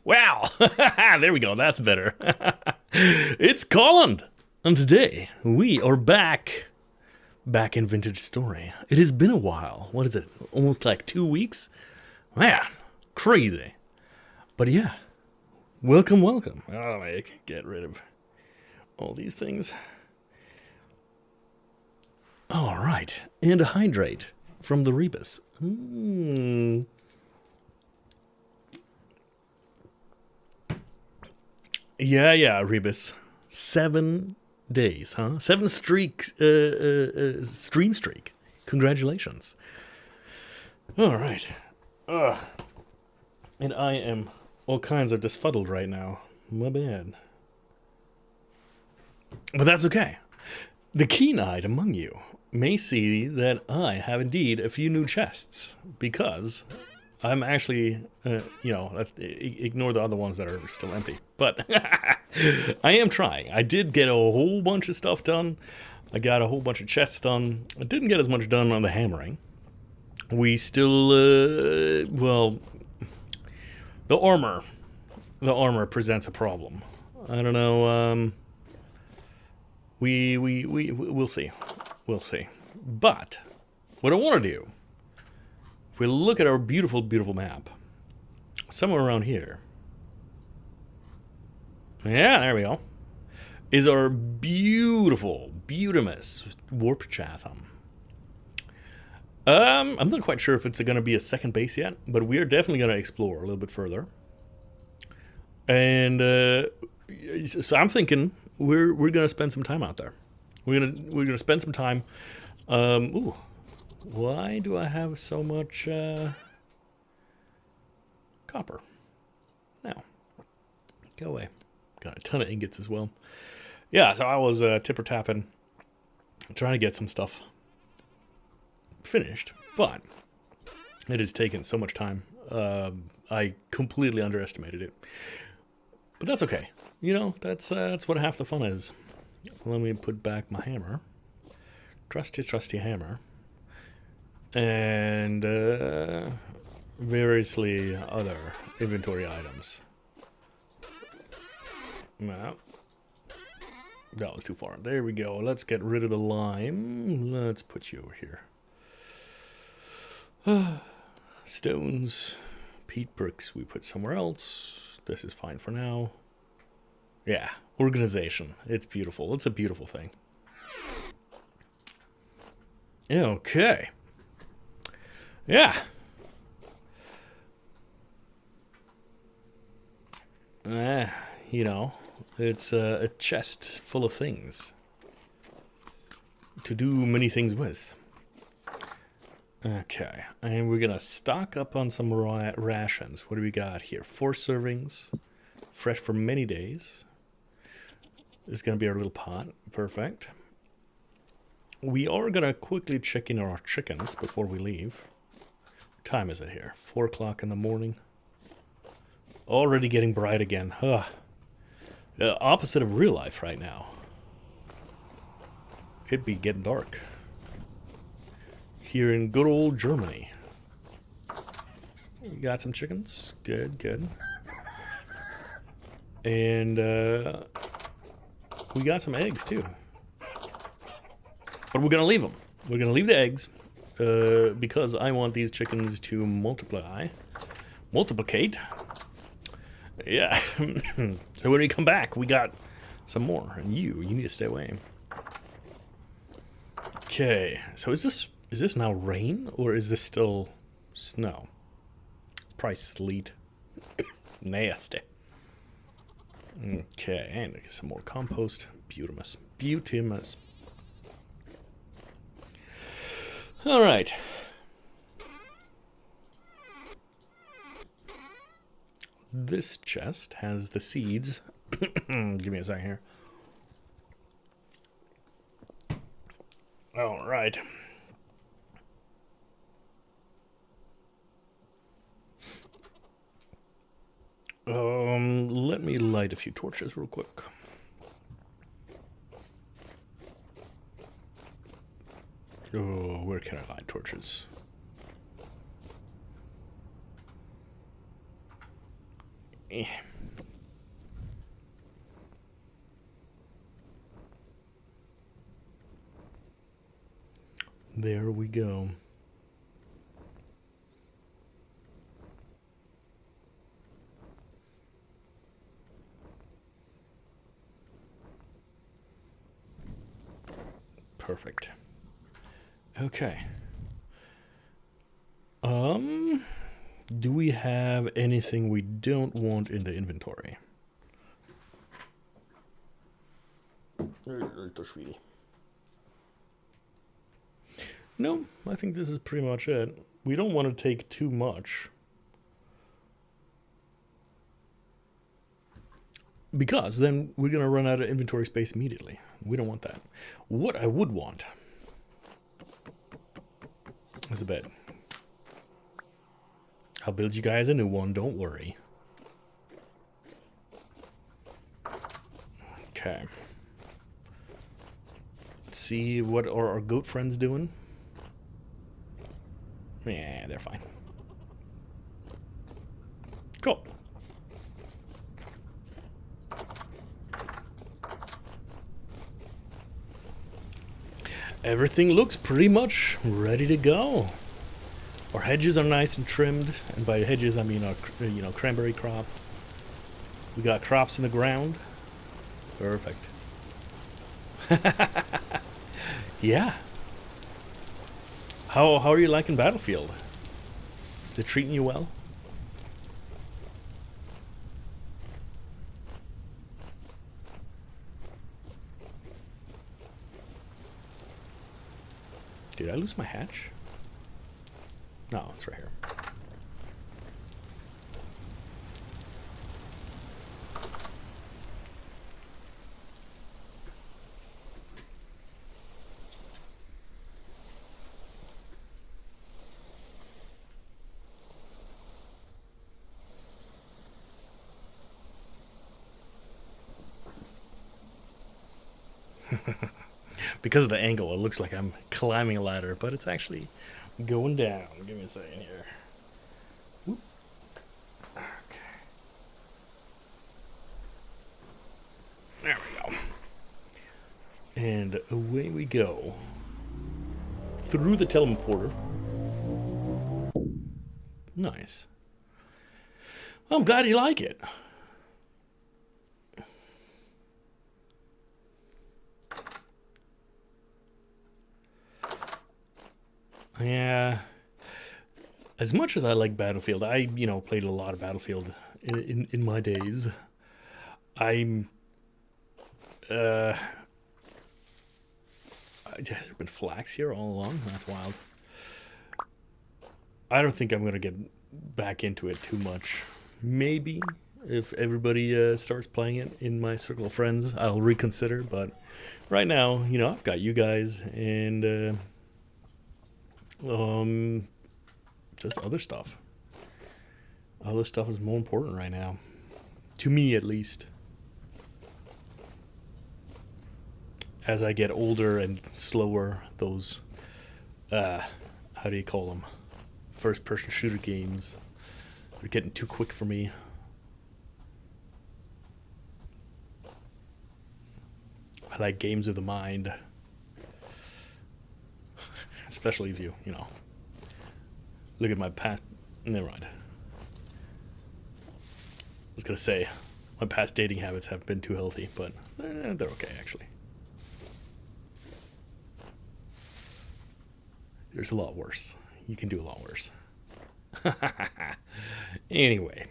Wow, there we go. That's better. It's Colin, and today we are back in Vintage Story. It has been a while. What is it? Almost like 2 weeks. Man, crazy. But yeah, welcome. Oh, I can get rid of all these things. All right, and a hydrate from the Rebus. Yeah, Rebus. 7 days, huh? Seven streaks, stream streak. Congratulations. All right. And I am all kinds of disfuddled right now. My bad. But that's okay. The keen-eyed among you may see that I have indeed a few new chests because I'm actually, ignore the other ones that are still empty. But I am trying. I did get a whole bunch of stuff done. I got a whole bunch of chests done. I didn't get as much done on the hammering. We still, the armor. The armor presents a problem. I don't know, we'll see. We'll see. But what I want to do, if we look at our beautiful, beautiful map, somewhere around here, yeah, there we go, is our beautiful, beautimous warp chasm. I'm not quite sure if it's going to be a second base yet, but we are definitely going to explore a little bit further. And so I'm thinking we're going to spend some time out there. We're gonna spend some time. Ooh, why do I have so much copper? Now, go away. Got a ton of ingots as well. Yeah, so I was tipper tapping, trying to get some stuff finished, but it has taken so much time. I completely underestimated it, but that's okay. You know, that's what half the fun is. Let me put back my hammer. Trusty hammer. And variously other inventory items. No. That was too far. There we go. Let's get rid of the lime. Let's put you over here. Stones. Peat bricks we put somewhere else. This is fine for now. Yeah, organization. It's beautiful. It's a beautiful thing. Okay. Yeah. You know, it's a chest full of things to do many things with. Okay, and we're gonna stock up on some rations. What do we got here? 4 servings, fresh for many days. This is going to be our little pot. Perfect. We are going to quickly check in our chickens before we leave. What time is it here? 4 o'clock in the morning. Already getting bright again. Opposite of real life right now. It'd be getting dark. Here in good old Germany. We got some chickens. Good. And, we got some eggs, too. But we're going to leave them. We're going to leave the eggs because I want these chickens to multiplicate. Yeah. So when we come back, we got some more. And you need to stay away. Okay. So is this now rain or is this still snow? Probably sleet. Nasty. Okay, and some more compost. Beautimous. All right. This chest has the seeds. Give me a second here. All right. Let me light a few torches real quick. Oh, where can I light torches? Eh. There we go. Perfect. Okay. Do we have anything we don't want in the inventory? Sweetie. No, I think this is pretty much it. We don't want to take too much. Because then we're going to run out of inventory space immediately. We don't want that. What I would want is a bed. I'll build you guys a new one, don't worry. Okay. Let's see what are our goat friends doing. Yeah, they're fine. Cool. Everything looks pretty much ready to go. Our hedges are nice and trimmed, and by hedges I mean our, cranberry crop. We got crops in the ground. Perfect. Yeah. How are you liking Battlefield? Is it treating you well? Did I lose my hatch? No, it's right here. Because of the angle, it looks like I'm climbing a ladder, but it's actually going down. Give me a second here. Whoop. Okay. There we go. And away we go. Through the teleporter. Nice. Well, I'm glad you like it. Yeah. As much as I like Battlefield, I, played a lot of Battlefield in my days. Has there been Flax here all along? That's wild. I don't think I'm going to get back into it too much. Maybe if everybody starts playing it in my circle of friends, I'll reconsider. But right now, I've got you guys and just other stuff. Other stuff is more important right now. To me, at least. As I get older and slower, those, how do you call them? First-person shooter games are getting too quick for me. I like games of the mind. Especially if you, look at my past. Never mind. I was going to say, my past dating habits have been too healthy, but they're okay, actually. There's a lot worse. You can do a lot worse. Anyway.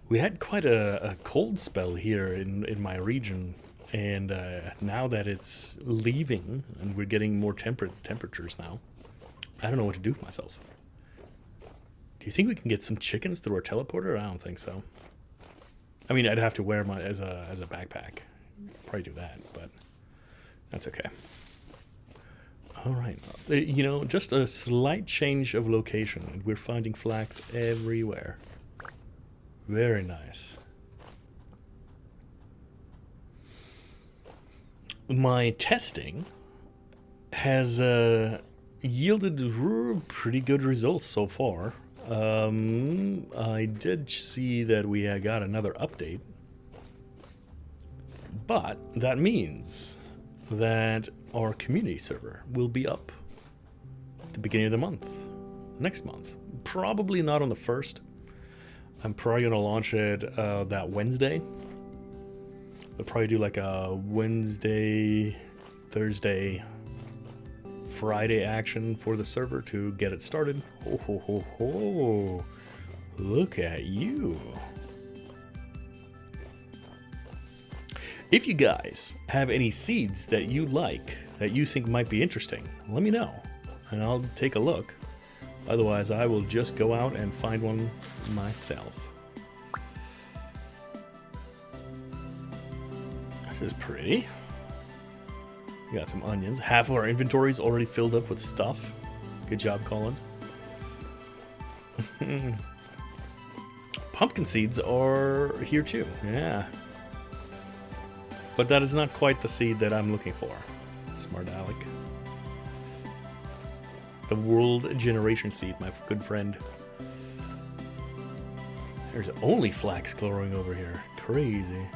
We had quite a cold spell here in my region. And now that it's leaving and we're getting more temperatures now, I don't know what to do with myself. Do you think we can get some chickens through our teleporter? I don't think so. I mean, I'd have to wear my as a backpack. Probably do that, but that's okay. All right. Just a slight change of location, and we're finding flax everywhere. Very nice. My testing has yielded pretty good results so far. I did see that we got another update, but that means that our community server will be up at the beginning of the month, next month. Probably not on the 1st. I'm probably going to launch it that Wednesday. I'll probably do like a Wednesday, Thursday, Friday action for the server to get it started. Ho ho ho ho! Look at you. If you guys have any seeds that you like, that you think might be interesting, let me know, and I'll take a look. Otherwise, I will just go out and find one myself. This is pretty. We got some onions. Half of our inventory is already filled up with stuff. Good job, Colin. Pumpkin seeds are here too. Yeah. But that is not quite the seed that I'm looking for. Smart Alec. The world generation seed, my good friend. There's only flax growing over here. Crazy.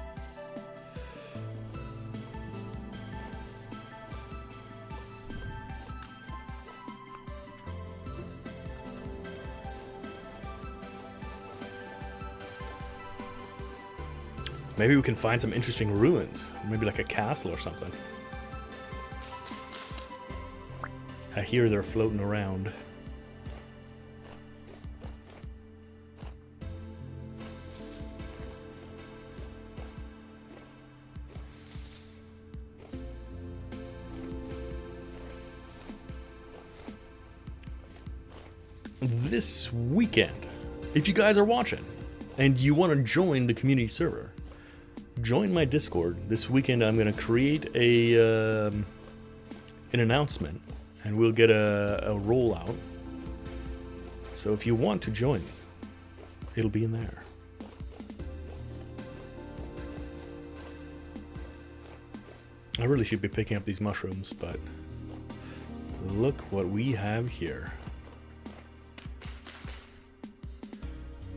Maybe we can find some interesting ruins. Maybe like a castle or something. I hear they're floating around. This weekend, if you guys are watching and you want to join the community server, join my Discord. This weekend I'm going to create a an announcement, and we'll get a rollout. So if you want to join me, it'll be in there. I really should be picking up these mushrooms, but look what we have here.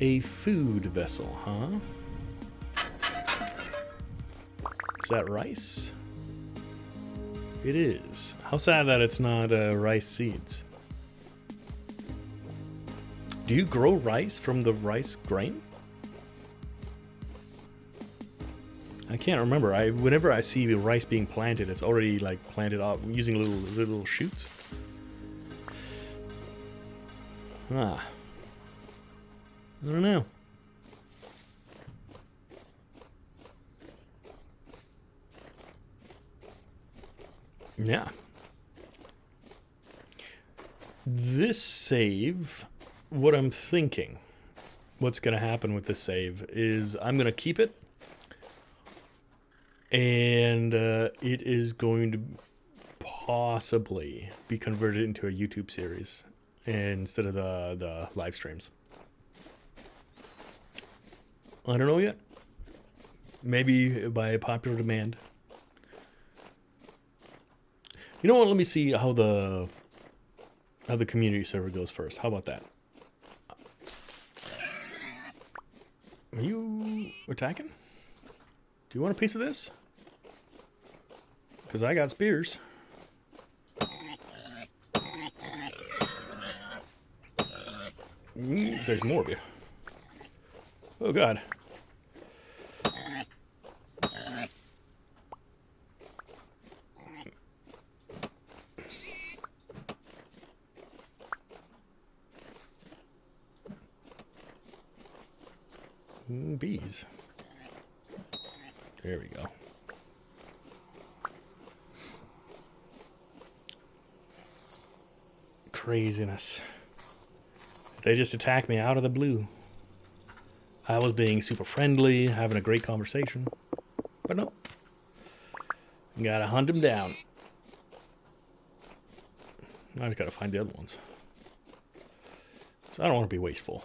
A food vessel, huh? Is that rice? It is. How sad that it's not rice seeds. Do you grow rice from the rice grain? I can't remember. Whenever I see rice being planted, it's already like planted off using little shoots. Ah. I don't know. Yeah. This save, what I'm thinking, what's going to happen with this save is I'm going to keep it, and it is going to possibly be converted into a YouTube series instead of the live streams. I don't know yet. Maybe by popular demand. You know what? Let me see how the community server goes first. How about that? Are you attacking? Do you want a piece of this? Because I got spears. There's more of you. Oh God. Bees. There we go. Craziness. They just attacked me out of the blue. I was being super friendly, having a great conversation. But no. Gotta hunt them down. I just gotta find the other ones. So I don't want to be wasteful.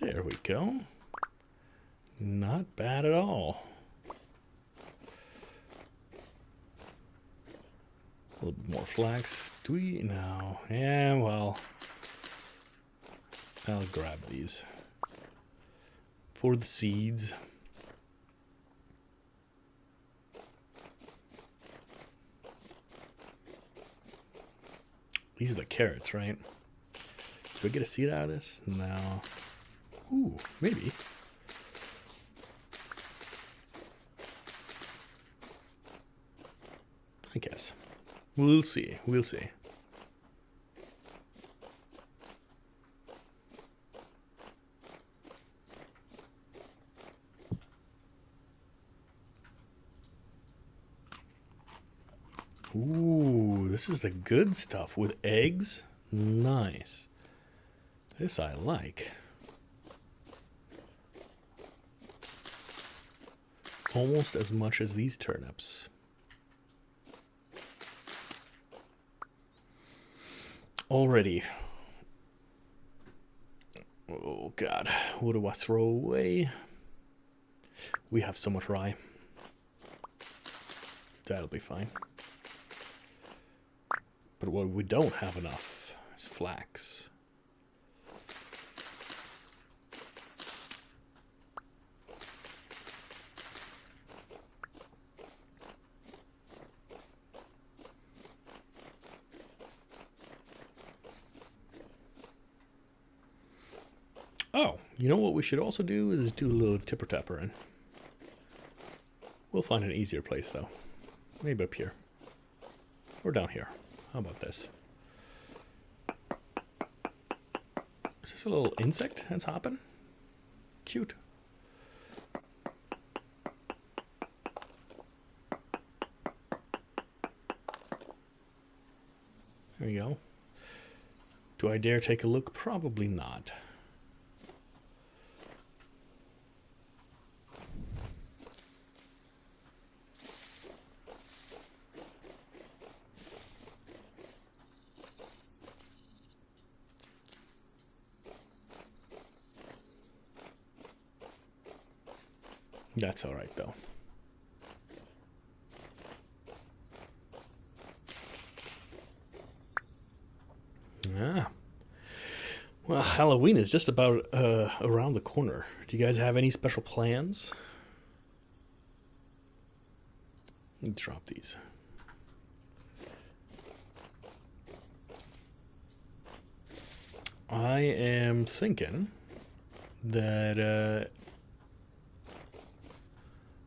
There we go. Not bad at all. A little bit more flax. Do we? No. Yeah, well. I'll grab these. For the seeds. These are the carrots, right? Do I get a seed out of this? No. Ooh, maybe. I guess. We'll see. We'll see. Ooh, this is the good stuff with eggs. Nice. This I like. Almost as much as these turnips. Already. Oh God, what do I throw away? We have so much rye. That'll be fine. But what we don't have enough is flax. Oh, you know what we should also do is do a little tipper tapper in. We'll find an easier place though. Maybe up here. Or down here. How about this? Is this a little insect that's hopping? Cute. There you go. Do I dare take a look? Probably not. That's all right, though. Ah. Well, Halloween is just about around the corner. Do you guys have any special plans? Let me drop these. I am thinking that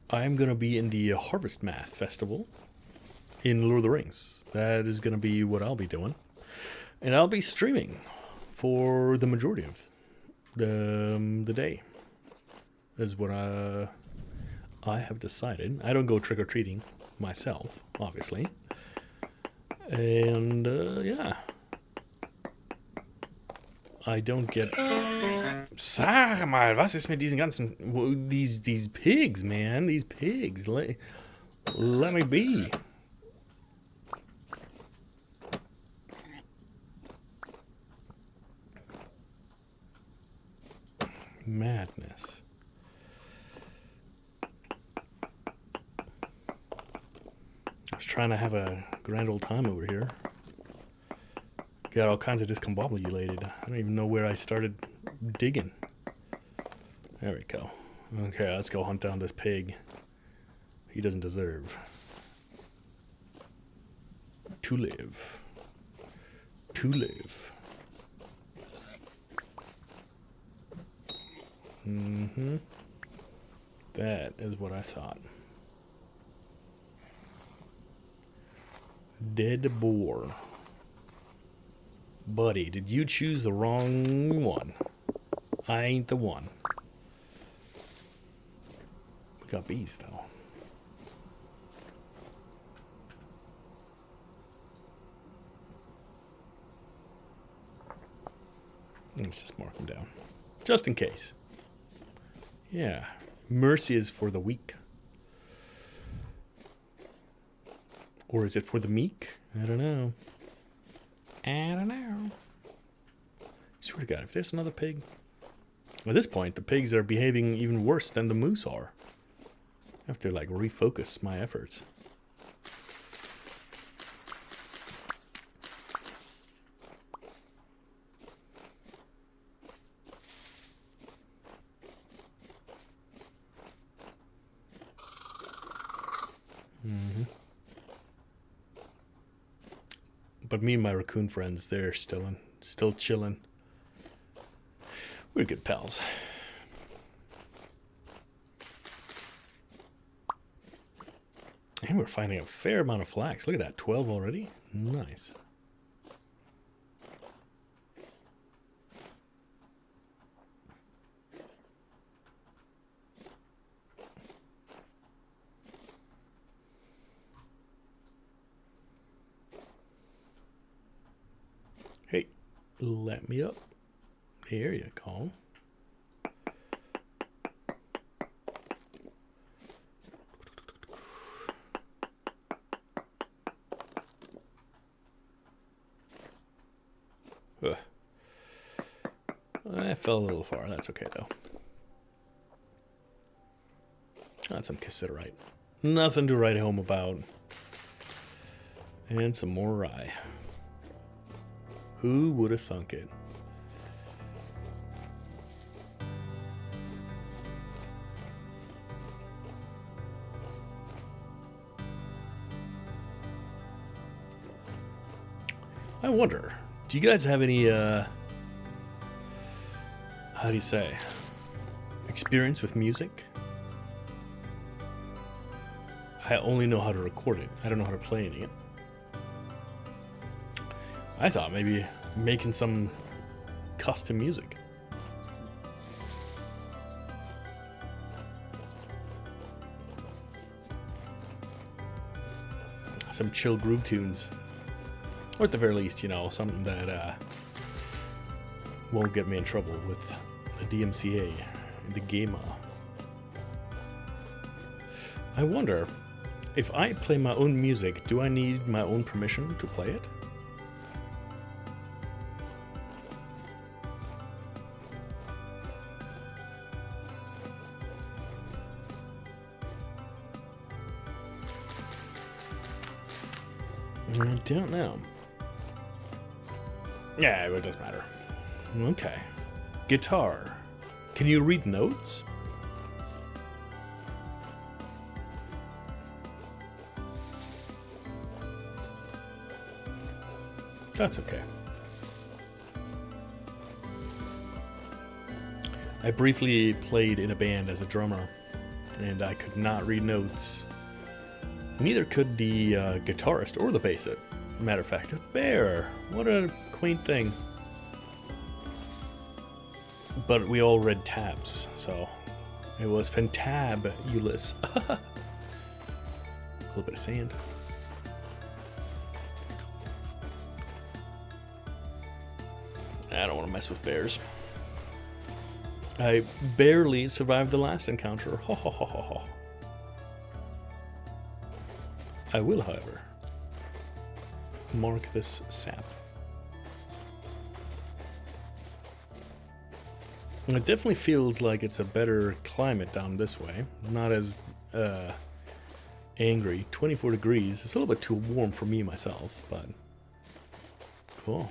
I'm going to be in the Harvest Math Festival in Lord of the Rings. That is going to be what I'll be doing. And I'll be streaming for the majority of the day. Is what I have decided. I don't go trick-or-treating myself, obviously. And, yeah. I don't get... Sag mal, was ist mit diesen ganzen... These pigs, man. These pigs. Let me be. Madness. I was trying to have a grand old time over here. Got all kinds of discombobulated. I don't even know where I started digging. There we go. Okay, let's go hunt down this pig. He doesn't deserve to live. To live. Mm-hmm. That is what I thought. Dead boar. Buddy, did you choose the wrong one? I ain't the one. We got bees, though. Let's just mark them down. Just in case. Yeah. Mercy is for the weak. Or is it for the meek? I don't know. I don't know. Swear to God, if there's another pig, At this point, the pigs are behaving even worse than the moose are. I have to, like, refocus my efforts. But me and my raccoon friends, they're still chilling. We're good pals. And we're finding a fair amount of flax. Look at that, 12 already. Nice. Hey, let me up. There you go. Ugh. I fell a little far. That's okay, though. That's some cassiterite. Nothing to write home about. And some more rye. Who would have thunk it? I wonder, do you guys have any, how do you say, experience with music? I only know how to record it. I don't know how to play any of it. I thought maybe making some custom music. Some chill groove tunes. Or at the very least, you know, something that won't get me in trouble with the DMCA, the GEMA. I wonder, if I play my own music, do I need my own permission to play it? I don't know. Yeah, it doesn't matter. Okay. Guitar. Can you read notes? That's okay. I briefly played in a band as a drummer, and I could not read notes. Neither could the guitarist or the bassist. Matter of fact, a bear. What a quaint thing. But we all read tabs, so it was fantabulous. A little bit of sand. I don't want to mess with bears. I barely survived the last encounter. Ho ho ho ho ho. I will, however, mark this sap. It definitely feels like it's a better climate down this way. Not as angry. 24 degrees. It's a little bit too warm for me myself, but cool.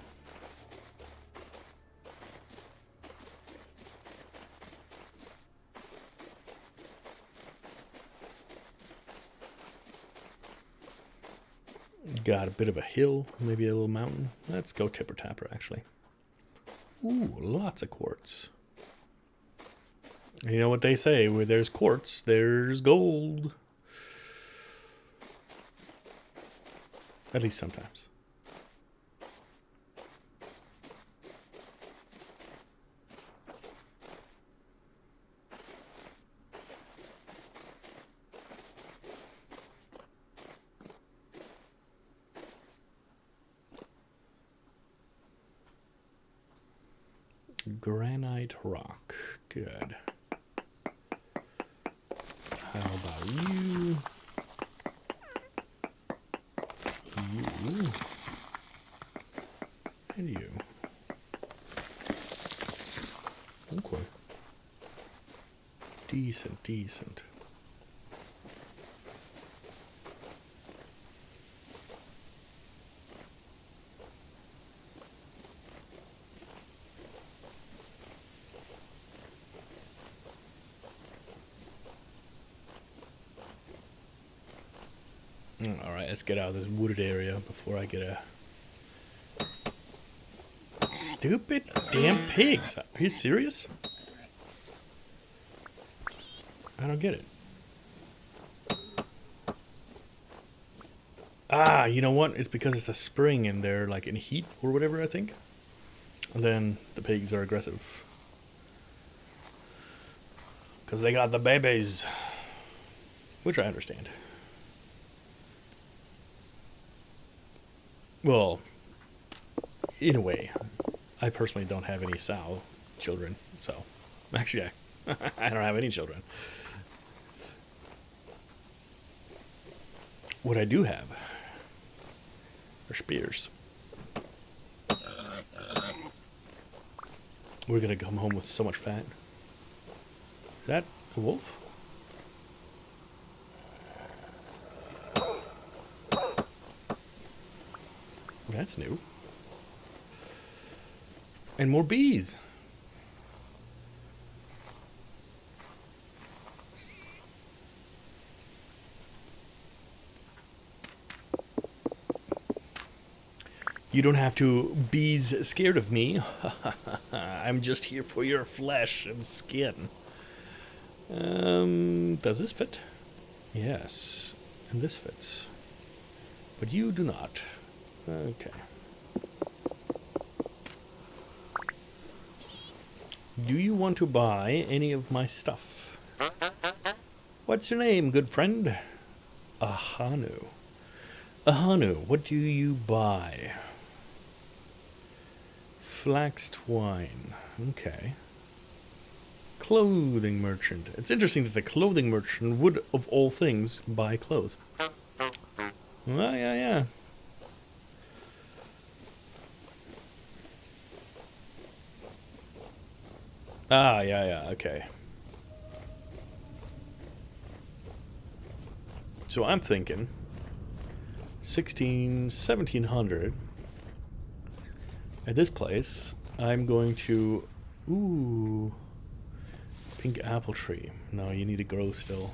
Got a bit of a hill, maybe a little mountain. Let's go tipper tapper, actually. Ooh, lots of quartz. You know what they say, where there's quartz, there's gold. At least sometimes. Granite rock. Good. How about you? You. And you. Okay. Decent, decent. Alright, let's get out of this wooded area before I get a... Stupid damn pigs! Are you serious? I don't get it. Ah, you know what? It's because it's a spring and they're like in heat or whatever, I think. And then the pigs are aggressive. Because they got the babies. Which I understand. Well, in a way, I personally don't have any sow children, so actually I don't have any children. What I do have are spears. We're gonna come home with so much fat. Is that a wolf? That's new. And more bees. You don't have to be scared of me. I'm just here for your flesh and skin. Does this fit? Yes. And this fits. But you do not. Okay. Do you want to buy any of my stuff? What's your name, good friend? Ahanu. Ahanu, what do you buy? Flax twine. Okay. Clothing merchant. It's interesting that the clothing merchant would, of all things, buy clothes. Well, yeah. Ah, yeah, okay. So I'm thinking 1700. At this place, I'm going to... Ooh. Pink apple tree. No, you need to grow still.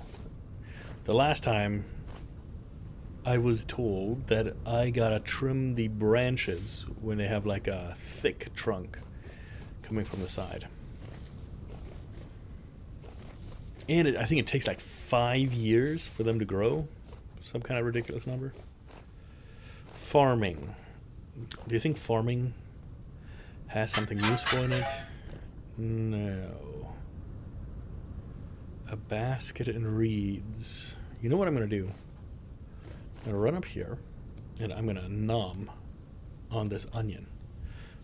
The last time, I was told that I gotta trim the branches when they have like a thick trunk coming from the side. And I think it takes like 5 years for them to grow. Some kind of ridiculous number. Farming. Do you think farming has something useful in it? No. A basket and reeds. You know what I'm going to do? I'm going to run up here, and I'm going to nom on this onion.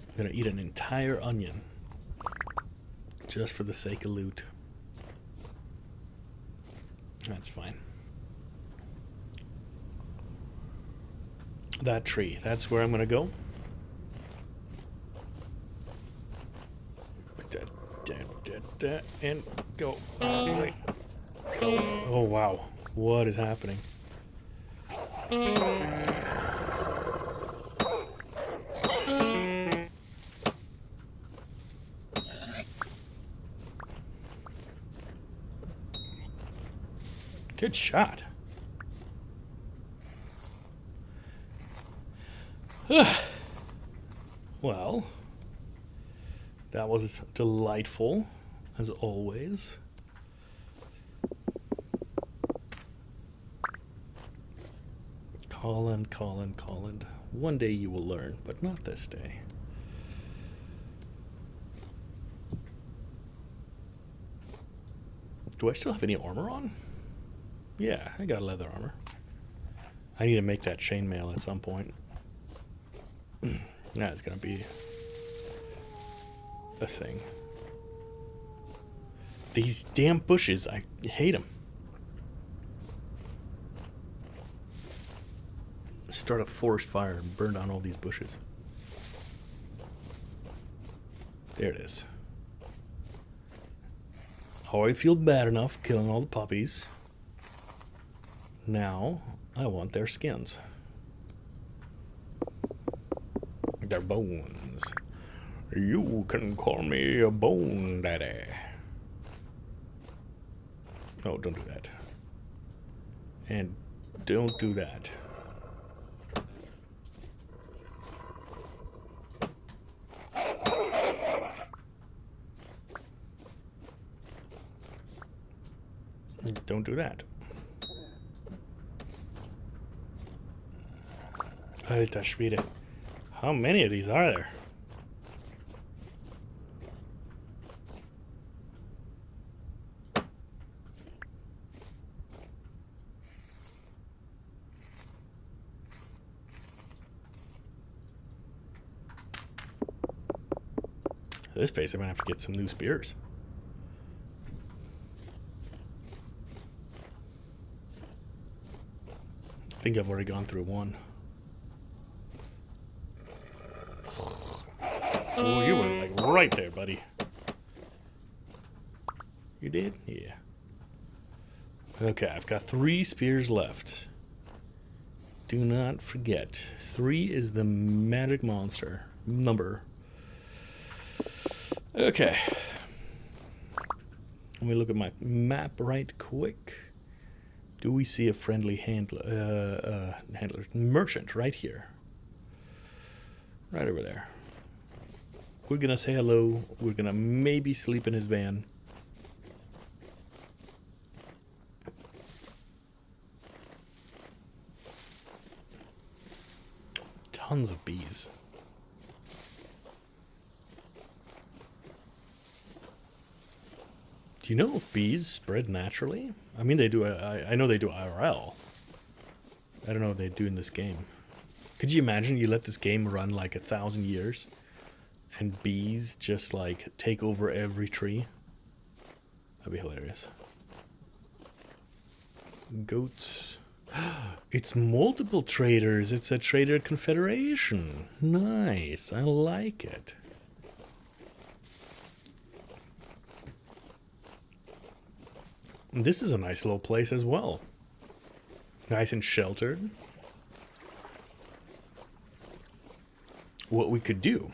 I'm going to eat an entire onion. Just for the sake of loot. That's fine. That tree. That's where I'm going to go. And go. Oh, wow. What is happening? Good shot. Well, that was delightful, as always. Colin. One day you will learn, but not this day. Do I still have any armor on? Yeah, I got leather armor. I need to make that chainmail at some point. That's gonna be a thing. These damn bushes, I hate them. Start a forest fire and burn down all these bushes. There it is. Oh, I feel bad enough killing all the puppies. Now, I want their skins. Their bones. You can call me a bone daddy. No, don't do that. And don't do that. Don't do that. Alter Schwede. How many of these are there? This place, I'm gonna have to get some new spears. I think I've already gone through one. Oh, you were like right there, buddy. You did? Yeah. Okay, I've got 3 spears left. Do not forget, 3 is the magic monster number. Okay. Let me look at my map right quick. Do we see a friendly handler, merchant right here? Right over there. We're gonna say hello. We're gonna maybe sleep in his van. Tons of bees. Do you know if bees spread naturally? I mean, they do. I know they do IRL. I don't know what they do in this game. Could you imagine you let this game run like 1,000 years and bees just like take over every tree? That'd be hilarious. Goats. It's multiple traders. It's a trader confederation. Nice. I like it. This is a nice little place as well. Nice and sheltered. What we could do,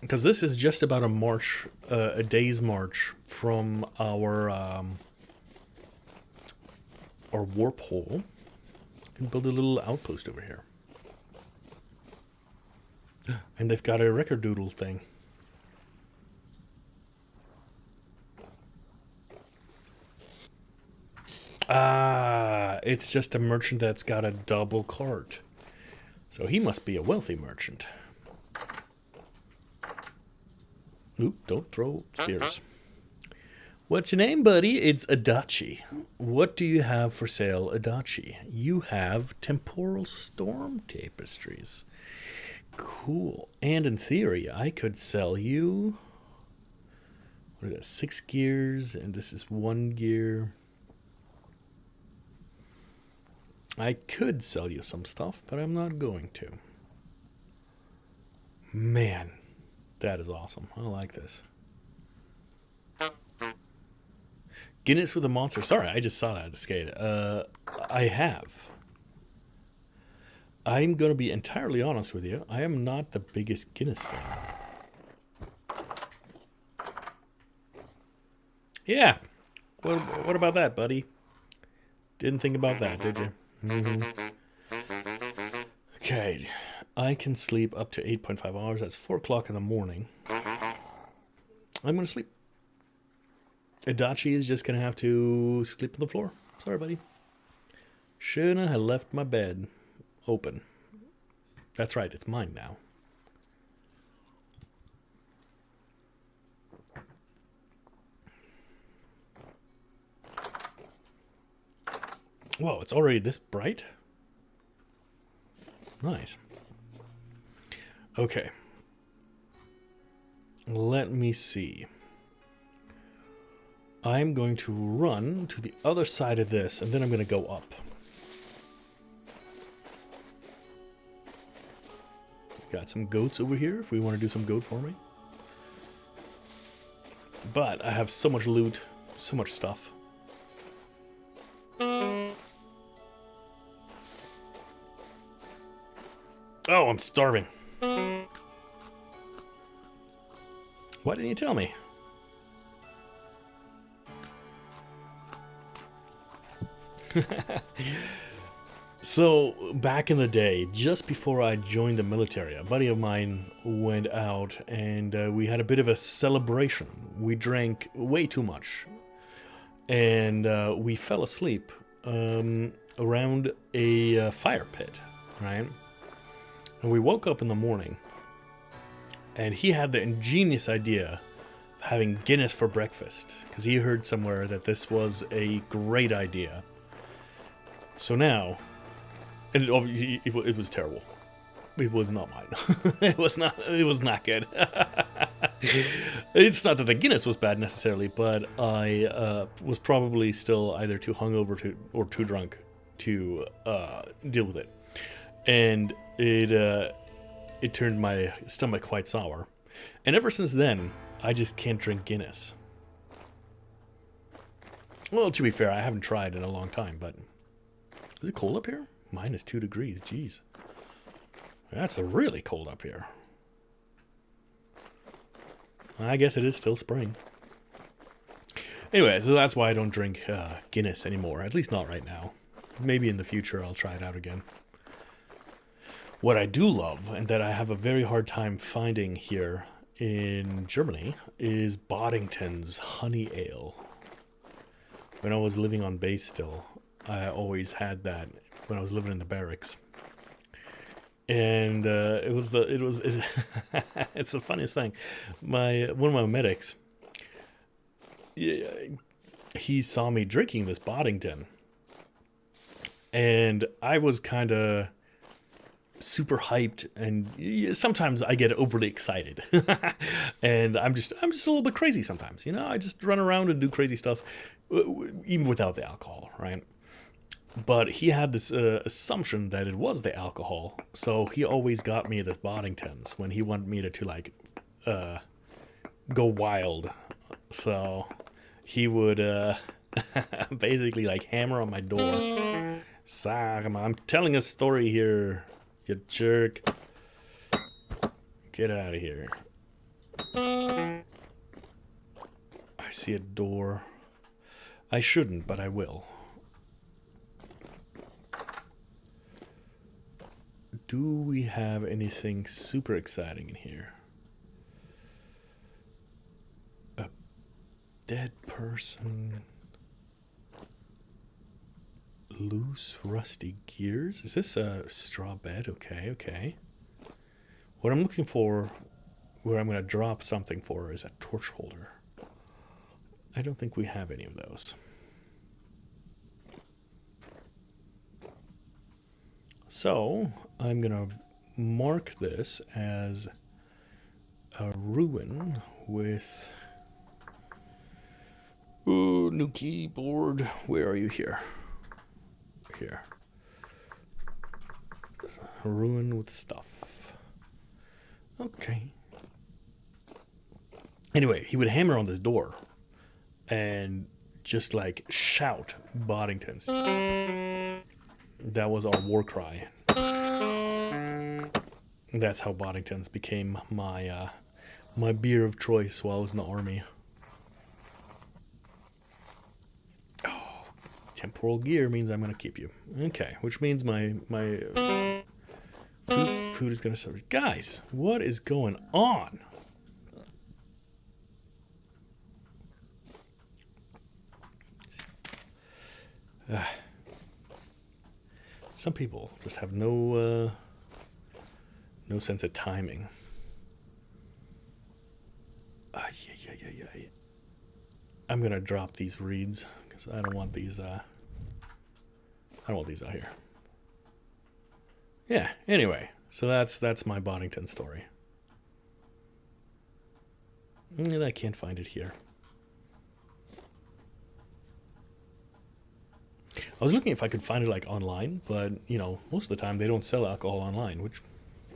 because this is just about a march, a day's march from our warp hole. We can build a little outpost over here. And they've got a record doodle thing. Ah, it's just a merchant that's got a double cart. So he must be a wealthy merchant. Oop, don't throw spears. What's your name, buddy? It's Adachi. What do you have for sale, Adachi? You have temporal storm tapestries. Cool. And in theory, I could sell you... What is that? 6 gears, and this is 1 gear. I could sell you some stuff, but I'm not going to. Man, that is awesome. I like this. Guinness with a monster. Sorry, I just saw that skate. I have. I'm going to be entirely honest with you. I am not the biggest Guinness fan. Yeah. What about that, buddy? Didn't think about that, did you? Mm-hmm. Okay, I can sleep up to 8.5 hours. That's 4 o'clock in the morning. I'm going to sleep. Adachi is just going to have to sleep on the floor. Sorry, buddy. Shouldn't have left my bed open. That's right, it's mine now. Whoa, it's already this bright? Nice. Okay. Let me see. I'm going to run to the other side of this, and then I'm going to go up. Got some goats over here, if we want to do some goat farming. But I have so much loot, so much stuff. Oh, I'm starving. Why didn't you tell me? So, back in the day, just before I joined the military, a buddy of mine went out and we had a bit of a celebration. We drank way too much. And we fell asleep around a fire pit, right? And we woke up in the morning, and he had the ingenious idea of having Guinness for breakfast, because he heard somewhere that this was a great idea. So now, and it was terrible. It was not mine. It was not good. It's not that the Guinness was bad necessarily, but I was probably still either too hungover or too drunk to deal with it. And it turned my stomach quite sour. And ever since then, I just can't drink Guinness. Well, to be fair, I haven't tried in a long time, but... Is it cold up here? Minus 2 degrees, jeez. That's really cold up here. I guess it is still spring. Anyway, so that's why I don't drink Guinness anymore. At least not right now. Maybe in the future I'll try it out again. What I do love, and that I have a very hard time finding here in Germany, is Boddington's Honey Ale. When I was living on base still, I always had that when I was living in the barracks. And it's the funniest thing. One of my medics, he saw me drinking this Boddington, and I was kind of super hyped, and sometimes I get overly excited, and I'm just a little bit crazy sometimes. You know, I just run around and do crazy stuff, even without the alcohol, right? But he had this assumption that it was the alcohol, so he always got me this Boddingtons when he wanted me to like go wild. So he would basically like hammer on my door. I'm telling a story here, you jerk. Get out of here. I see a door. I shouldn't, but I will. Do we have anything super exciting in here? A dead person. Loose, rusty gears. Is this a straw bed? Okay, okay. What I'm looking for, where I'm going to drop something for, is a torch holder. I don't think we have any of those. So, I'm going to mark this as a ruin with... Ooh, new keyboard. Where are you here? Here. A ruin with stuff. Okay. Anyway, he would hammer on this door and just like shout Boddingtons. That was our war cry. That's how Boddingtons became my my beer of choice while I was in the army. Oh, temporal gear means I'm gonna keep you. Okay, which means my food is gonna serve. Guys, what is going on? Some people just have no sense of timing. Yeah. I'm gonna drop these reeds because I don't want these. I don't want these out here. Yeah. Anyway, so that's my Boddington story. And I can't find it here. I was looking if I could find it like online, but you know, most of the time they don't sell alcohol online, which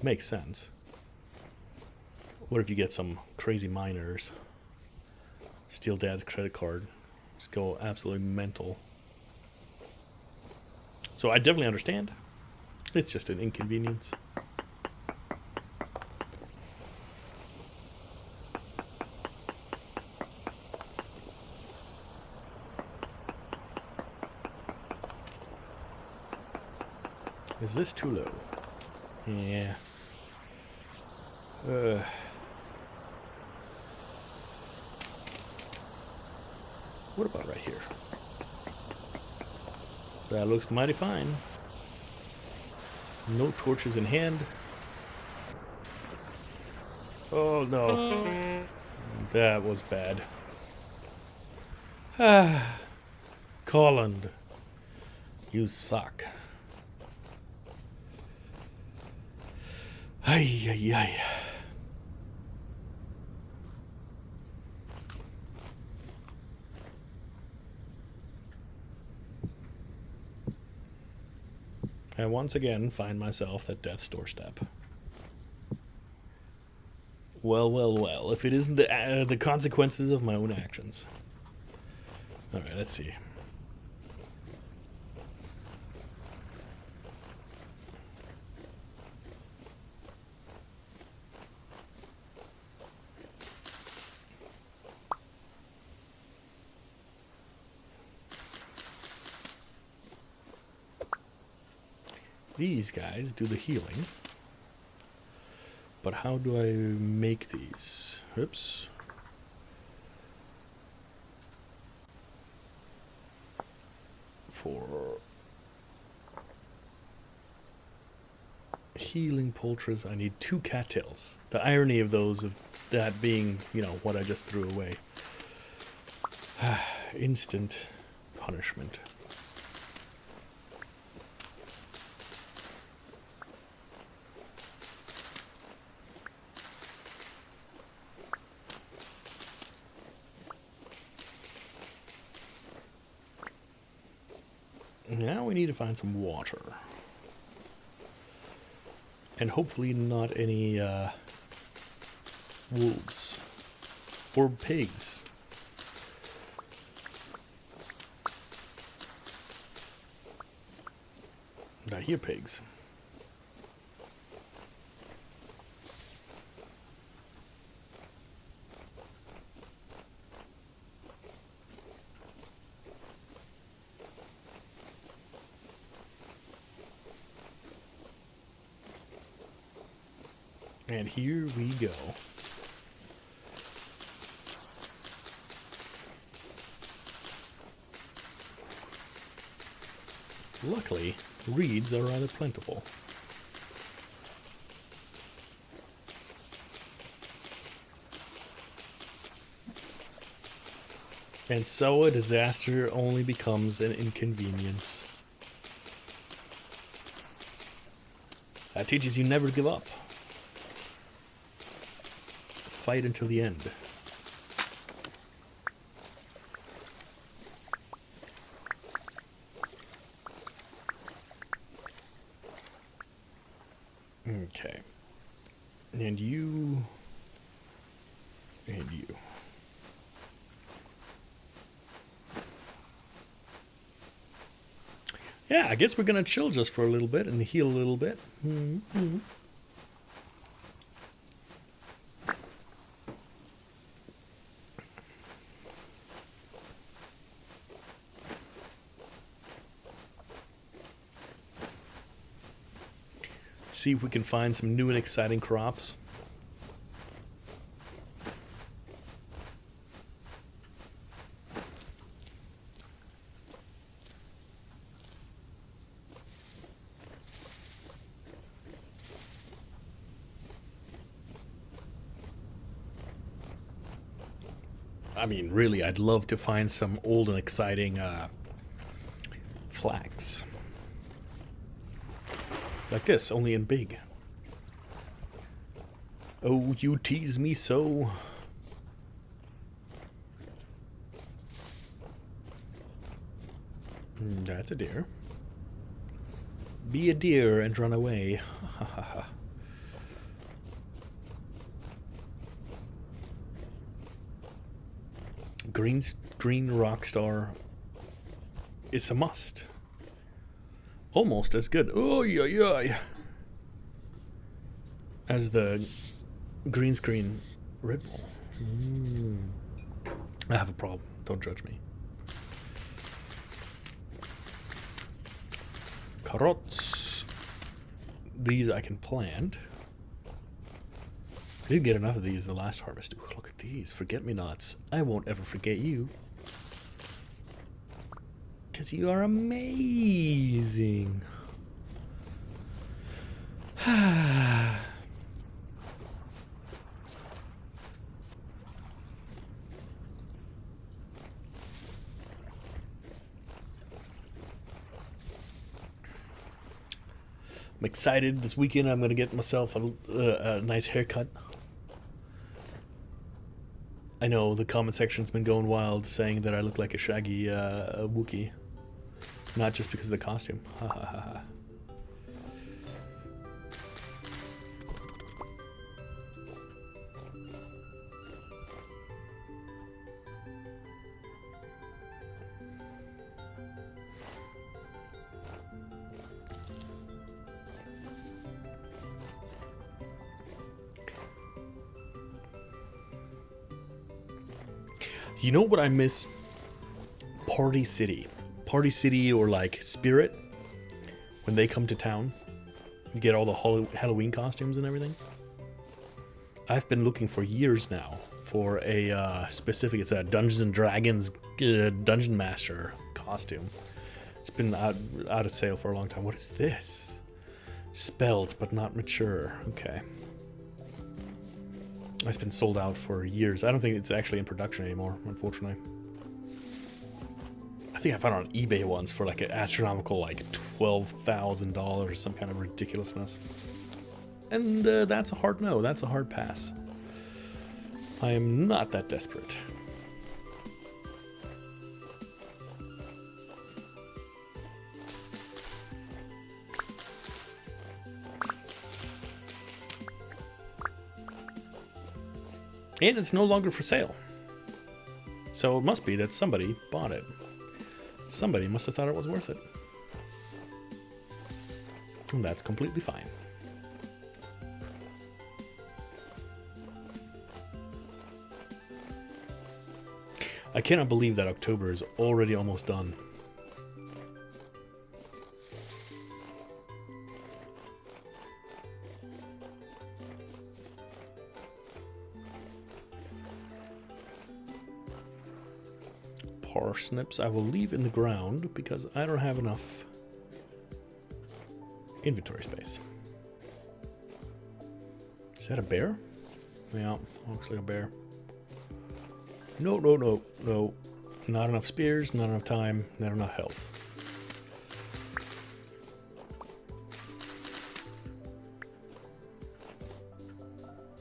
makes sense. What if you get some crazy miners Steal Dad's credit card. Just go absolutely mental. So I definitely understand. It's just an inconvenience. Is this too low? Yeah. What about right here? That looks mighty fine. No torches in hand. Oh no. That was bad. Ah. Colland. You suck. Ay, ay, ay. I once again find myself at death's doorstep. Well, well, well. If it isn't the consequences of my own actions. All right, let's see. These guys do the healing. But how do I make these? Oops. For healing poultices, I need 2 cattails. The irony of those, of that being, you know, what I just threw away. Instant punishment. Now we need to find some water. And hopefully not any wolves. Or pigs. I hear pigs. And here we go. Luckily, reeds are rather plentiful. And so a disaster only becomes an inconvenience. That teaches you never to give up. Fight until the end. Okay. And you. And you. Yeah, I guess we're gonna chill just for a little bit and heal a little bit. Mm-hmm. See if we can find some new and exciting crops. I mean, really, I'd love to find some old and exciting flax. Like this, only in big. Oh, you tease me so. That's a deer. Be a deer and run away. Ha ha ha. Green rock star. It's a must. Almost as good. Oh yeah. As the green screen Red Bull. I have a problem. Don't judge me. Carrots. These I can plant. I didn't get enough of these the last harvest. Ooh, look at these. Forget-me-nots. I won't ever forget you. Because you are amazing. I'm excited. This weekend I'm going to get myself a nice haircut. I know the comment section's been going wild saying that I look like a shaggy Wookiee. Not just because of the costume. Ha ha ha ha. You know what I miss? Party City. Party City or like Spirit. When they come to town. You get all the Halloween costumes and everything. I've been looking for years now for a specific, it's a Dungeons and Dragons Dungeon Master costume. It's been out of sale for a long time. What is this? Spelled but not mature. Okay. It's been sold out for years. I don't think it's actually in production anymore, unfortunately. I think I found it on eBay once for like an astronomical like $12,000 or some kind of ridiculousness. And that's a hard no. That's a hard pass. I am not that desperate. And it's no longer for sale. So it must be that somebody bought it. Somebody must have thought it was worth it. And that's completely fine. I cannot believe that October is already almost done. Parsnips I will leave in the ground because I don't have enough inventory space. Is that a bear? Yeah, looks like a bear. No. Not enough spears, not enough time, not enough health.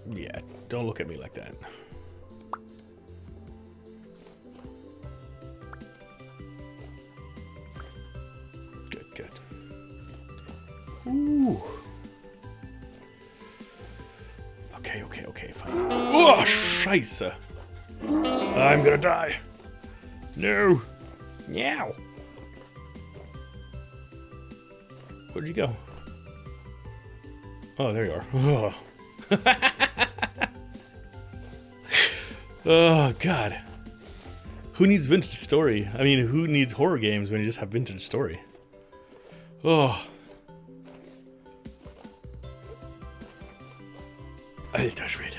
Yeah, don't look at me like that. Good. Ooh. Okay, fine. Oh, Scheiße. I'm gonna die. No. Meow. Where'd you go? Oh, there you are. Oh. Oh, God. Who needs vintage story? I mean, who needs horror games when you just have vintage story? Oh. Alter Schwede.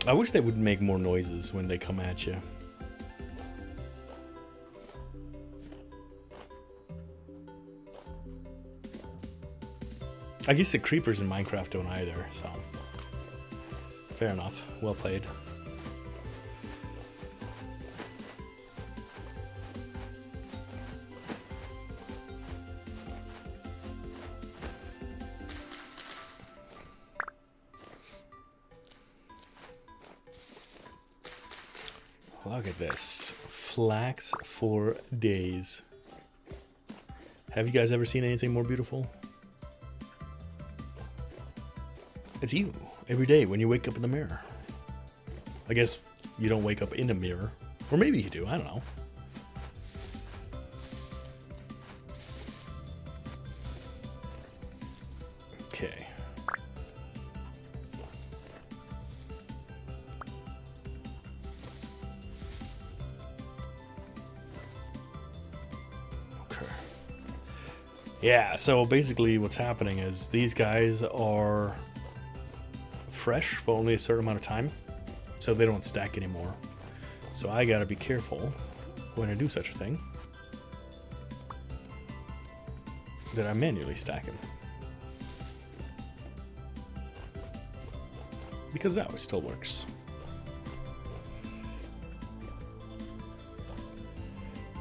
I wish they would make more noises when they come at you. I guess the creepers in Minecraft don't either, so fair enough. Well played. Look at this. Flax for days. Have you guys ever seen anything more beautiful? It's you every day when you wake up in the mirror. I guess you don't wake up in a mirror. Or maybe you do, I don't know. Okay. Okay. Yeah, so basically what's happening is these guys are fresh for only a certain amount of time, so they don't stack anymore. So I gotta be careful when I do such a thing that I manually stack them. Because that way still works.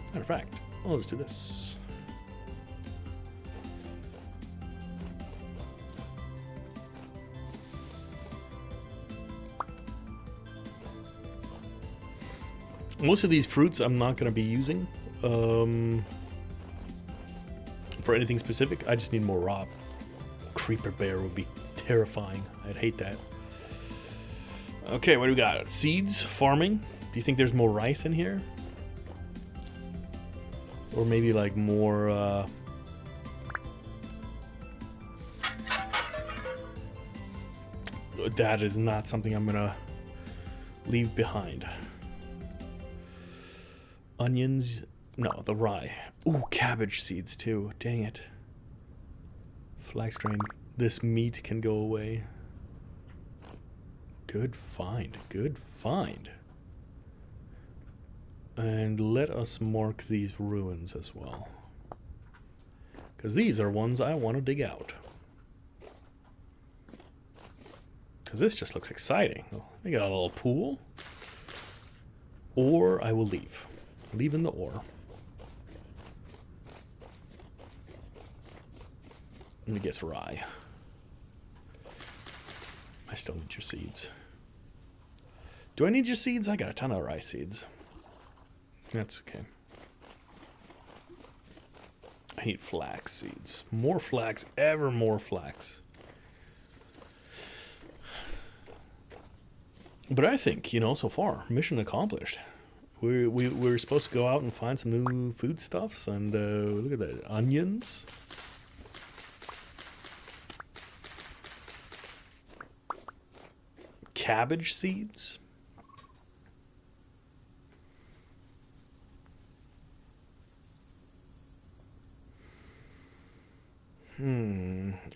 Matter of fact, I'll just do this. Most of these fruits I'm not going to be using for anything specific. I just need more raw. Creeper bear would be terrifying. I'd hate that. Okay, what do we got? Seeds, farming. Do you think there's more rice in here? Or maybe like more... That is not something I'm going to leave behind. Onions, no, the rye. Ooh, cabbage seeds too. Dang it. Flax grain. This meat can go away. Good find. Good find. And let us mark these ruins as well. Because these are ones I want to dig out. Because this just looks exciting. They got a little pool. Or I will leave. Leave in the ore. Let me guess rye. I still need your seeds. Do I need your seeds? I got a ton of rye seeds. That's okay. I need flax seeds. More flax, ever more flax. But I think, you know, so far, mission accomplished. We're supposed to go out and find some new foodstuffs, and look at that, onions. Cabbage seeds.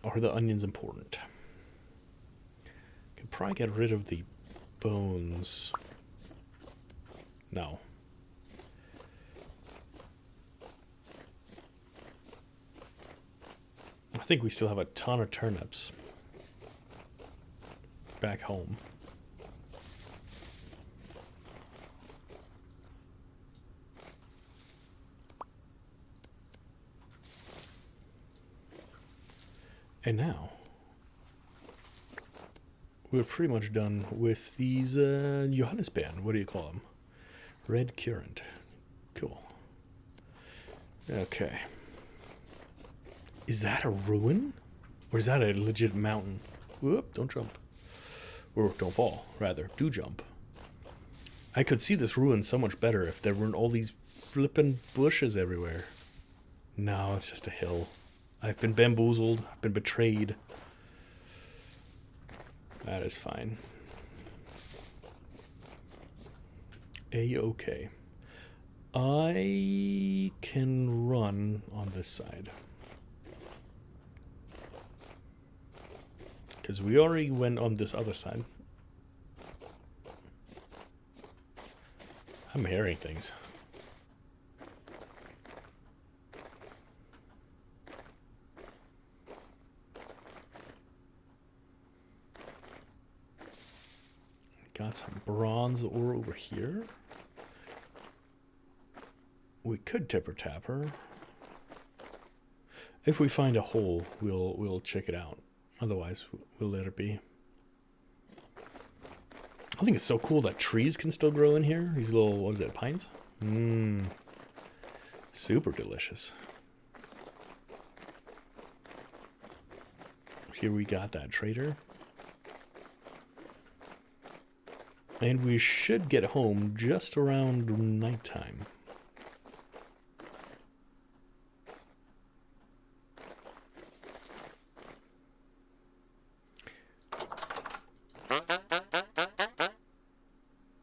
Are the onions important? Can probably get rid of the bones. No. I think we still have a ton of turnips back home. And now we're pretty much done with these Johannisbeeren. What do you call them? Red currant. Cool. Okay. Is that a ruin? Or is that a legit mountain? Whoop, don't jump. Or don't fall, rather. Do jump. I could see this ruin so much better if there weren't all these flippin' bushes everywhere. No, it's just a hill. I've been bamboozled. I've been betrayed. That is fine. A-okay. I can run on this side. Because we already went on this other side. I'm hearing things. Got some bronze ore over here. We could tipper tapper. If we find a hole, we'll check it out. Otherwise, we'll let it be. I think it's so cool that trees can still grow in here. These little, what is it, pines? Mmm. Super delicious. Here we got that trader. And we should get home just around nighttime.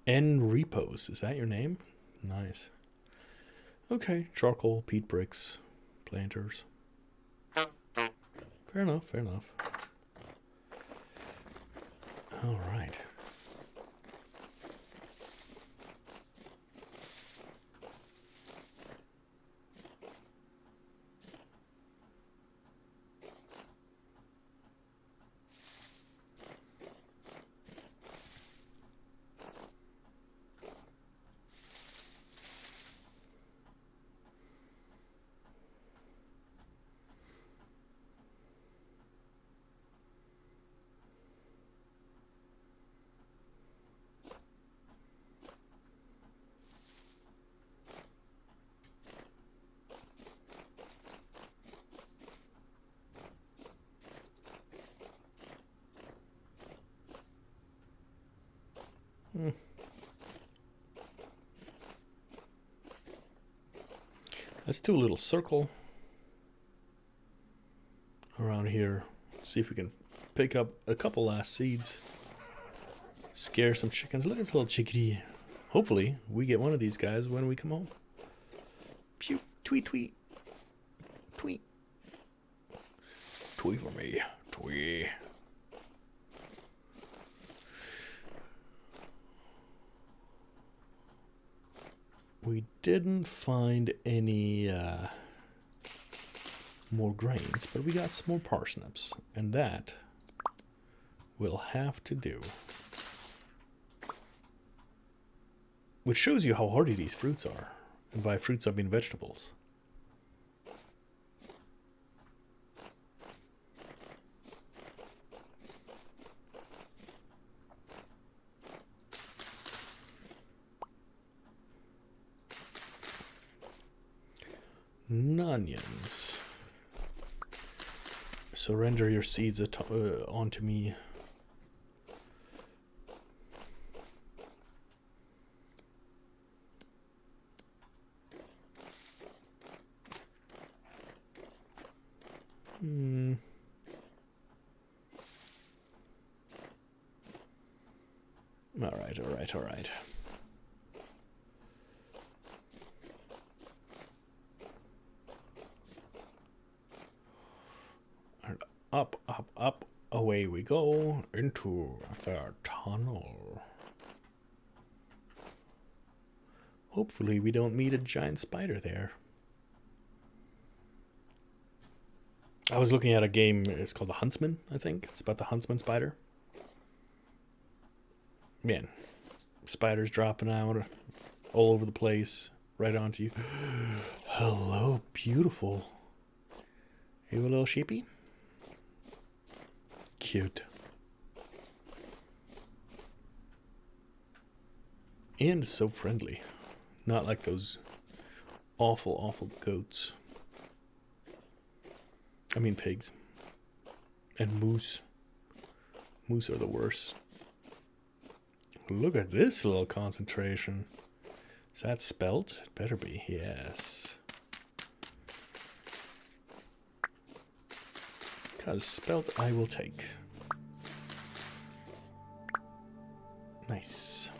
N Repos, is that your name? Nice. Okay, charcoal, peat bricks, planters. Fair enough, fair enough. All right. Let's do a little circle around here. See if we can pick up a couple last seeds. Scare some chickens. Look at this little chickadee. Hopefully, we get one of these guys when we come home. Pew, tweet, tweet. Tweet. Tweet for me. Tweet. We didn't find any more grains, but we got some more parsnips, and that will have to do. Which shows you how hardy these fruits are. And by fruits I mean vegetables. Onions. Surrender your seeds onto me. All right. And up, away we go into the tunnel. Hopefully we don't meet a giant spider there. I was looking at a game, it's called The Huntsman, I think. It's about the Huntsman spider. Man, spiders dropping out all over the place, right onto you. Hello, beautiful. You a little sheepy? Cute. And so friendly. Not like those awful goats. I mean pigs. And moose. Moose are the worst. Look at this little concentration. Is that spelt? It better be, yes. Because spelt I will take. Nice.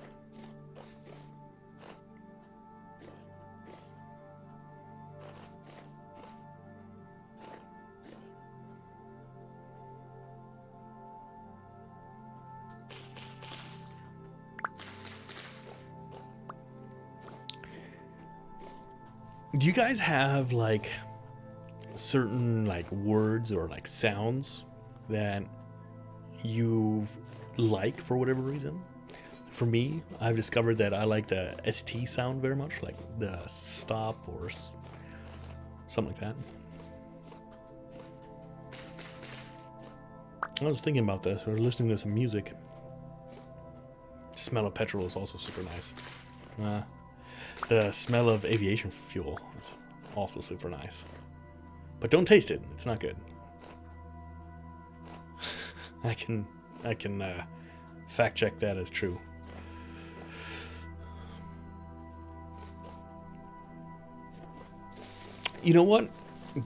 Do you guys have like certain like words or like sounds that you like for whatever reason? For me, I've discovered that I like the ST sound very much, like the stop or something like that. I was thinking about this. We were listening to some music. The smell of petrol is also super nice. The smell of aviation fuel is also super nice. But don't taste it. It's not good. I can fact check that as true. You know what?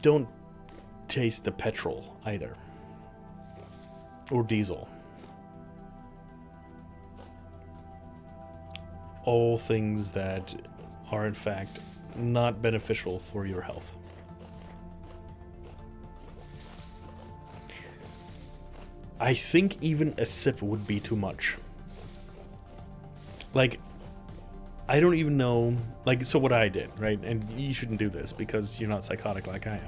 Don't taste the petrol either. Or diesel. All things that are in fact not beneficial for your health. I think even a sip would be too much. Like, I don't even know, like, so what I did, right? And you shouldn't do this because you're not psychotic like I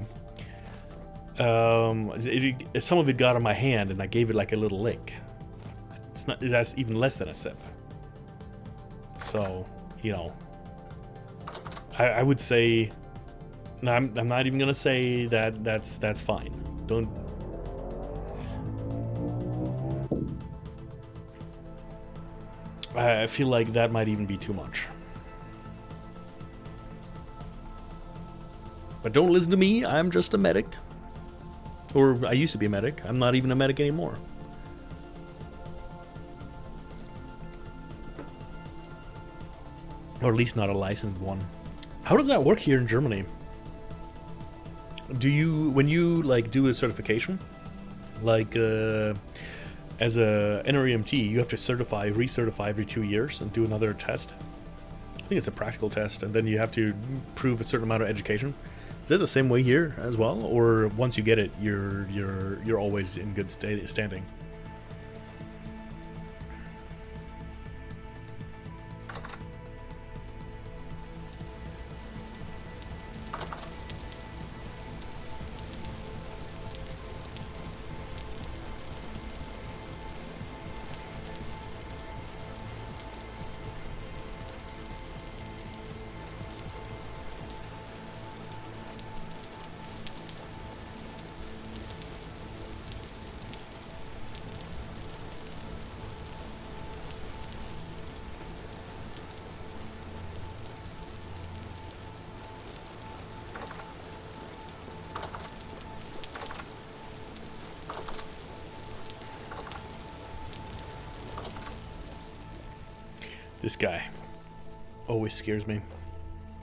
am. Some of it got on my hand and I gave it like a little lick. It's not, that's even less than a sip. So, you know, I would say, no, I'm not even gonna say that that's fine. Don't. I feel like that might even be too much. But don't listen to me, I'm just a medic. Or I used to be a medic, I'm not even a medic anymore. Or at least not a licensed one. How does that work here in Germany? Do you, when you like do a certification, like as a NREMT, you have to recertify every 2 years and do another test? I think it's a practical test, and then you have to prove a certain amount of education. Is it the same way here as well, or once you get it, you're always in good standing? This guy always scares me.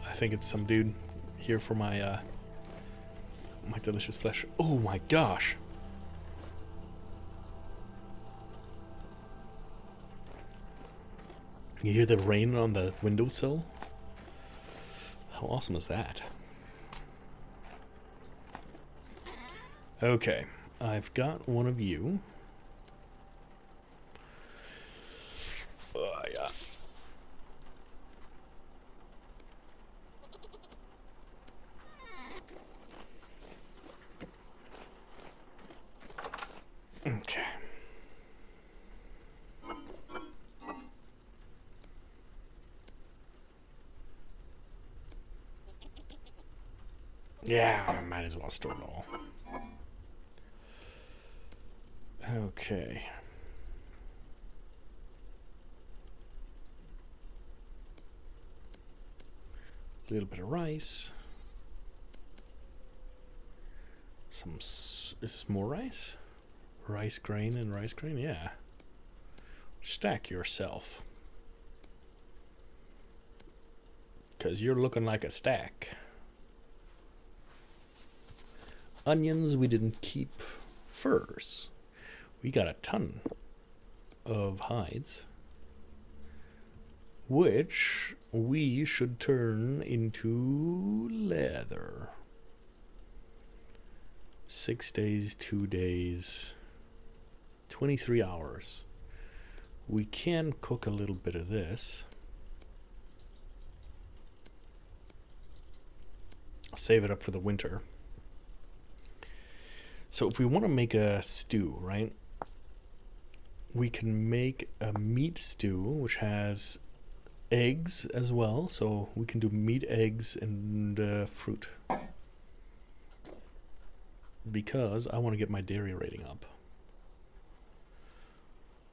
I think it's some dude here for my my delicious flesh. Oh my gosh. You hear the rain on the windowsill? How awesome is that? Okay, I've got one of you. Yeah. Okay. Yeah, I might as well store it all. Okay. A little bit of rice. Is this more rice? Rice grain and rice grain, yeah. Stack yourself. 'Cause you're looking like a stack. Onions we didn't keep. Furs. We got a ton of hides, which we should turn into leather. 6 days, 2 days, 23 hours. We can cook a little bit of this. I'll save it up for the winter. So if we want to make a stew, right? We can make a meat stew, which has eggs as well. So we can do meat, eggs, and fruit. Because I want to get my dairy rating up.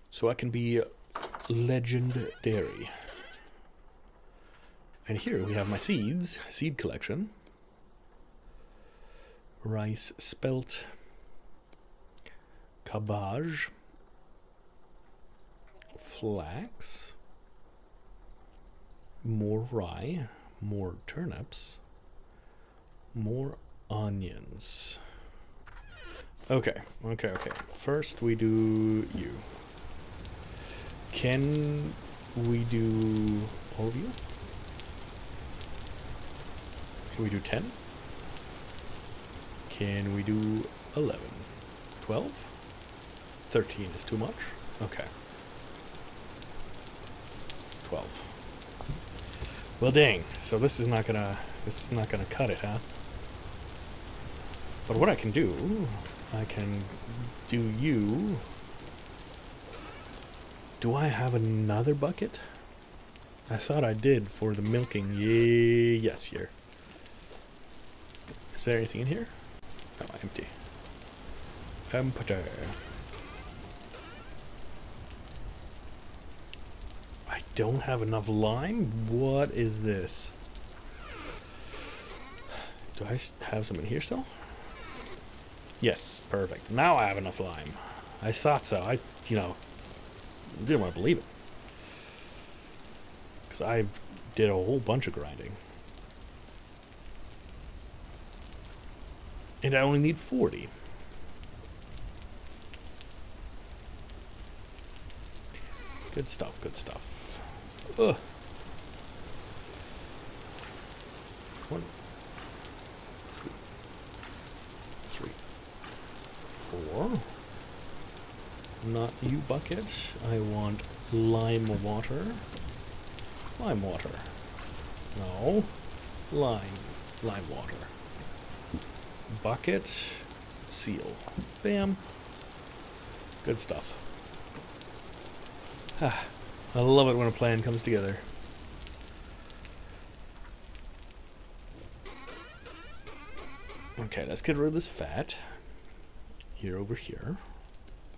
So I can be legendary. And here we have my seed collection. Rice spelt. Cabbage. Flax. More rye. More turnips. More onions. Okay. First we do you. Can we do all of you? Can we do 10? Can we do 11? 12? 13 is too much? Okay. 12. Well, dang. So this is not gonna cut it, huh? But what I can do you. Do I have another bucket? I thought I did for the milking. Yes, here. Is there anything in here? No, empty. Empty. I don't have enough lime? What is this? Do I have some in here still? Yes, perfect. Now I have enough lime. I thought so. I didn't want to believe it. Because I did a whole bunch of grinding. And I only need 40. Good stuff, good stuff. Ugh. 1, 2, 3, 4. Not you, bucket. I want lime water. Lime water. No. Lime water. Bucket. Seal. Bam. Good stuff. I love it when a plan comes together. Okay, let's get rid of this fat. Here, over here.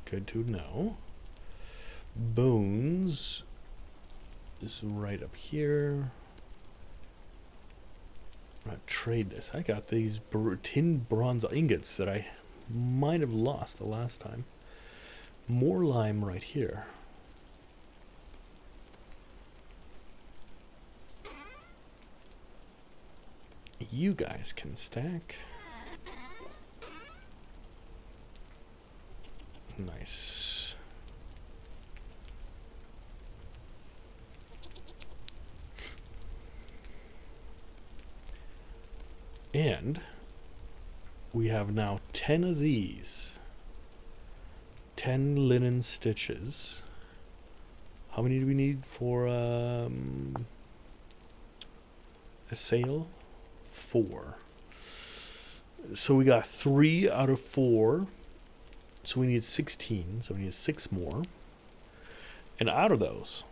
Good to know. Bones is right up here. I'm gonna trade this. I got these tin bronze ingots that I might have lost the last time. More lime right here. You guys can stack. Nice. And we have now 10 of these. 10 linen stitches. How many do we need for a sail? 4. So we got 3 out of 4. So we need 16. So we need 6 more. And out of those,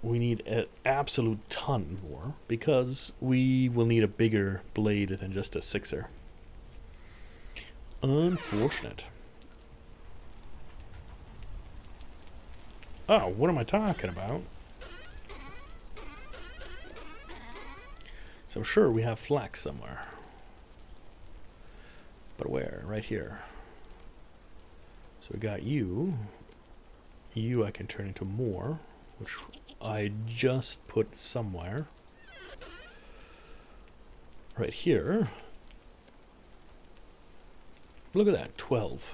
we need an absolute ton more because we will need a bigger blade than just a 6er. Unfortunate. Oh, what am I talking about? So I'm sure we have flax somewhere. But where? Right here. So we got you. You I can turn into more, which I just put somewhere. Right here. Look at that, 12.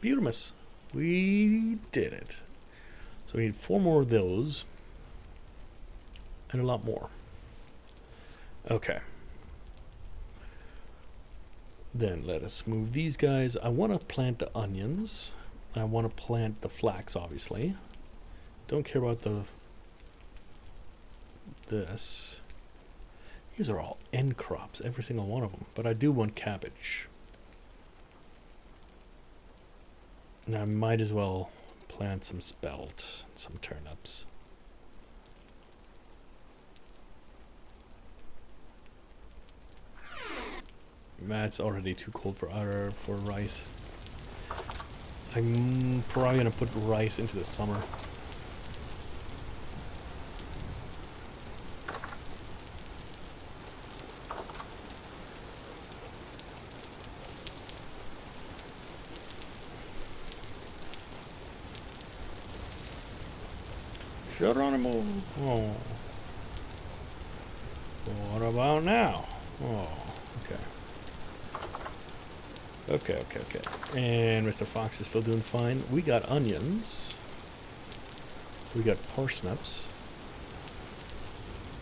Beautimus. We did it. So we need 4 more of those. And a lot more. Okay. Then let us move these guys. I want to plant the onions. I want to plant the flax, obviously. Don't care about this. These are all end crops, every single one of them. But I do want cabbage. Now I might as well plant some spelt, some turnips. That's already too cold for rice. I'm probably gonna put rice into the summer. Geronimo. Oh. What about now? Oh, okay. Okay. And Mr. Fox is still doing fine. We got onions. We got parsnips.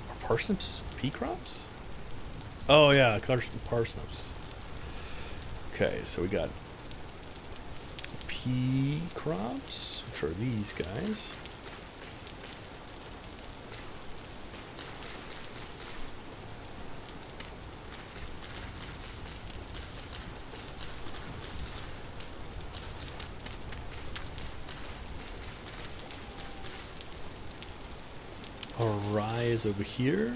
Are parsnips pea crops? Oh yeah, parsnips. Okay, so we got pea crops, which are these guys. Our rye is over here.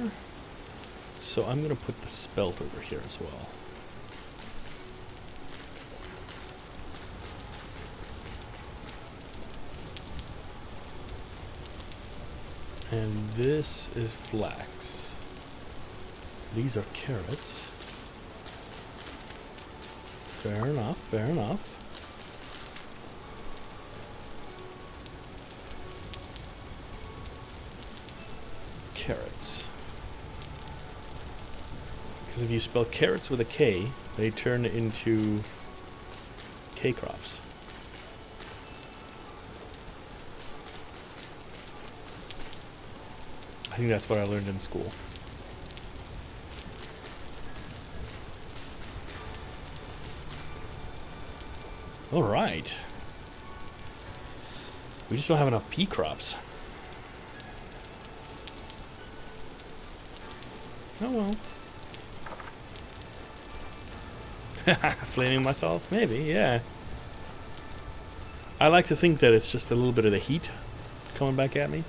So I'm going to put the spelt over here as well. And this is flax. These are carrots. Fair enough, fair enough. Carrots. Because if you spell carrots with a K, they turn into K crops. I think that's what I learned in school. All right. We just don't have enough pea crops. Oh well. Flaming myself? Maybe, yeah. I like to think that it's just a little bit of the heat coming back at me.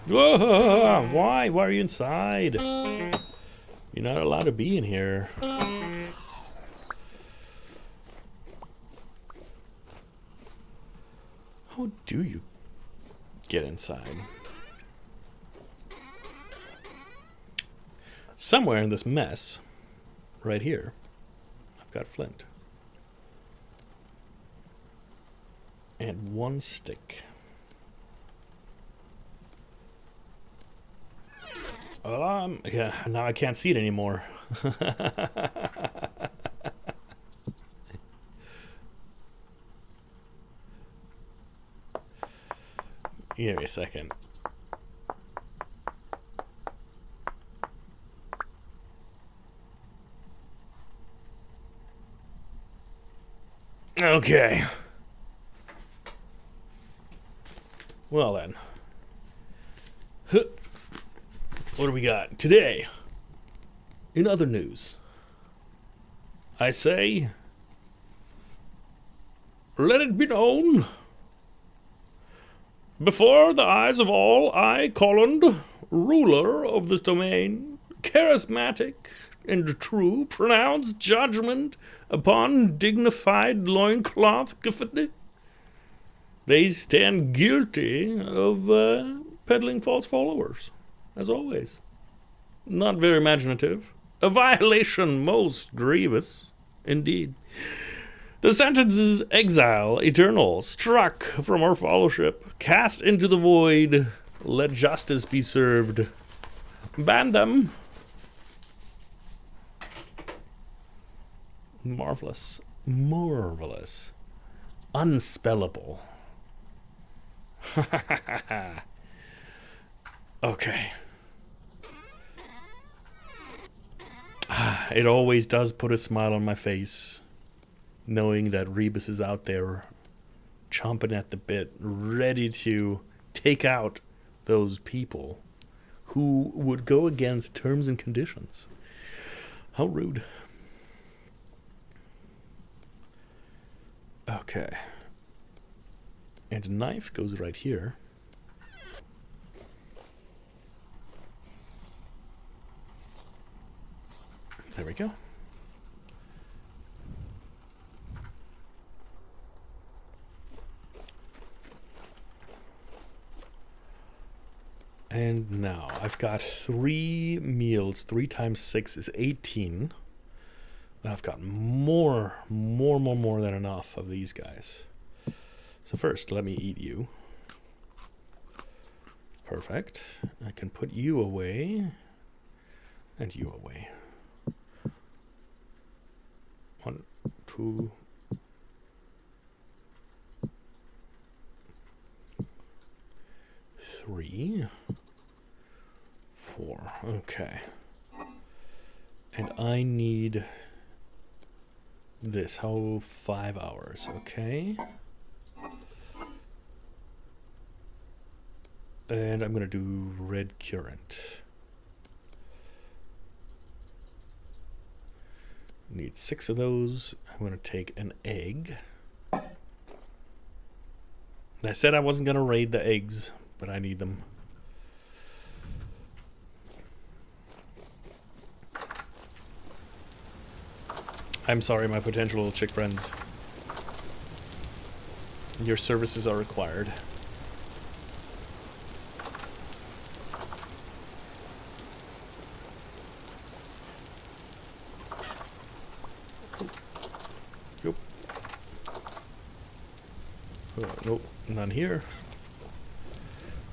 Whoa! Why? Why are you inside? You're not allowed to be in here. How do you get inside? Somewhere in this mess, right here, I've got flint. And one stick. Yeah, now I can't see it anymore. Give me a second. Okay. Well then. Huh. What do we got today? In other news, I say, let it be known, before the eyes of all, I, Colland, ruler of this domain, charismatic and true, pronounce judgment upon dignified loincloth Gifford. They stand guilty of peddling false followers, as always. Not very imaginative. A violation most grievous, indeed. The sentence is exile eternal, struck from our fellowship, cast into the void. Let justice be served. Ban them. Marvelous. Marvelous. Unspellable. Okay. It always does put a smile on my face, knowing that Rebus is out there, chomping at the bit, ready to take out those people who would go against terms and conditions. How rude. Okay. And a knife goes right here. There we go. And now I've got 3 meals. 3 times 6 is 18. I've got more than enough of these guys. So first, let me eat you. Perfect. I can put you away. And you away. 1, 2... 3, 4. Okay. And I need this. How 5 hours? Okay. And I'm gonna do red currant. Need 6 of those. I'm gonna take an egg. I said I wasn't gonna raid the eggs, but I need them. I'm sorry, my potential little chick friends. Your services are required. Nope. Oh, nope, none here.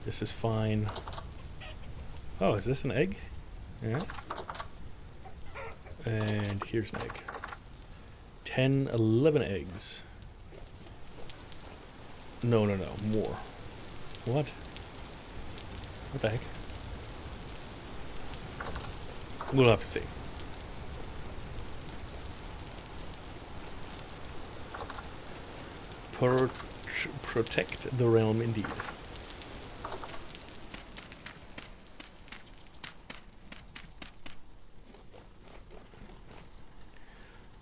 This is fine. Oh, is this an egg? Yeah. And here's an egg. 10, 11 eggs. No, more. What? What the heck? We'll have to see. Protect the realm indeed.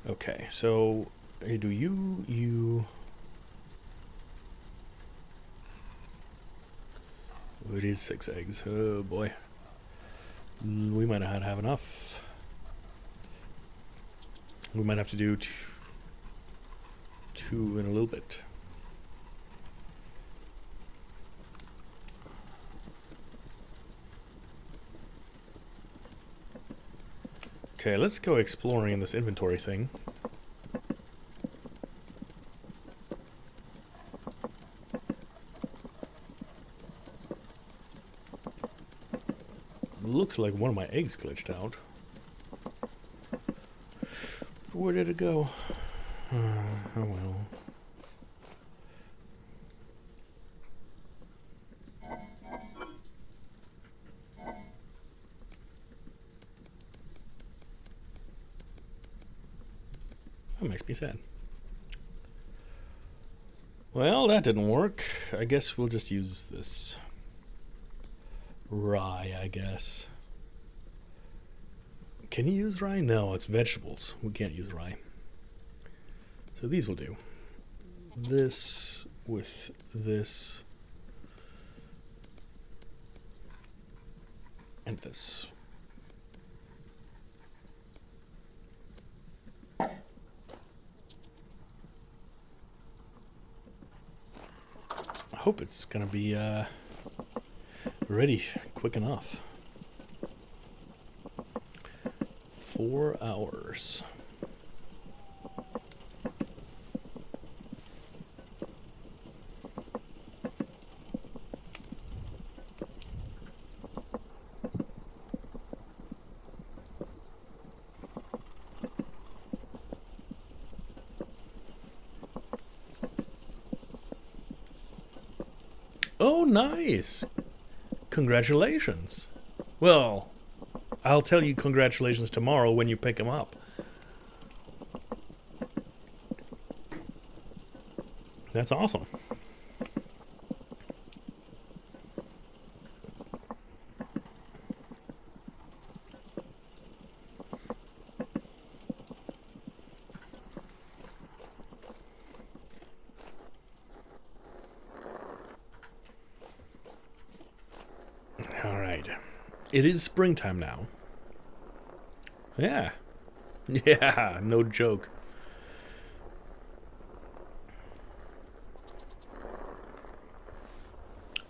Okay, so do you... It is 6 eggs. Oh boy. We might not have enough. We might have to do 2 in a little bit. Okay, let's go exploring in this inventory thing. Looks like one of my eggs glitched out. Where did it go? Oh well. That makes me sad. Well, that didn't work. I guess we'll just use this rye, I guess. Can you use rye? No, it's vegetables. We can't use rye. So these will do. This with this. And this. I hope it's gonna be ready quick enough. 4 hours. Oh, nice. Congratulations. Well, I'll tell you congratulations tomorrow when you pick him up. That's awesome. All right. It is springtime now. Yeah. Yeah, no joke.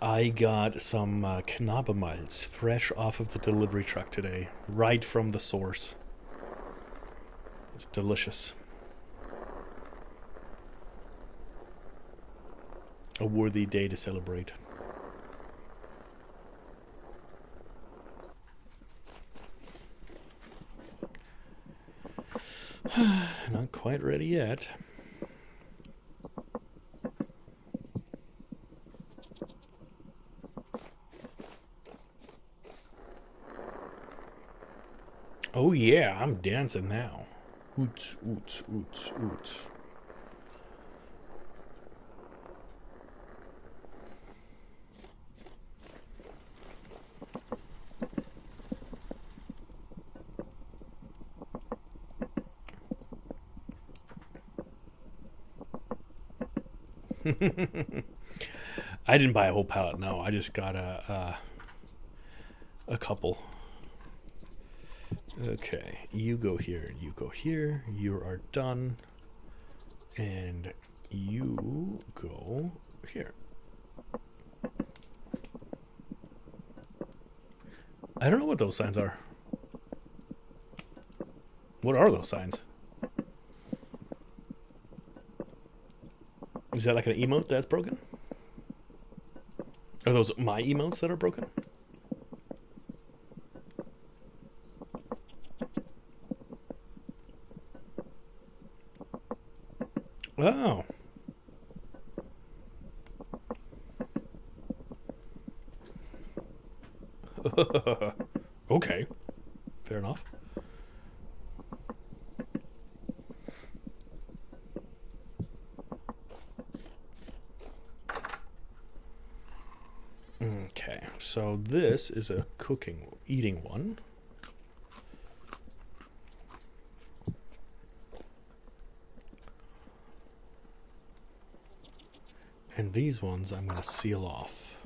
I got some Knabbermalz fresh off of the delivery truck today, right from the source. It's delicious. A worthy day to celebrate. Not quite ready yet. Oh yeah, I'm dancing now. Oots, oots, oots, oots. I didn't buy a whole pallet. No, I just got a couple. Okay, you go here. You go here. You are done, and you go here. I don't know what those signs are. What are those signs? Is that like an emote that's broken? Are those my emotes that are broken? Oh. Okay. Fair enough. Okay, so this is a eating one. And these ones I'm going to seal off.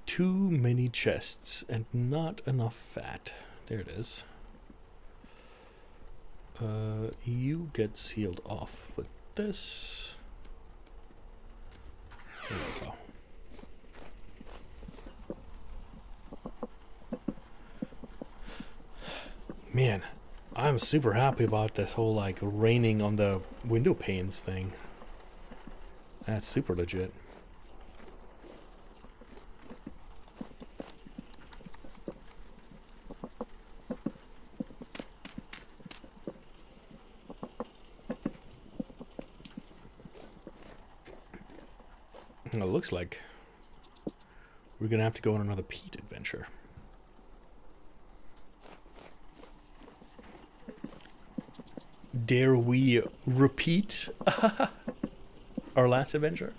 Too many chests and not enough fat. There it is. You get sealed off with this. There we go. Man, I'm super happy about this whole like raining on the window panes thing. That's super legit. It looks like we're gonna have to go on another peat adventure. Dare we repeat our last adventure?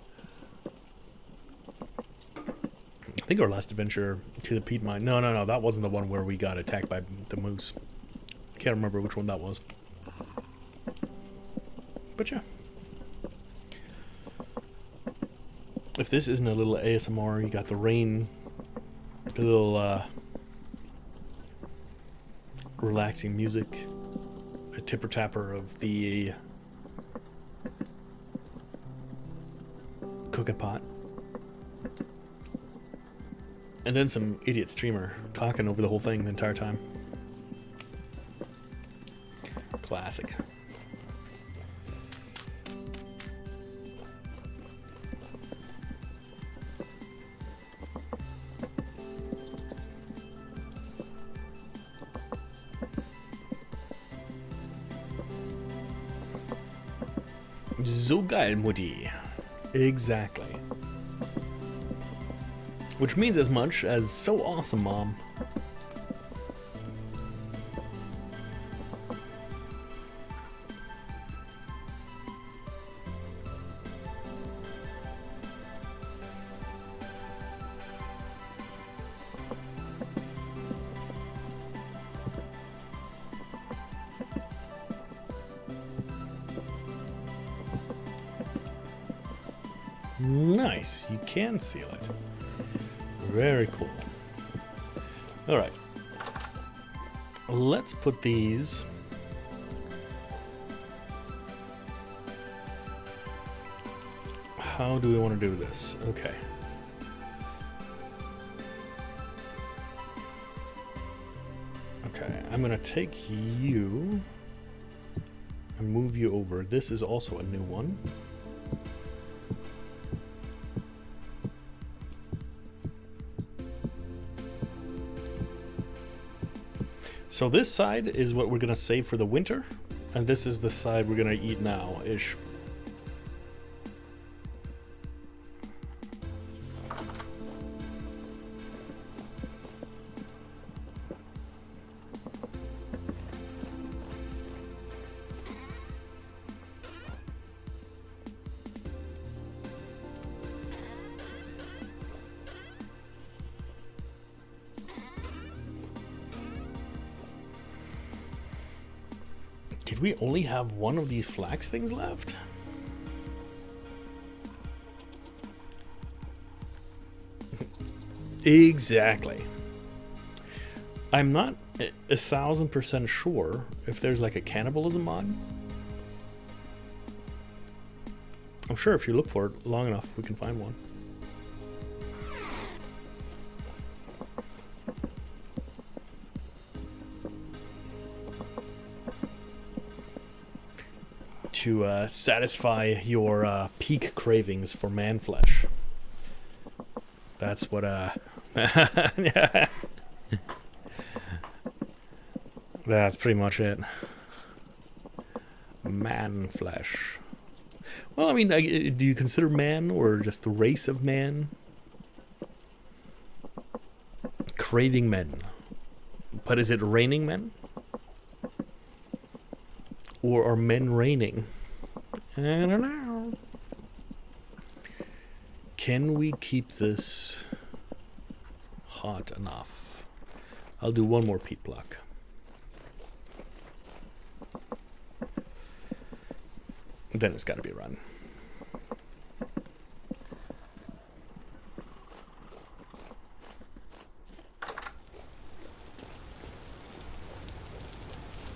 I think our last adventure to the peat mine. No, that wasn't the one where we got attacked by the moose. Can't remember which one that was. But yeah. If this isn't a little ASMR, you got the rain, a little relaxing music, a tipper tapper of the cooking pot, and then some idiot streamer talking over the whole thing the entire time. Classic. So geil, Mutti. Exactly. Which means as much as so awesome, Mom. Nice, you can seal it. Very cool. Alright. Let's put these how do we want to do this? Okay. Okay, I'm gonna take you and move you over. This is also a new one. So this side is what we're gonna save for the winter, and this is the side we're gonna eat now-ish. Did we only have one of these flax things left? Exactly. I'm not 1,000% sure if there's like a cannibalism mod. I'm sure if you look for it long enough, we can find one. To satisfy your peak cravings for man flesh. That's what yeah. That's pretty much it. Man flesh. Well, I mean, do you consider man or just the race of man? Craving men. But is it raining men? Or are men raining? I don't know. Can we keep this hot enough? I'll do one more peat block. Then it's got to be run.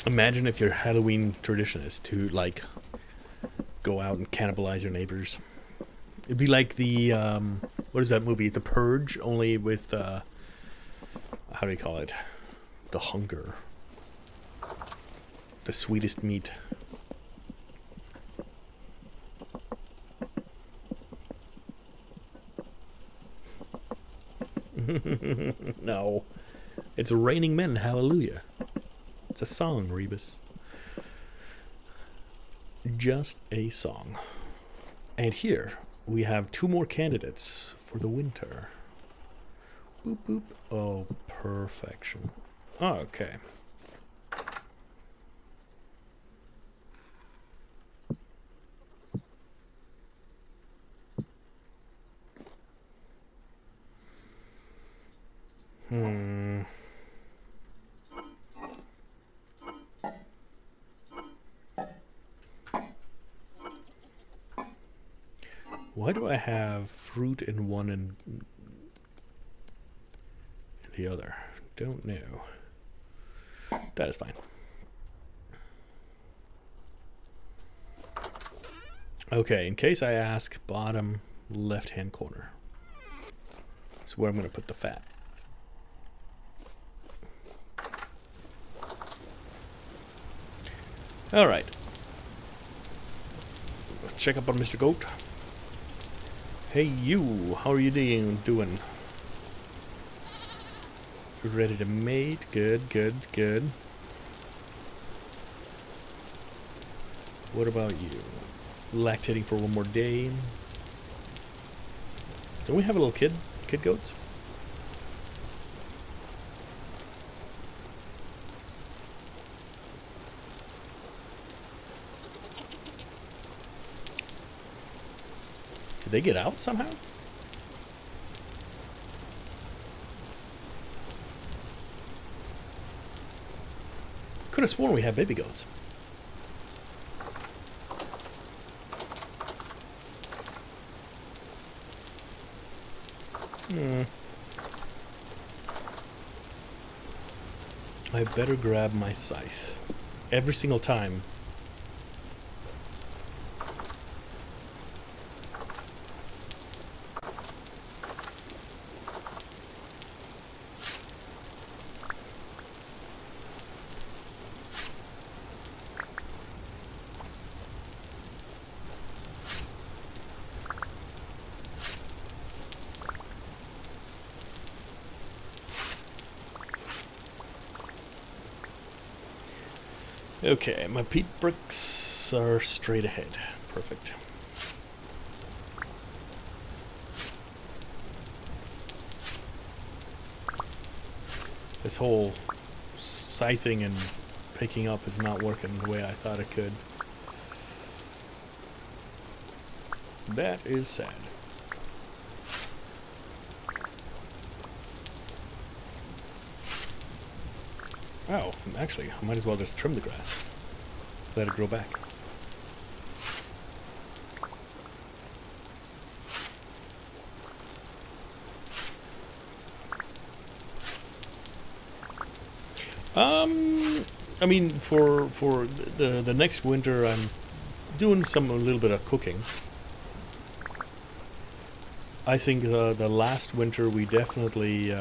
Imagine if your Halloween tradition is to, like, go out and cannibalize your neighbors. It'd be like the, what is that movie? The Purge, only with, how do you call it? The hunger. The sweetest meat. No. It's raining men, hallelujah. It's a song, Rebus. Just a song. And here, we have 2 more candidates for the winter. Boop, boop. Oh, perfection. Oh, okay. Why do I have fruit in one and the other? Don't know. That is fine. Okay, in case I ask, bottom left-hand corner. That's where I'm going to put the fat. All right. Let's check up on Mr. Goat. Hey you, how are you doing? Ready to mate? Good, good, good. What about you? Lactating for one more day. Don't we have a little kid goats? Did they get out somehow? Could have sworn we had baby goats. I better grab my scythe. Every single time. Okay, my peat bricks are straight ahead. Perfect. This whole scything and picking up is not working the way I thought it could. That is sad. Oh, actually, I might as well just trim the grass. Let it grow back. I mean, for the next winter, I'm doing a little bit of cooking. I think the last winter we definitely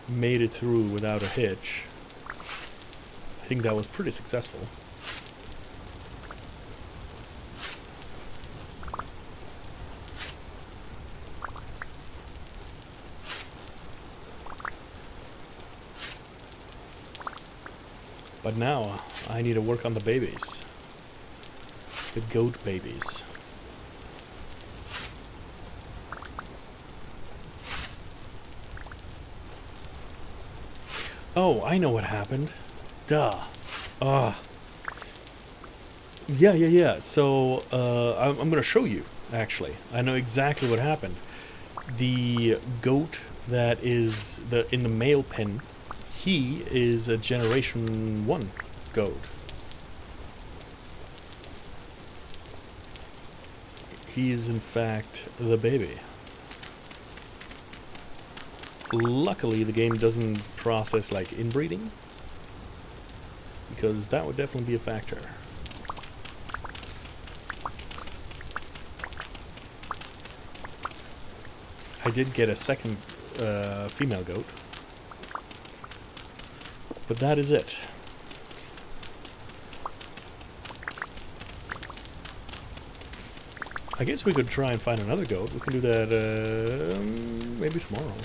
made it through without a hitch. I think that was pretty successful. But now I need to work on the babies. The goat babies. Oh, I know what happened. Duh. Yeah. So, I'm going to show you, actually. I know exactly what happened. The goat that is in the male pen, he is a Generation 1 goat. He is, in fact, the baby. Luckily, the game doesn't process, like, inbreeding, because that would definitely be a factor. I did get a second female goat, but that is it. I guess we could try and find another goat. We can do that maybe tomorrow.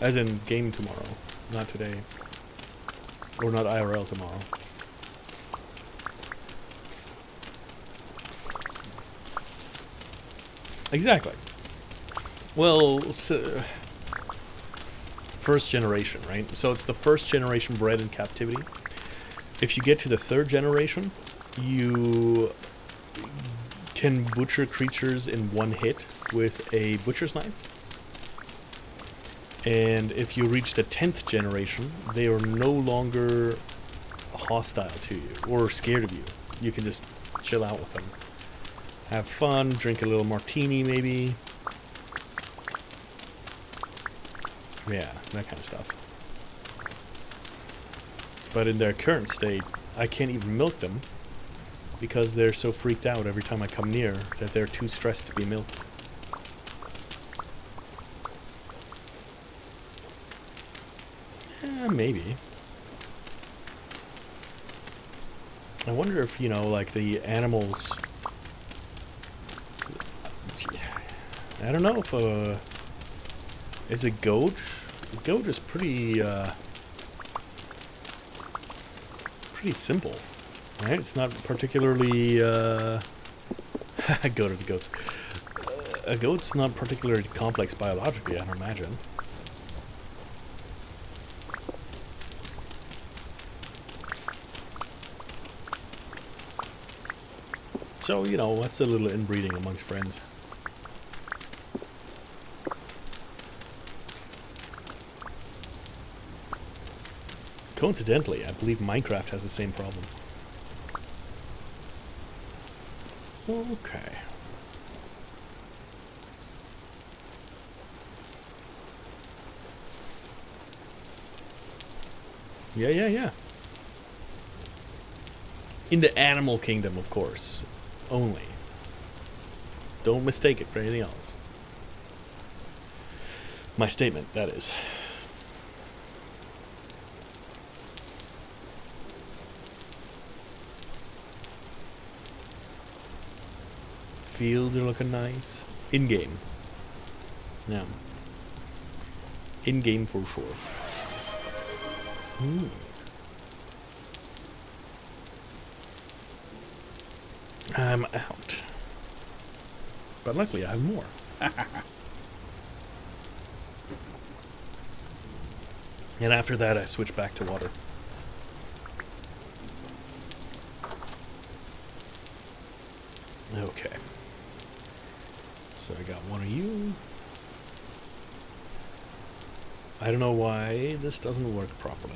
As in game tomorrow, not today. Or not IRL tomorrow. Exactly. Well, so first generation, right? So it's the first generation bred in captivity. If you get to the third generation, you can butcher creatures in one hit with a butcher's knife. And if you reach the 10th generation, they are no longer hostile to you or scared of you. You can just chill out with them. Have fun, drink a little martini maybe. Yeah, that kind of stuff. But in their current state, I can't even milk them because they're so freaked out every time I come near that they're too stressed to be milked. Maybe. I wonder if, you know, like the animals... I don't know if is a goat? A goat is pretty simple, right? It's not particularly go to the goats. A goat's not particularly complex biologically, I don't imagine. So, you know, that's a little inbreeding amongst friends. Coincidentally, I believe Minecraft has the same problem. Okay. Yeah. In the animal kingdom, of course. Only. Don't mistake it for anything else. My statement, that is. Fields are looking nice. In-game. Yeah. In-game for sure. I'm out. But luckily I have more. And after that I switch back to water. Okay. So I got one of you. I don't know why this doesn't work properly.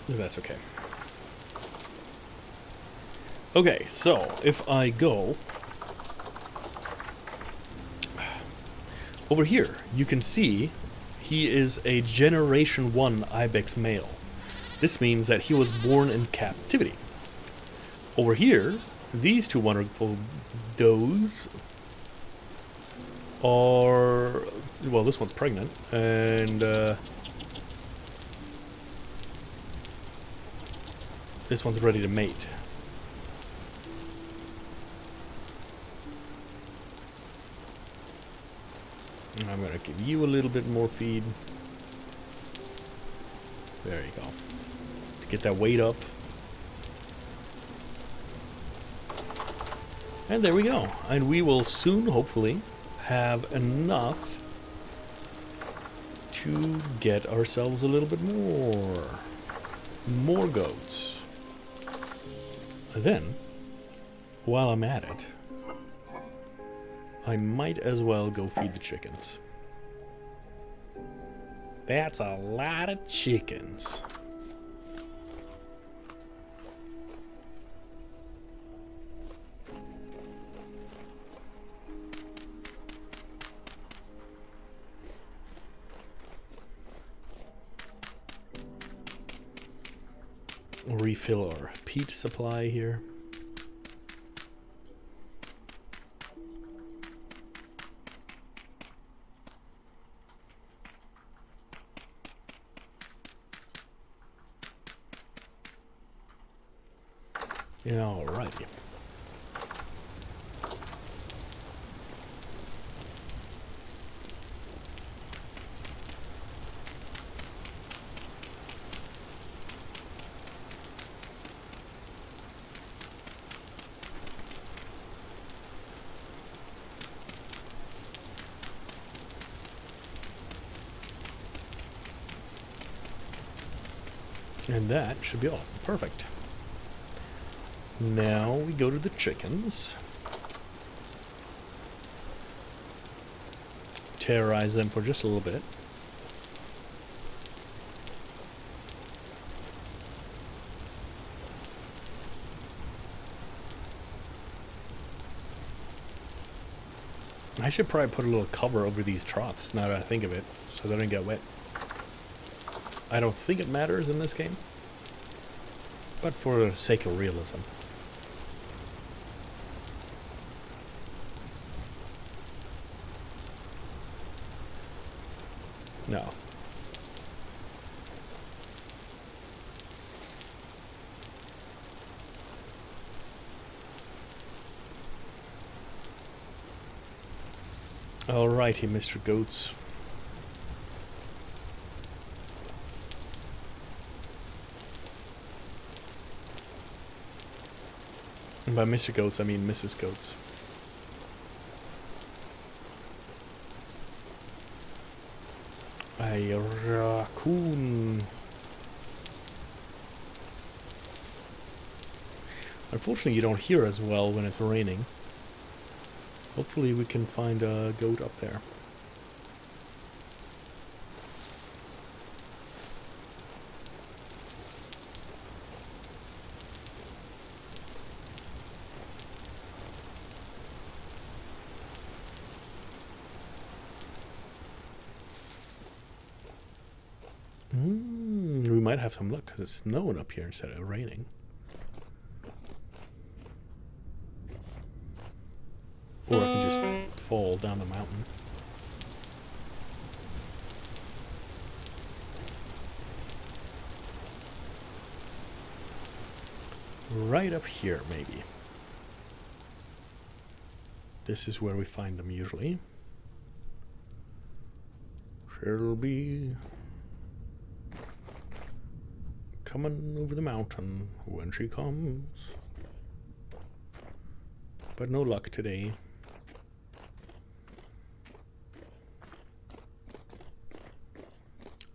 That's okay. Okay, so if I go over here, you can see he is a Generation 1 Ibex male. This means that he was born in captivity. Over here, these two wonderful does are... Well, this one's pregnant, and this one's ready to mate. I'm going to give you a little bit more feed. There you go. To get that weight up. And there we go. And we will soon, hopefully, have enough to get ourselves a little bit more. More goats. And then, while I'm at it, I might as well go feed the chickens. That's a lot of chickens. Refill our peat supply here. Alrighty. And that should be all. Perfect. Now we go to the chickens. Terrorize them for just a little bit. I should probably put a little cover over these troughs, now that I think of it, so they don't get wet. I don't think it matters in this game, but for the sake of realism. No. Alrighty, Mr. Goats. And by Mr. Goats, I mean Mrs. Goats. A raccoon. Unfortunately, you don't hear as well when it's raining. Hopefully we can find a goat up there. We might have some luck because it's snowing up here instead of raining. Or I can just fall down the mountain. Right up here, maybe. This is where we find them usually. She'll be coming over the mountain when she comes. But no luck today.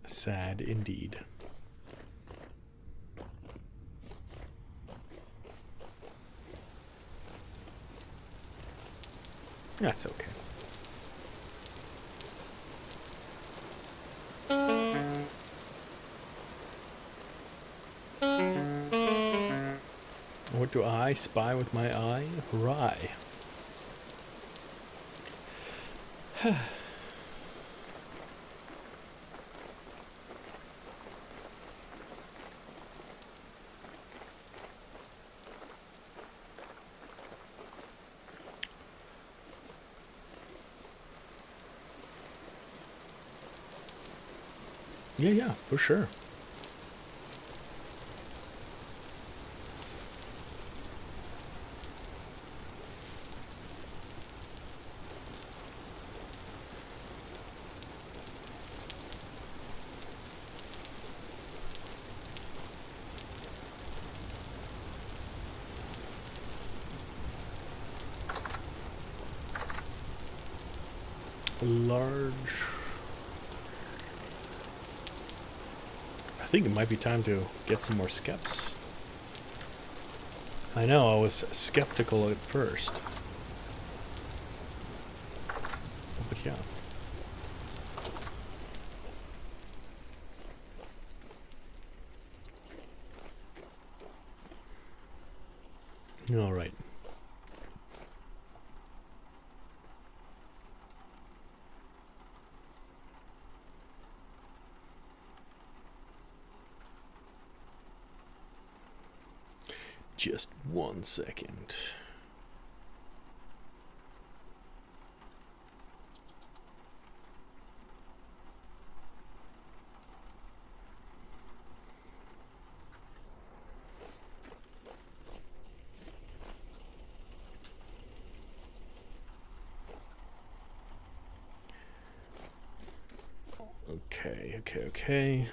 Sad indeed. That's okay. What do I spy with my eye? Rye. Yeah, for sure. Large. I think it might be time to get some more skeps. I know, I was skeptical at first. But yeah. All right. Just 1 second. Okay.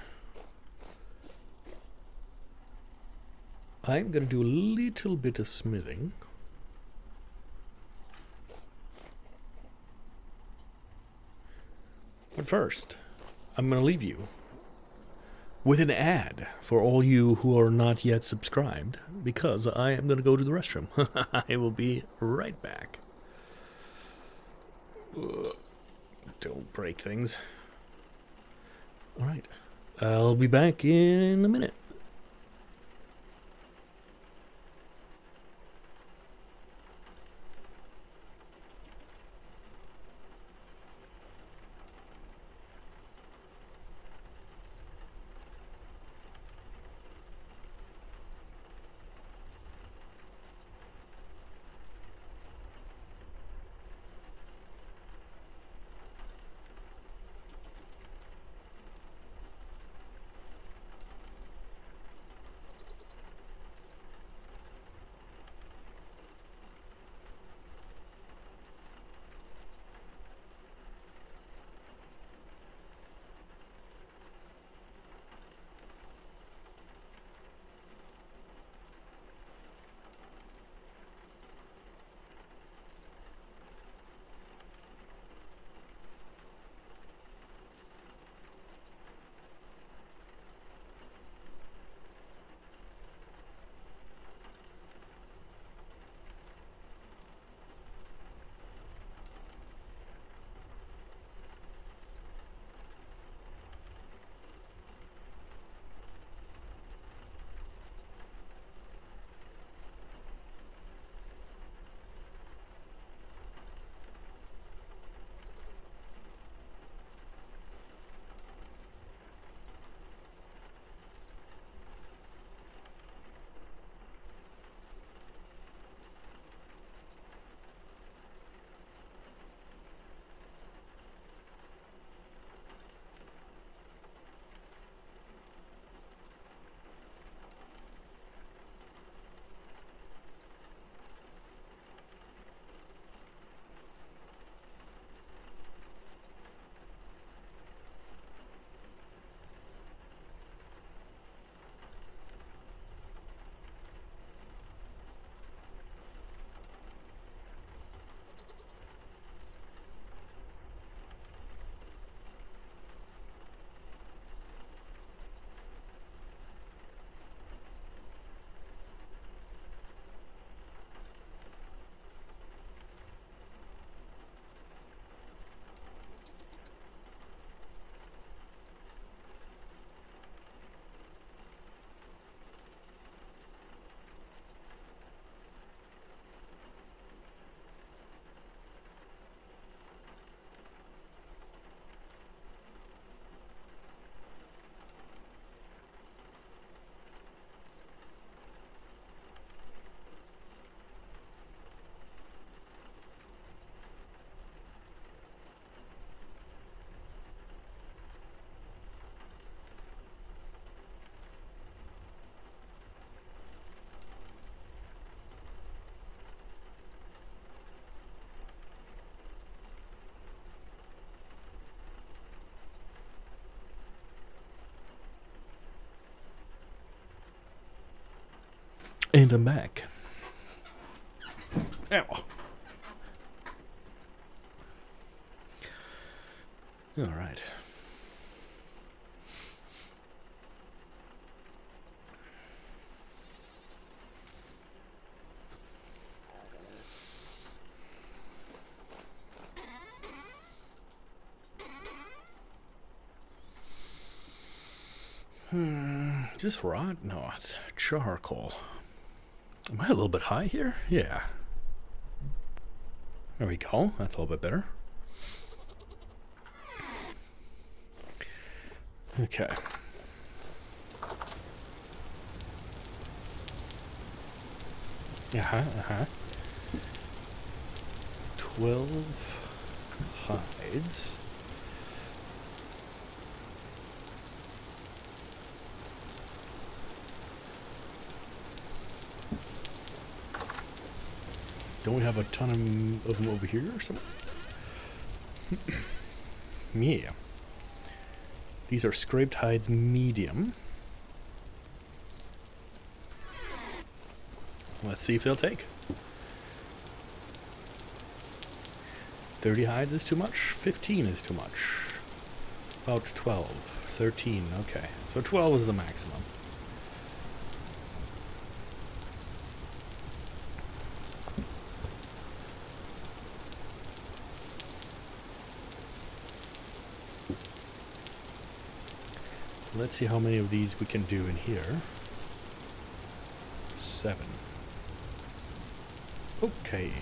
I'm gonna do a little bit of smithing. But first, I'm gonna leave you with an ad for all you who are not yet subscribed, because I am gonna go to the restroom. I will be right back. Ugh, don't break things. Alright, I'll be back in a minute. And I'm back. Ow. All right. Is this rot? No, it's charcoal. Am I a little bit high here? Yeah. There we go. That's a little bit better. Okay. Uh-huh. 12 hides. Don't we have a ton of them over here or something? Yeah. These are scraped hides medium. Let's see if they'll take. 30 hides is too much. 15 is too much. About 12. 13. Okay. So 12 is the maximum. Let's see how many of these we can do in here. 7. Okay.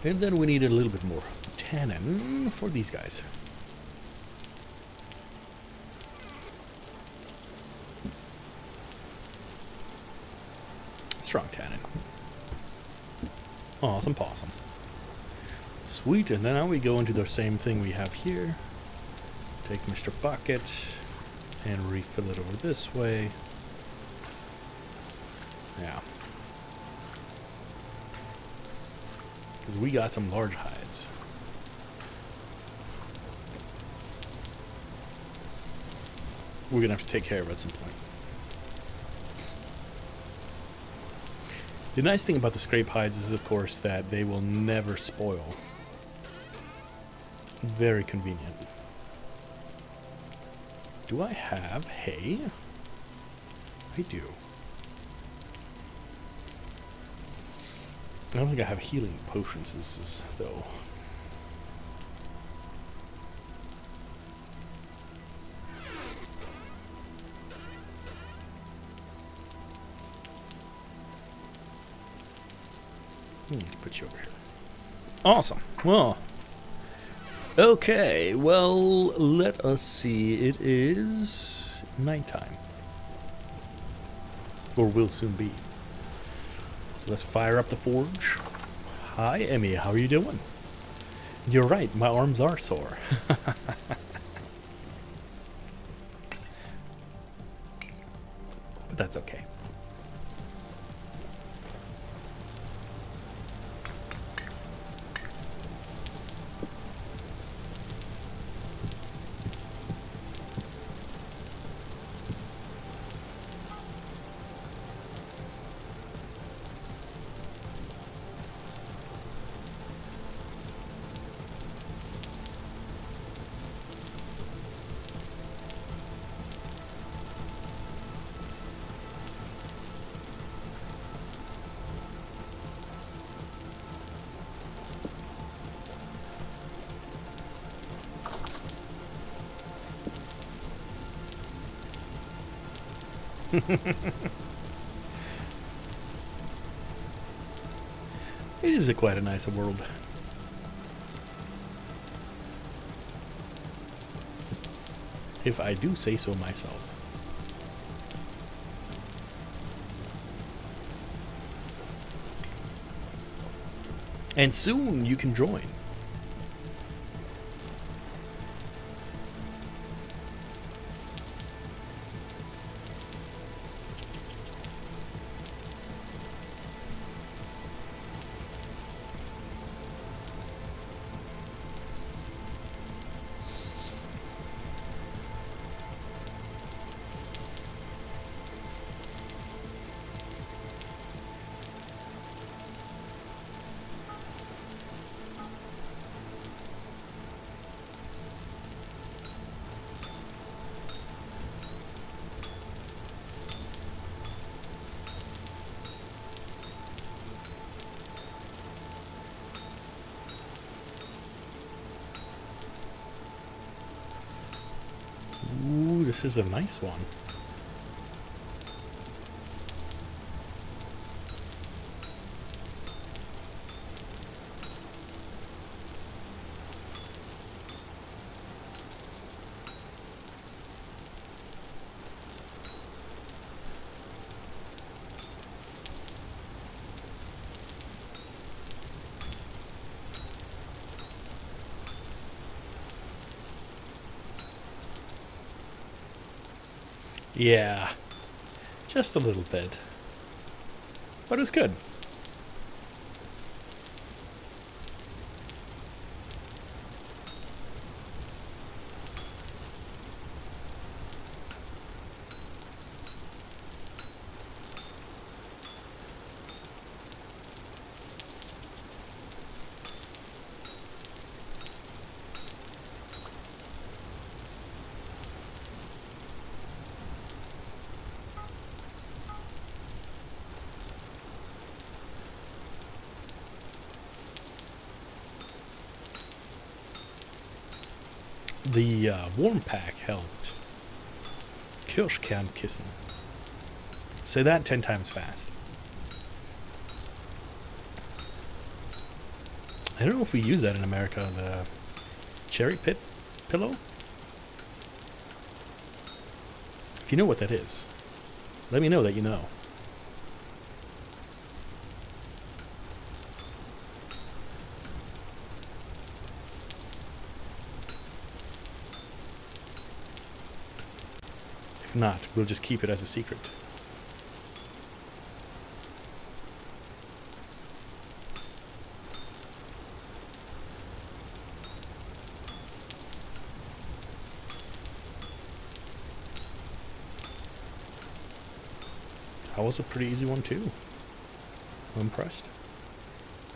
And then we need a little bit more tannin for these guys. Strong tannin. Awesome possum. Sweet, and then now we go into the same thing we have here. Take Mr. Bucket and refill it over this way. Yeah. Because we got some large hides. We're going to have to take care of it at some point. The nice thing about the scrape hides is, of course, that they will never spoil. Very convenient. Do I have hay? I do. I don't think I have healing potions, though. Let's put you over here. Awesome. Well. Okay. Well, let us see. It is nighttime. Or will soon be. So let's fire up the forge. Hi, Emmy. How are you doing? You're right. My arms are sore. But that's okay. It is quite a nice world. If I do say so myself. And soon you can join. this is a nice one. Yeah, just a little bit. But it's good. The warm pack helped. Kirschkernkissen. Say that 10 times fast. I don't know if we use that in America, the cherry pit pillow. If you know what that is, let me know that you know. If not, we'll just keep it as a secret. That was a pretty easy one too. I'm impressed.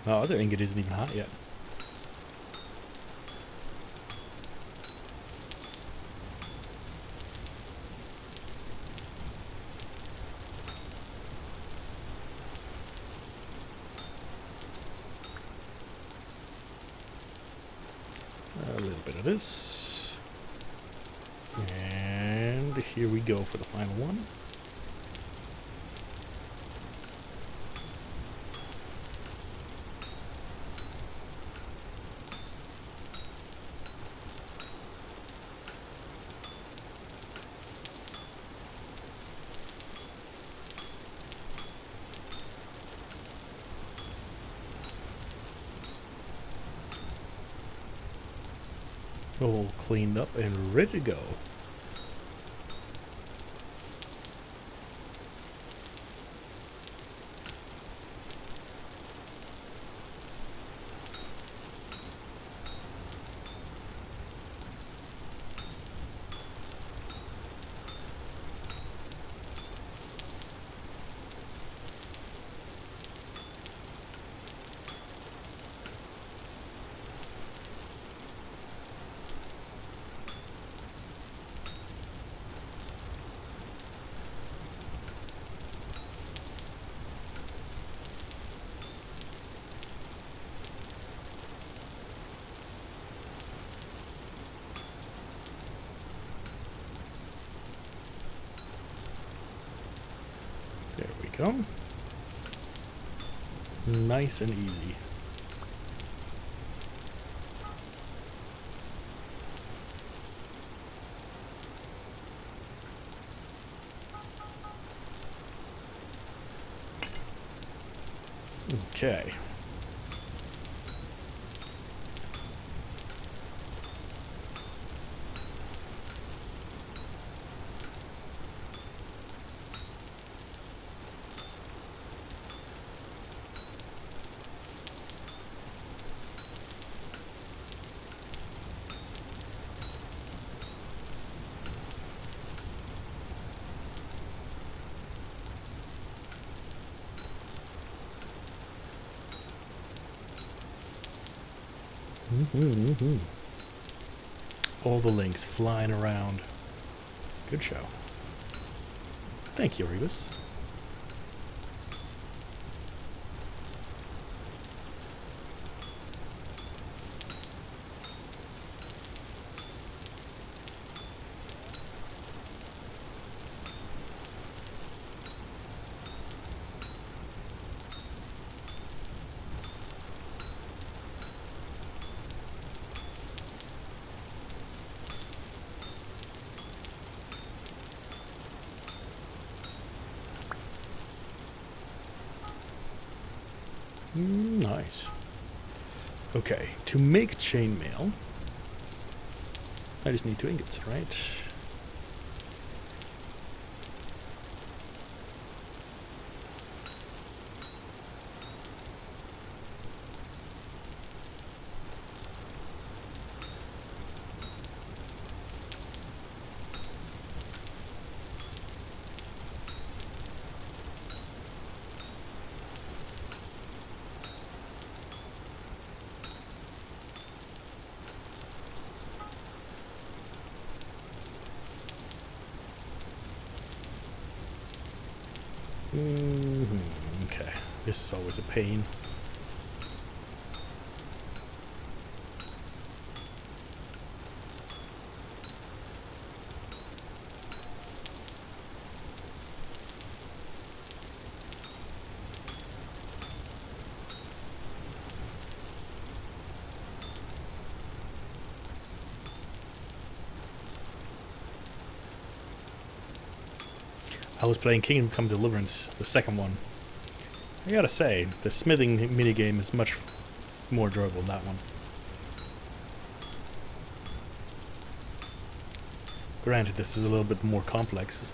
My other ingot isn't even hot yet. A little bit of this. And here we go for the final one. All cleaned up and ready to go. There we go. Nice and easy. Okay. All the links flying around. Good show. Thank you, Rebus. Nice. Okay, to make chainmail, I just need 2 ingots, right? Okay, this is always a pain. I was playing Kingdom Come Deliverance, the second one. I gotta say, the smithing minigame is much more enjoyable than that one. Granted, this is a little bit more complex.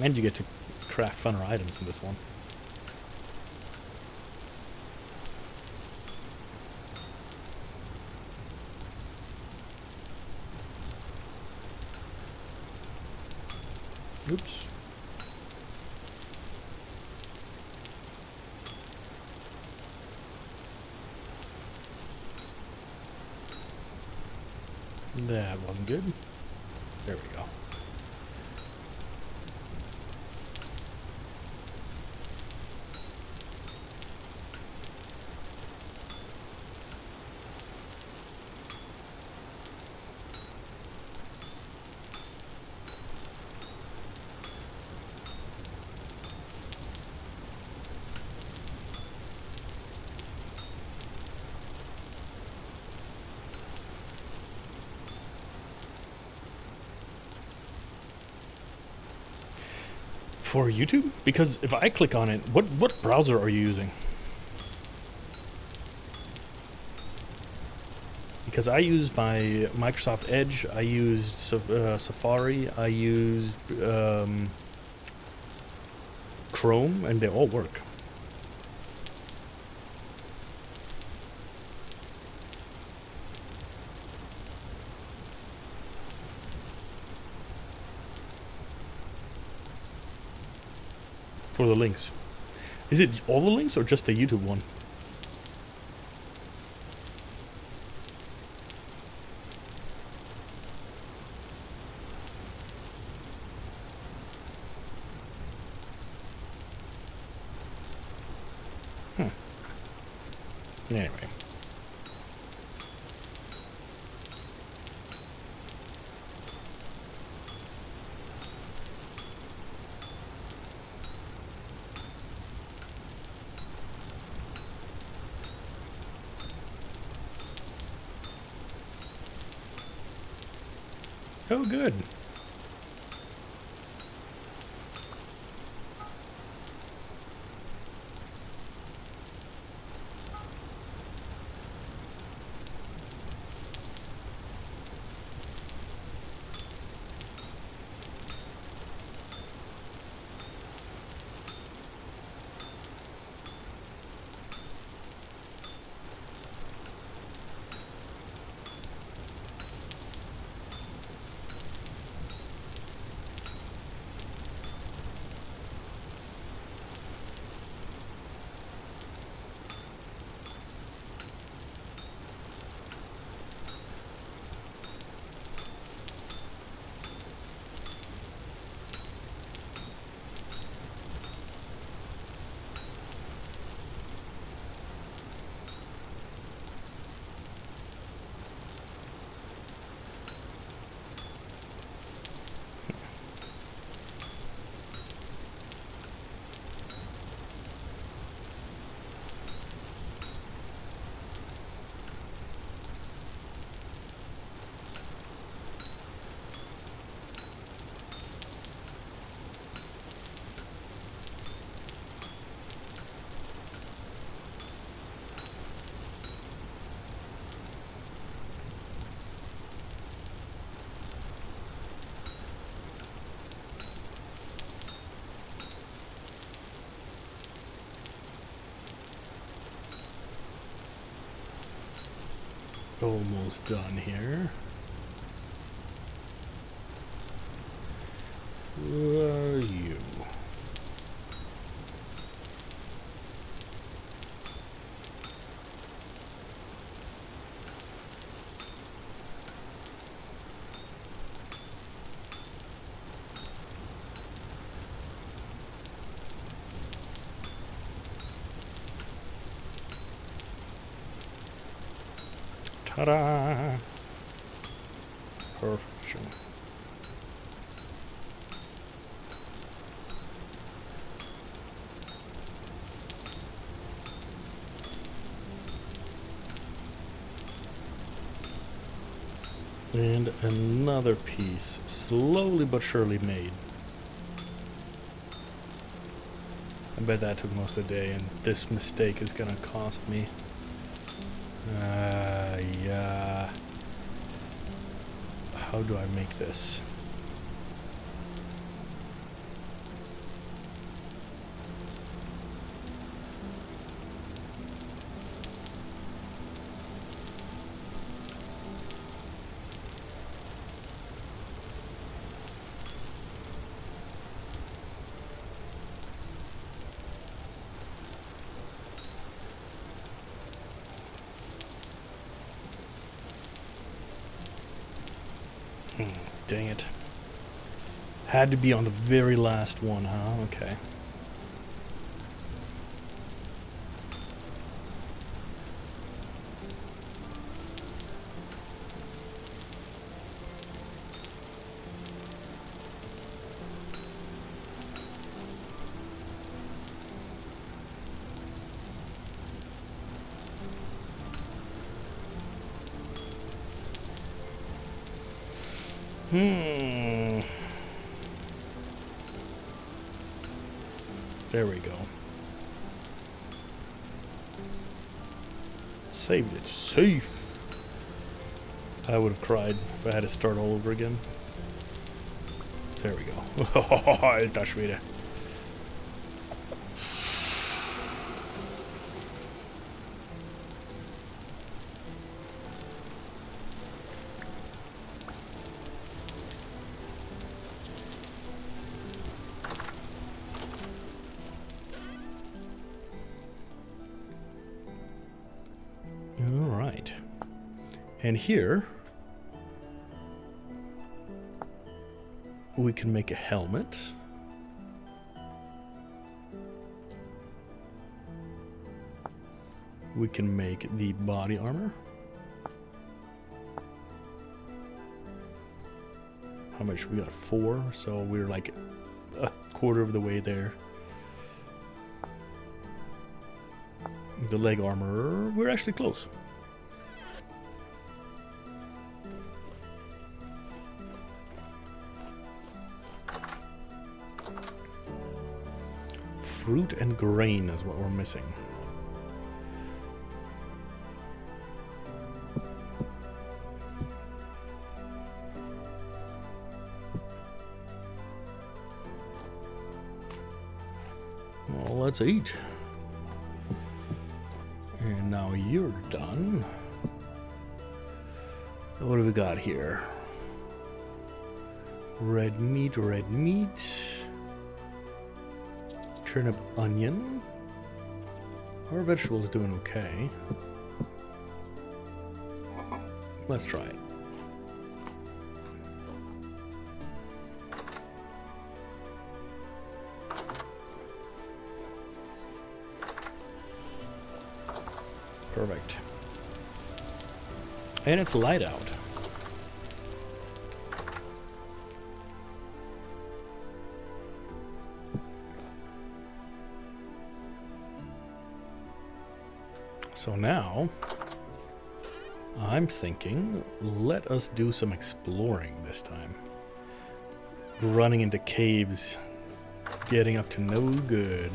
And you get to craft funner items in this one. Oops. That wasn't good. There we go. For YouTube? Because if I click on it, what browser are you using? Because I used my Microsoft Edge, I used Safari, I used Chrome, and they all work. For the links. Is it all the links or just the YouTube one? Anyway. Oh, good. almost done here. Who are you? Ta-da! Perfection. And another piece, slowly but surely made. I bet that took most of the day, and this mistake is gonna cost me. Yeah. How do I make this? Dang it. Had to be on the very last one, huh? Okay. There we go. Saved it. Safe! I would have cried if I had to start all over again. There we go. Alter Schwede. Alright. And here we can make a helmet. We can make the body armor. How much? We got 4, so we're like a quarter of the way there. The leg armor, we're actually close. Fruit and grain is what we're missing. Well, let's eat. And now you're done. What do we got here? Red meat, red meat. Turnip, onion. Our vegetables doing okay. Let's try it. Perfect. And it's light out. So now, I'm thinking, let us do some exploring this time. Running into caves, getting up to no good.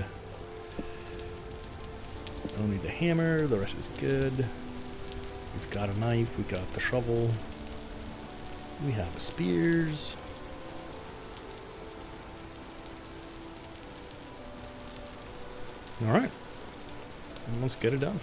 Don't need the hammer, the rest is good. We've got a knife, we got the shovel. We have spears. Alright. Let's get it done.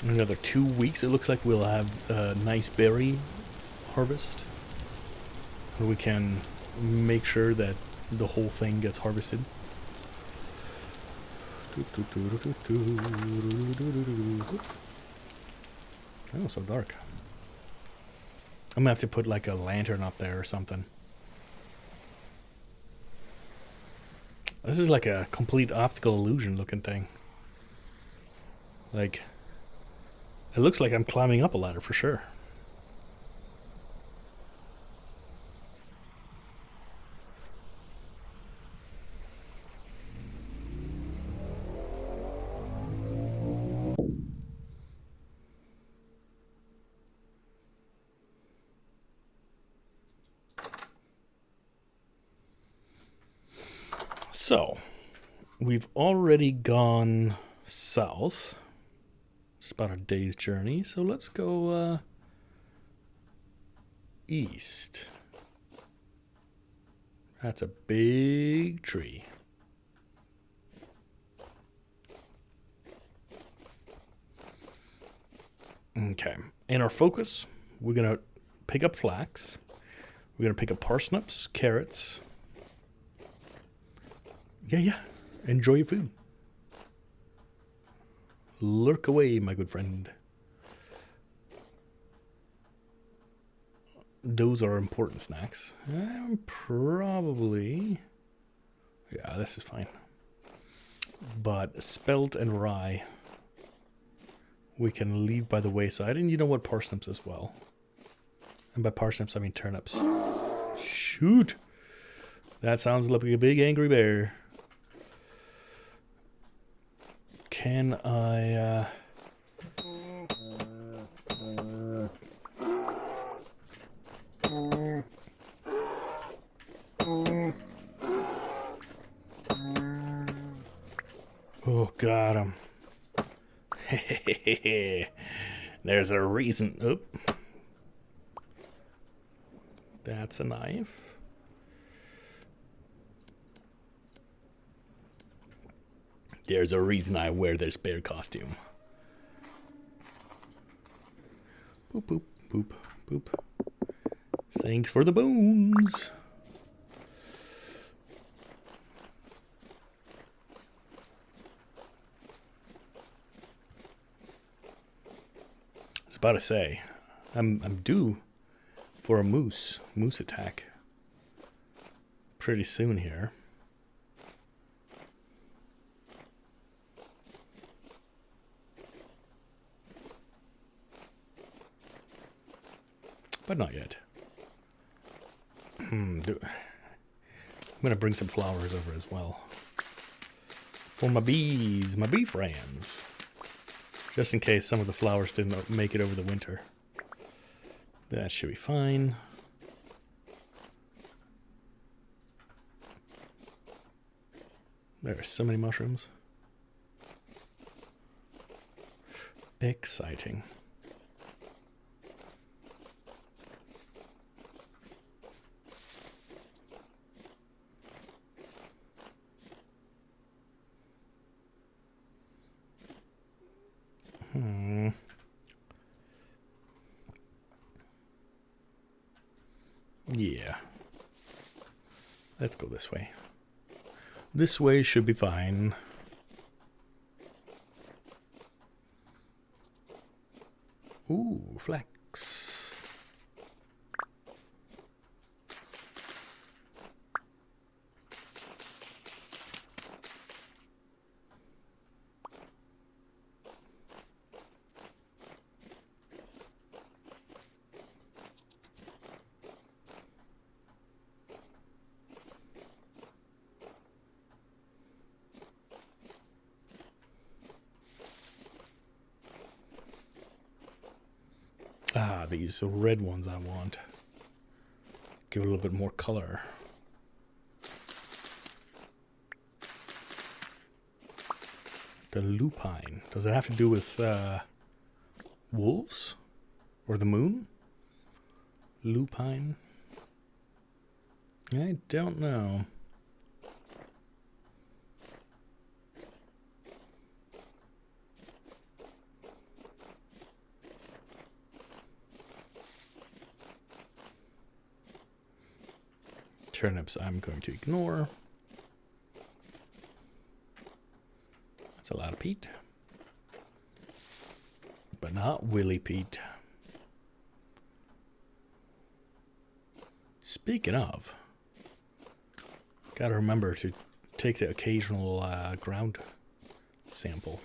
In another 2 weeks, it looks like we'll have a nice berry harvest. And we can make sure that the whole thing gets harvested. Oh, so dark. I'm gonna have to put like a lantern up there or something. This is like a complete optical illusion looking thing. Like, it looks like I'm climbing up a ladder for sure. So, we've already gone south. It's about a day's journey, so let's go east. That's a big tree. Okay, in our focus, we're gonna pick up flax. We're gonna pick up parsnips, carrots. Yeah. Enjoy your food. Lurk away, my good friend. Those are important snacks. Probably... Yeah, this is fine. But spelt and rye, we can leave by the wayside. And you know what? Parsnips as well. And by parsnips, I mean turnips. Shoot! That sounds like a big angry bear. Can I... Oh, got him. There's a reason. Oop. That's a knife. There's a reason I wear this bear costume. Boop, boop, boop, boop. Thanks for the bones. I was about to say, I'm due for a moose attack pretty soon here. But not yet. I'm gonna bring some flowers over as well. For my bees, my bee friends. Just in case some of the flowers didn't make it over the winter. That should be fine. There are so many mushrooms. Exciting. Yeah. Let's go this way. This way should be fine. Ooh, flax. Ah, these red ones I want. Give it a little bit more color. The lupine. Does it have to do with wolves? Or the moon? Lupine? I don't know. turnips I'm going to ignore. That's a lot of peat. But not Willy Pete. Speaking of, gotta remember to take the occasional ground sample.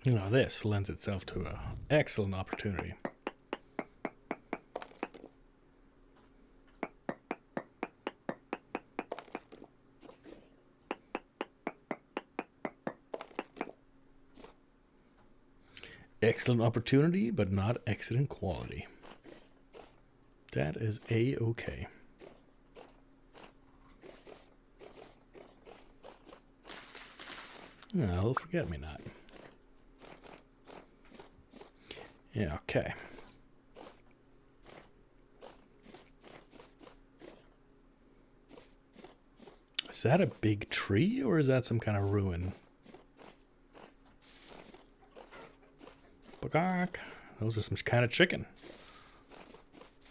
You know, this lends itself to an excellent opportunity. Excellent opportunity, but not excellent quality. That is A-okay. Well, forget me not. Yeah, okay. Is that a big tree, or is that some kind of ruin? Bagak. Those are some kind of chicken.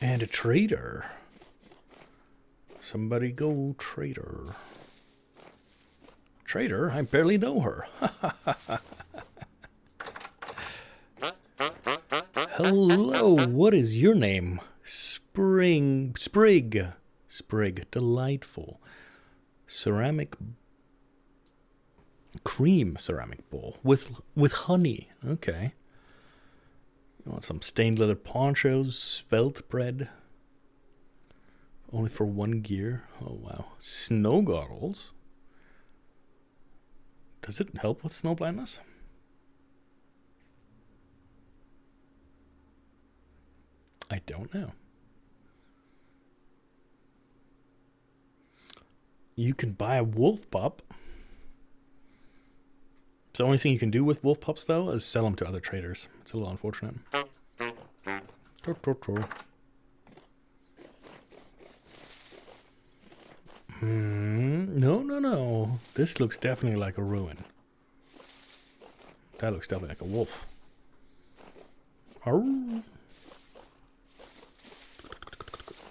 And a trader. Somebody go trader. Trader? I barely know her. Hello, what is your name? Sprig. Delightful. Cream ceramic bowl with honey. Okay. You want some stained leather ponchos, spelt bread. Only for 1 gear. Oh wow. Snow goggles. Does it help with snow blindness? I don't know. You can buy a wolf pup. So the only thing you can do with wolf pups, though, is sell them to other traders. It's a little unfortunate. No. This looks definitely like a ruin. That looks definitely like a wolf. Arr.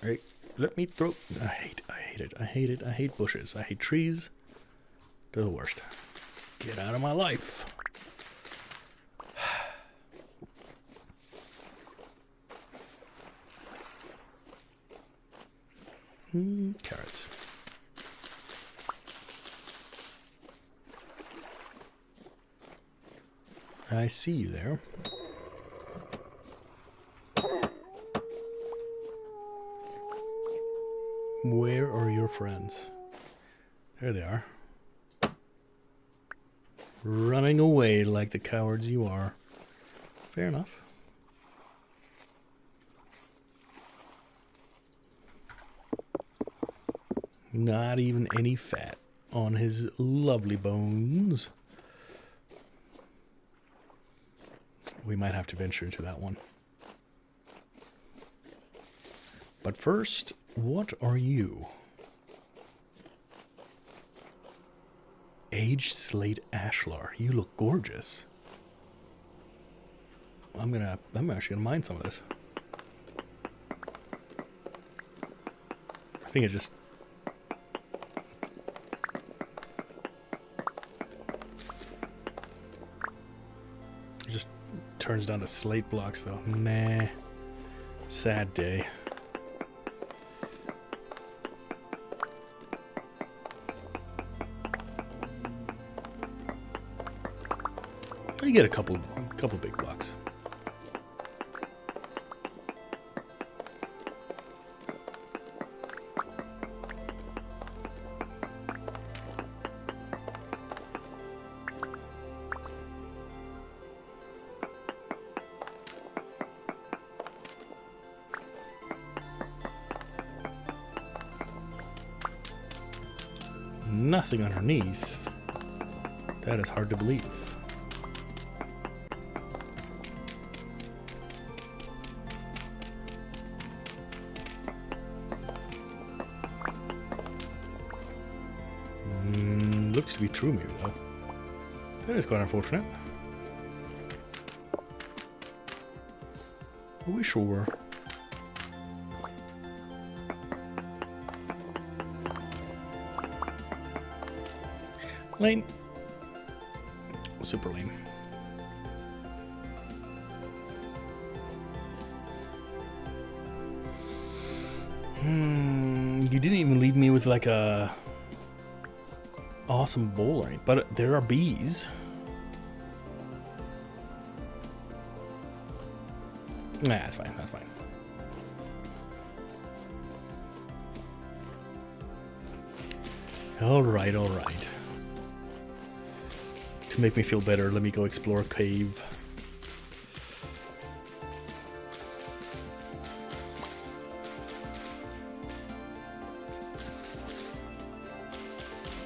Hey, let me throw... I hate it. I hate bushes. I hate trees. They're the worst. Get out of my life. Carrots. I see you there. Where are your friends? There they are. Running away like the cowards you are. Fair enough. Not even any fat on his lovely bones. We might have to venture into that one. But first, what are you? Aged Slate Ashlar. You look gorgeous. I'm actually gonna mine some of this. I think it just turns down to slate blocks though. Nah. Sad day. You get a couple big blocks. nothing underneath. That is hard to believe. Looks to be true, maybe, though. That is quite unfortunate. Are we sure? Lame. Super lame. You didn't even leave me with like a awesome bowl or anything, but there are bees. Nah, that's fine, that's fine. Alright, alright. To make me feel better, let me go explore a cave.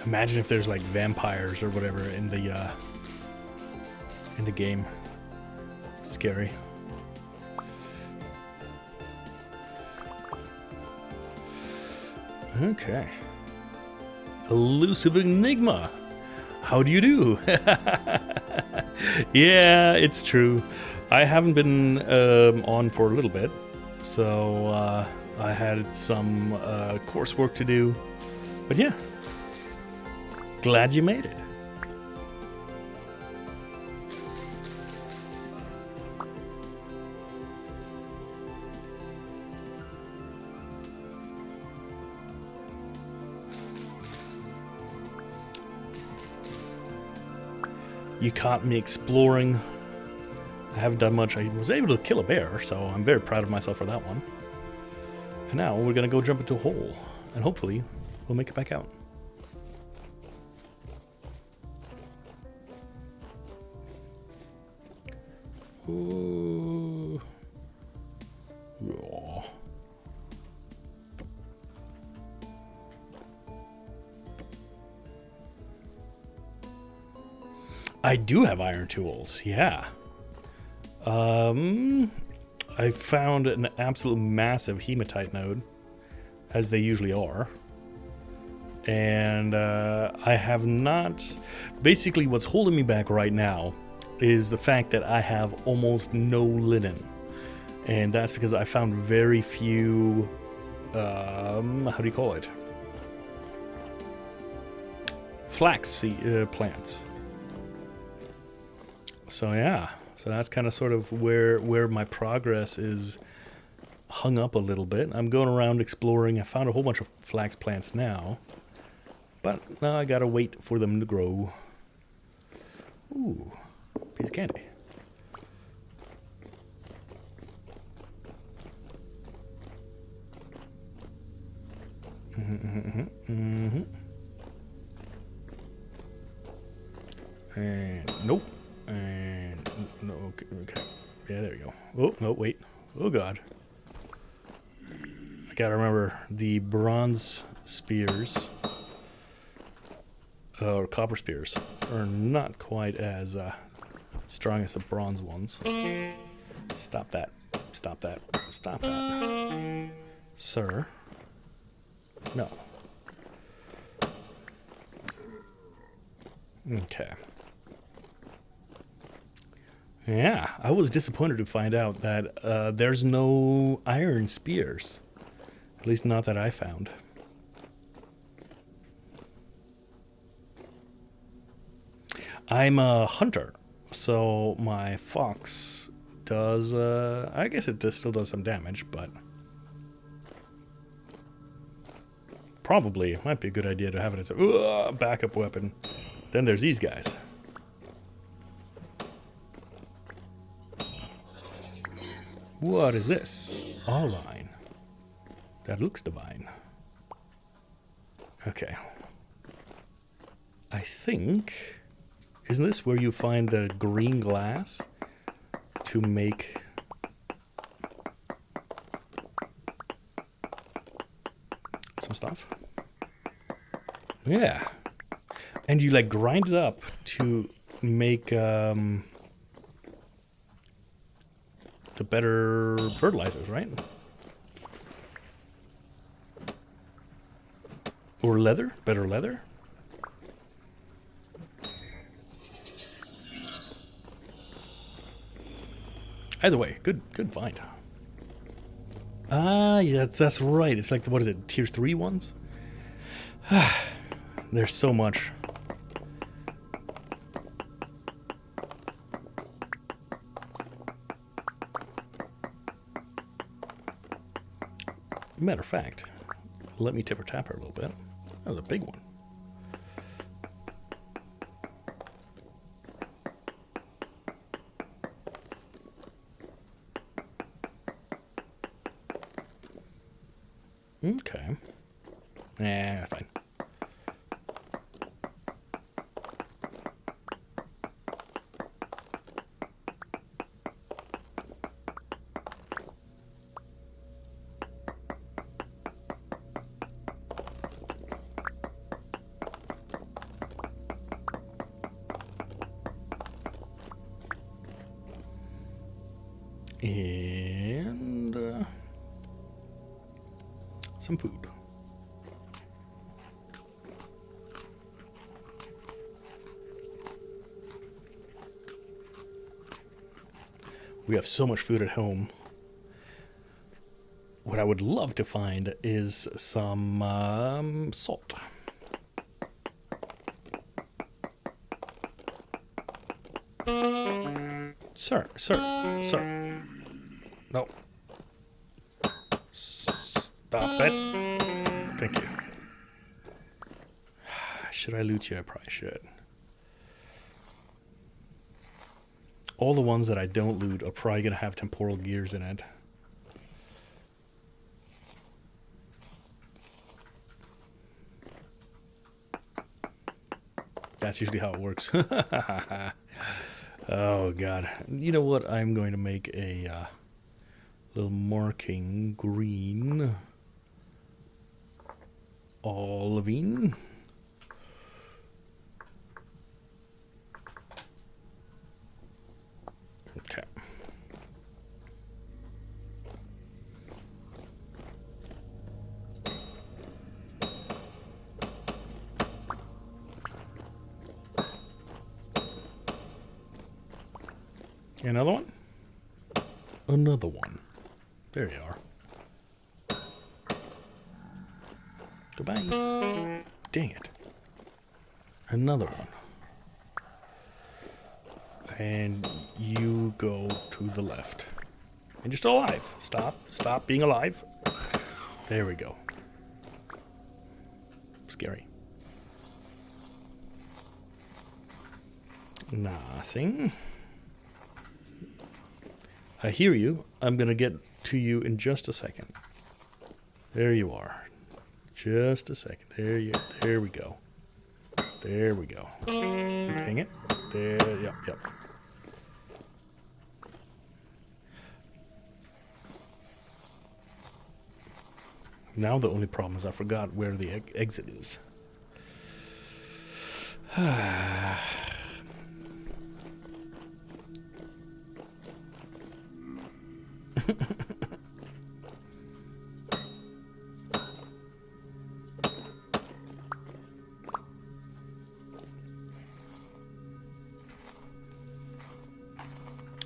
Imagine if there's like vampires or whatever in the game. Scary. Okay. Elusive Enigma. How do you do? Yeah, it's true. I haven't been on for a little bit, so I had some coursework to do. But yeah, glad you made it. You caught me exploring. I haven't done much. I was able to kill a bear, so I'm very proud of myself for that one. And now we're gonna go jump into a hole, and hopefully we'll make it back out. Ooh. Oh. I do have iron tools, yeah. I found an absolute massive hematite node, as they usually are. And I have not... Basically, what's holding me back right now is the fact that I have almost no linen. And that's because I found very few... how do you call it? Flax plants. So yeah, so that's kind of sort of where my progress is hung up a little bit. I'm going around exploring. I found a whole bunch of flax plants now, but now I gotta wait for them to grow. Ooh, piece of candy. And nope. And no, okay. Yeah, there we go. Oh, no, wait. Oh, God. I gotta remember the bronze spears, or copper spears, are not quite as strong as the bronze ones. Stop that. Stop that. Stop that. Sir. No. Okay. Yeah, I was disappointed to find out that there's no iron spears. At least not that I found. I'm a hunter, so my fox does, I guess it still does some damage, but... Probably, it might be a good idea to have it as a backup weapon. Then there's these guys. What is this? Online. That looks divine. Okay. I think... Isn't this where you find the green glass to make... some stuff? Yeah. And you like grind it up to make the better fertilizers, right? Or leather? Better leather? Either way, good find. Ah, yeah, that's right. It's like, what is it, tier 3 ones? There's so much. Matter of fact, let me tipper tap her a little bit. That was a big one. Okay. Yeah, fine. And some food. We have so much food at home. What I would love to find is some salt. Sir. No. Stop it. Thank you. Should I loot you? I probably should. All the ones that I don't loot are probably going to have temporal gears in it. That's usually how it works. Oh, God. You know what? I'm going to make a little marking green. Olivine. Okay. Another one? Another one. There you are. Goodbye. Dang it. Another one. And you go to the left. And you're still alive. Stop being alive. There we go. Scary. Nothing. I hear you. I'm going to get to you in just a second. There you are. Just a second. There we go. There we go. Dang it. There, yep. Now the only problem is I forgot where the exit is.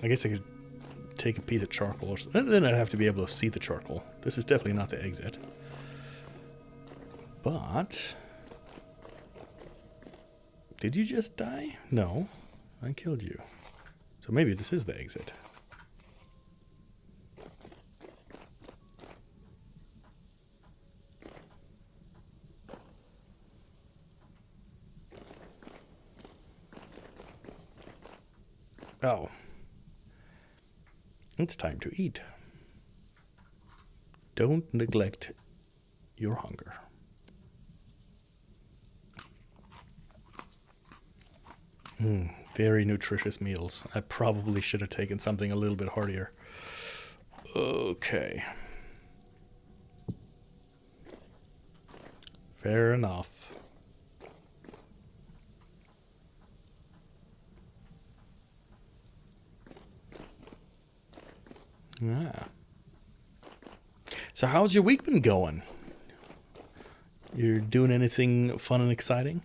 I guess I could take a piece of charcoal, or something. Then I'd have to be able to see the charcoal. This is definitely not the exit. But did you just die? No, I killed you. So maybe this is the exit. Oh. It's time to eat. Don't neglect your hunger. Very nutritious meals. I probably should have taken something a little bit heartier. Okay. Fair enough. Ah. So how's your week been going? You're doing anything fun and exciting?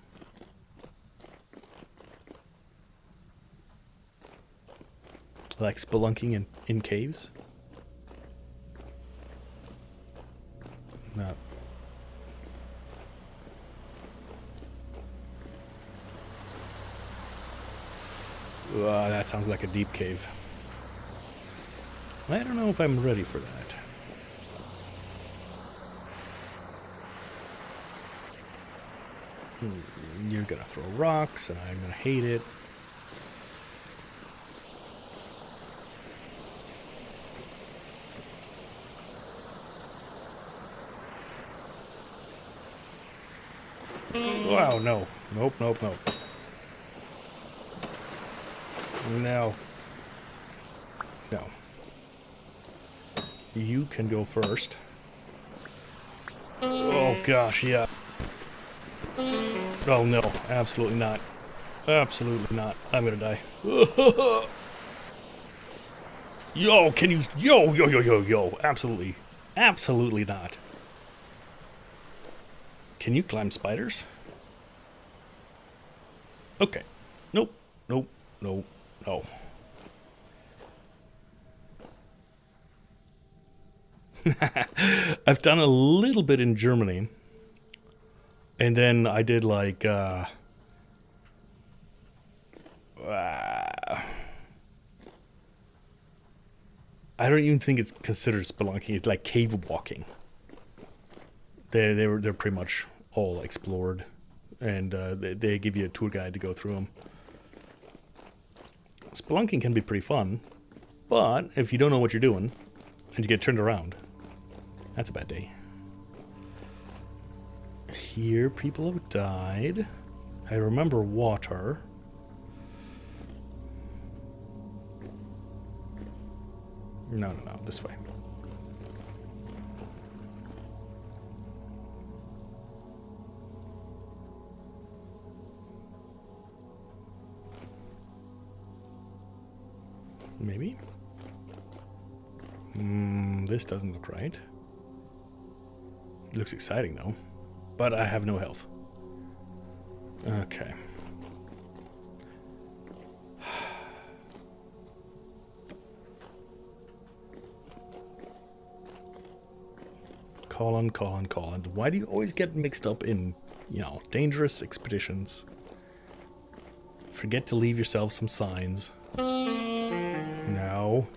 Like spelunking in caves? No. That sounds like a deep cave. I don't know if I'm ready for that. You're gonna throw rocks, and I'm gonna hate it. Wow, no. Nope, nope, nope. No. No. You can go first. Oh gosh, yeah. Oh no, absolutely not. Absolutely not. I'm gonna die. Yo, can you... Yo. Absolutely. Absolutely not. Can you climb spiders? Okay. Nope. Nope. Nope. No. I've done a little bit in Germany. And then I did like... I don't even think it's considered spelunking. It's like cave walking. They're pretty much all explored, and they give you a tour guide to go through them. Spelunking can be pretty fun, but if you don't know what you're doing and you get turned around, that's a bad day. Here, people have died. I remember water. No, this way. Maybe? This doesn't look right. Looks exciting though. But I have no health. Okay. Colin. Why do you always get mixed up in, dangerous expeditions? Forget to leave yourself some signs. No.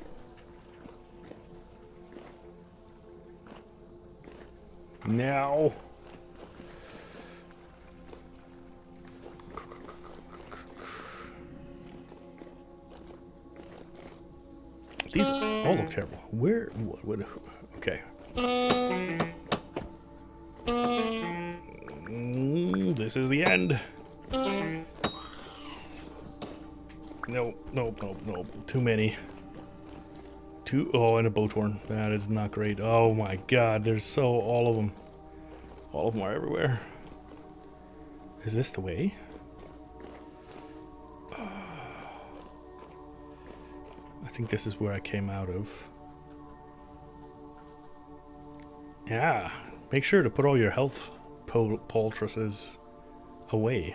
No. These all look terrible. Where? What okay. This is the end. Nope. Too many. Oh, and a bowthorn. That is not great. Oh my god, there's all of them. All of them are everywhere. Is this the way? I think this is where I came out of. Yeah, make sure to put all your health poultices away.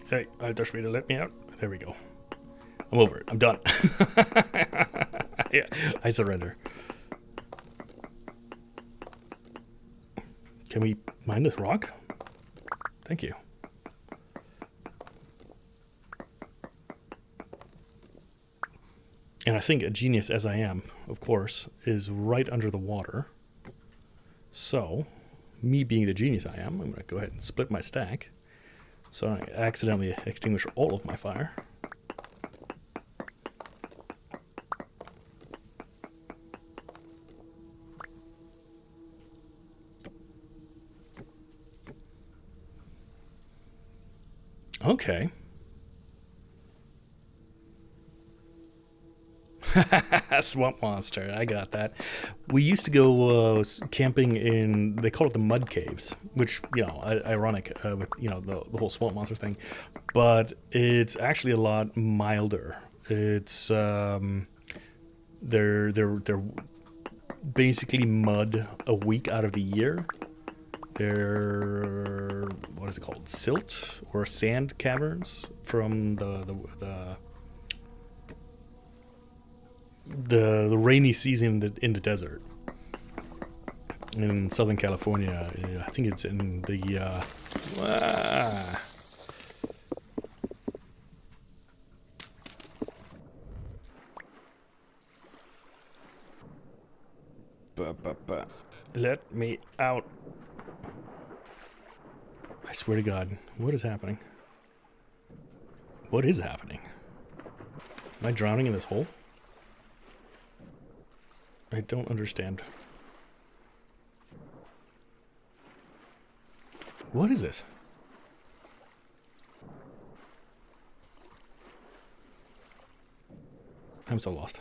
Hey, Alter Schwede, let me out. There we go. I'm over it. I'm done. Yeah, I surrender. Can we mine this rock? Thank you. And I think a genius as I am, of course, is right under the water. So, me being the genius I am, I'm going to go ahead and split my stack. So I accidentally extinguish all of my fire. Okay. Swamp monster. I got that. We used to go camping in, they call it the mud caves, which, you know, ironic with, you know, the whole swamp monster thing. But it's actually a lot milder. It's, they're basically mud a week out of the year. They're, what is it called? Silt or sand caverns from the rainy season in the desert in Southern California. I think it's in the let me out. I swear to God, what is happening? What is happening? Am I drowning in this hole? I don't understand. What is this? I'm so lost.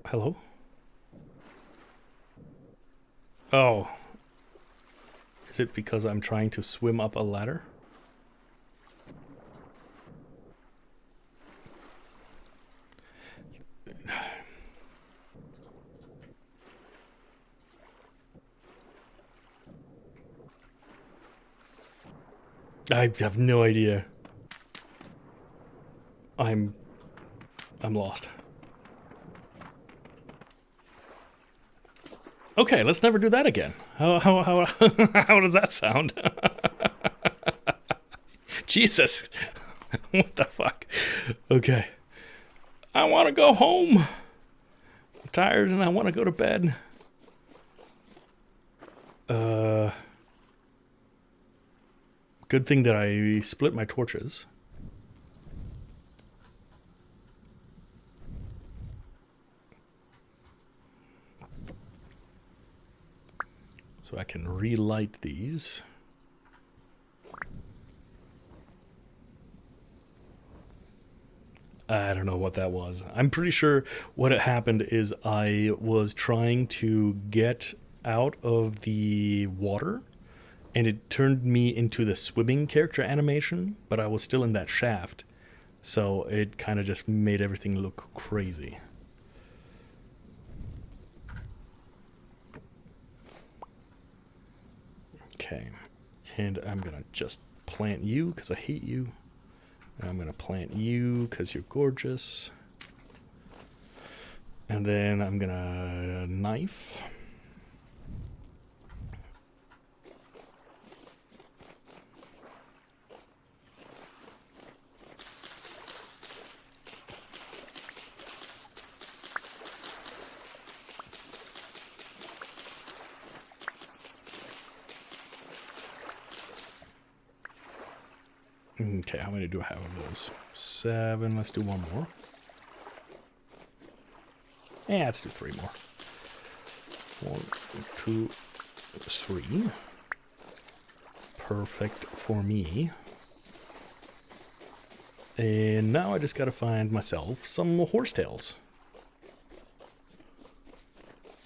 Hello? Oh. Is it because I'm trying to swim up a ladder? I have no idea. I'm lost. Okay, let's never do that again. How does that sound? Jesus. What the fuck? Okay. I want to go home. I'm tired and I want to go to bed. Good thing that I split my torches. So I can relight these. I don't know what that was. I'm pretty sure what had happened is I was trying to get out of the water and it turned me into the swimming character animation, but I was still in that shaft. So it kind of just made everything look crazy. Okay, and I'm gonna just plant you because I hate you. And I'm gonna plant you because you're gorgeous. And then I'm gonna knife. Okay, how many do I have of those? 7. Let's do one more. Yeah, let's do 3 more. 1, 2, 3. Perfect for me. And now I just gotta find myself some horsetails,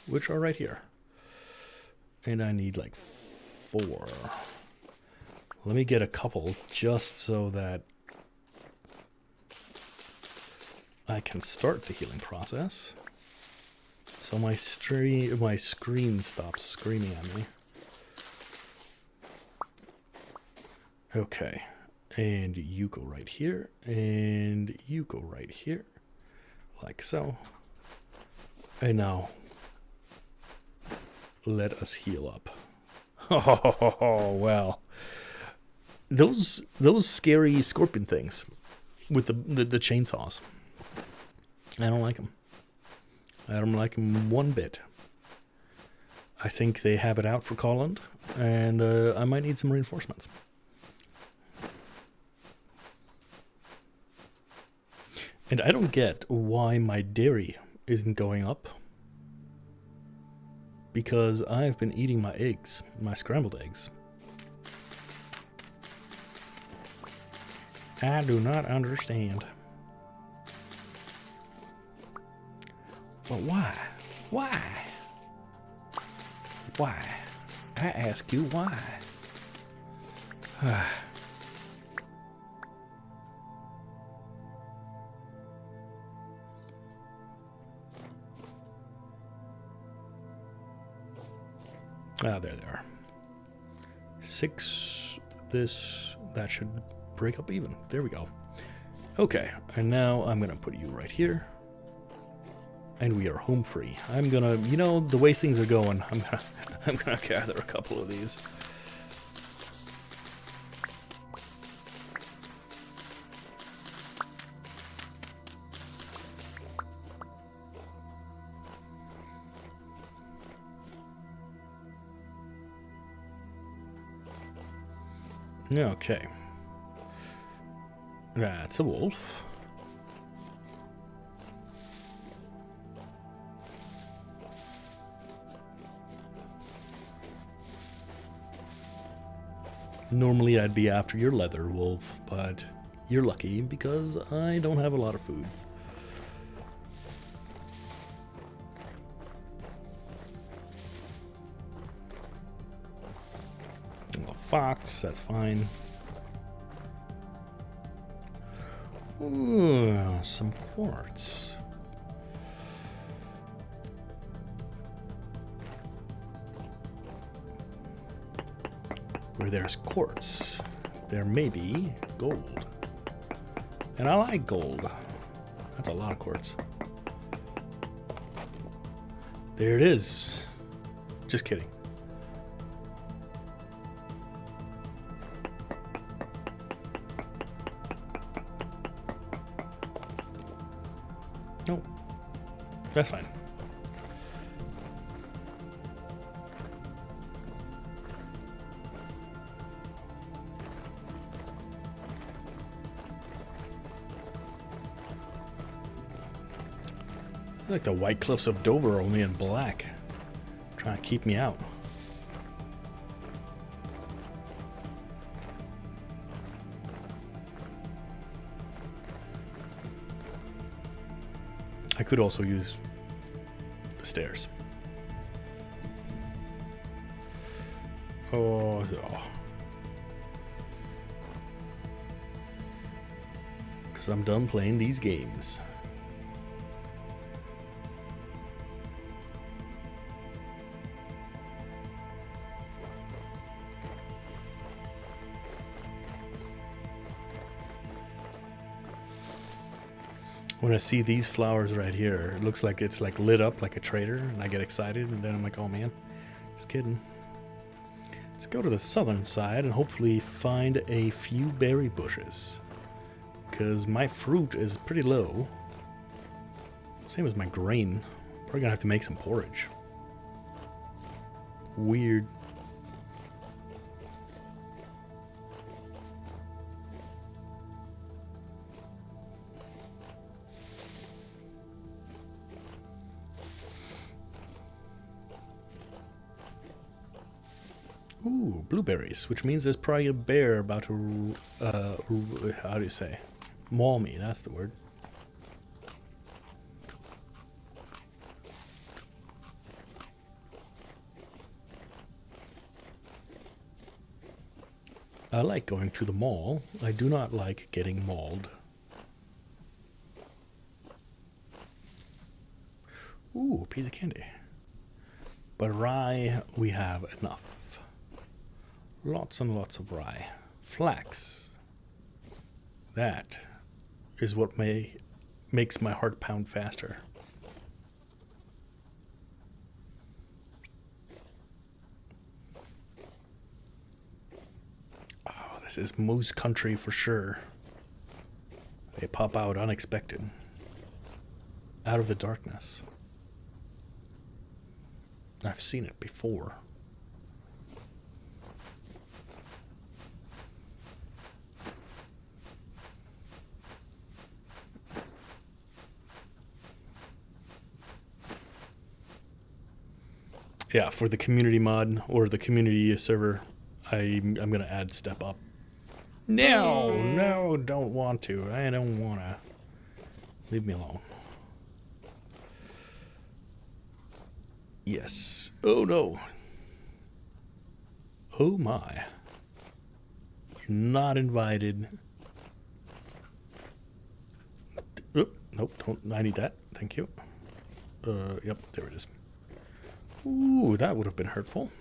which are right here. And I need like 4. Let me get a couple just so that I can start the healing process. So my screen stops screaming at me. Okay. And you go right here. And you go right here. Like so. And now let us heal up. Oh, well. Those scary scorpion things with the chainsaws. I don't like them. I don't like them one bit. I think they have it out for Colland, and I might need some reinforcements. And I don't get why my dairy isn't going up. Because I've been eating my eggs, my scrambled eggs. I do not understand. But why? Why? Why? I ask you why. Ah, there they are. 6, this, that should break up even. There we go. Okay, and now I'm gonna put you right here. And we are home free. I'm gonna, you know, the way things are going, I'm gonna gather a couple of these. Okay. That's a wolf. Normally I'd be after your leather wolf, but you're lucky because I don't have a lot of food. A fox, that's fine. Ooh, some quartz. Where there's quartz, there may be gold. And I like gold. That's a lot of quartz. There it is. Just kidding. Nope. That's fine. Like the White Cliffs of Dover, only in black. Trying to keep me out. I could also use the stairs. Oh. Because I'm done playing these games. When I see these flowers right here, it looks like it's like lit up like a trader, and I get excited, and then I'm like, oh man, just kidding. Let's go to the southern side and hopefully find a few berry bushes, because my fruit is pretty low. Same as my grain. Probably gonna have to make some porridge. Weird. Ooh, blueberries, which means there's probably a bear about to, how do you say? Maul me, that's the word. I like going to the mall. I do not like getting mauled. Ooh, a piece of candy. But rye, we have enough. Lots and lots of rye. Flax. That is what makes my heart pound faster. Oh, this is moose country for sure. They pop out unexpected. Out of the darkness. I've seen it before. Yeah, for the community mod or the community server, I'm going to add step up. No, don't want to. I don't want to. Leave me alone. Yes. Oh no. Oh my. You're not invited. Oop, nope, don't. I need that. Thank you. Yep, there it is. Ooh, that would have been hurtful.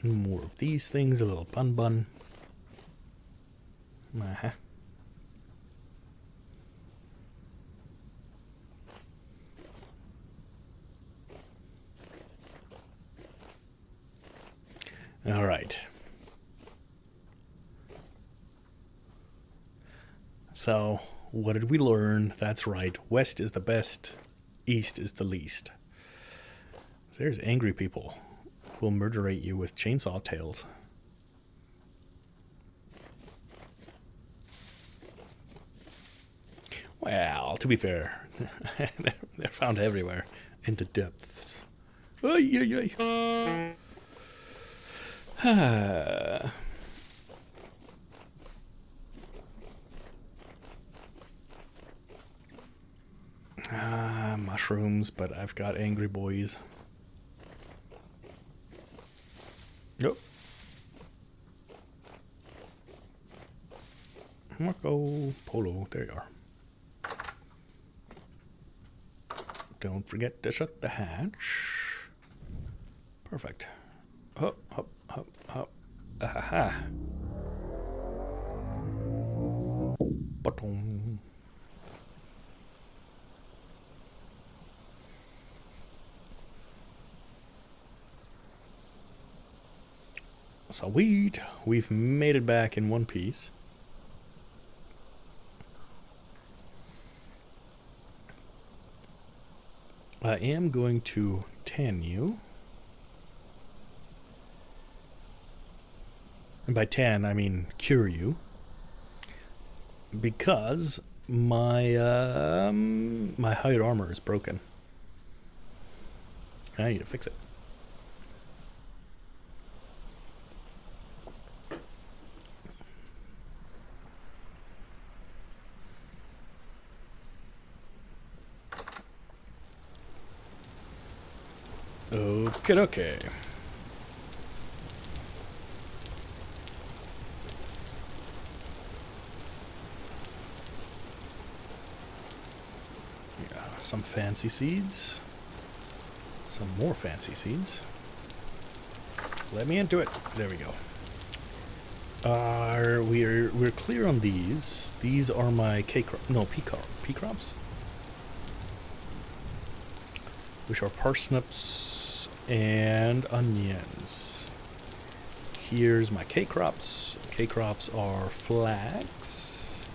More of these things, a little bun bun. Uh-huh. All right. So, what did we learn? That's right. West is the best. East is the least. There's angry people who will murderate you with chainsaw tails. Well, to be fair, they're found everywhere in the depths. Ay, ay, ay. Mushrooms, but I've got angry boys. Yep. Marco Polo, there you are. Don't forget to shut the hatch. Perfect. Hop, hop, hop, hop. Aha. Ba-dum. Sweet. We've made it back in one piece. I am going to tan you. And by tan, I mean cure you. Because my my hide armor is broken. I need to fix it. Okay. Yeah, some fancy seeds. Some more fancy seeds. Let me into it. There we go. We're clear on these. These are my pea crops, which are parsnips and onions. Here's my K crops. K crops are flax,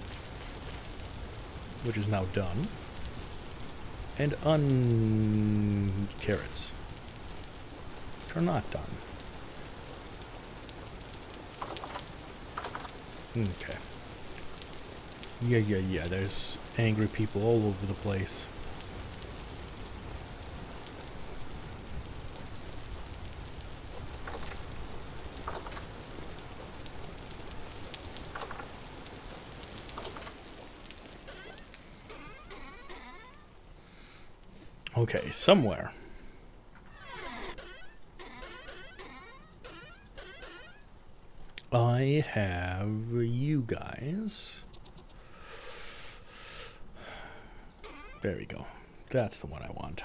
which is now done, and carrots, which are not done. Okay. Yeah. There's angry people all over the place. Okay, somewhere. I have you guys. There we go. That's the one I want.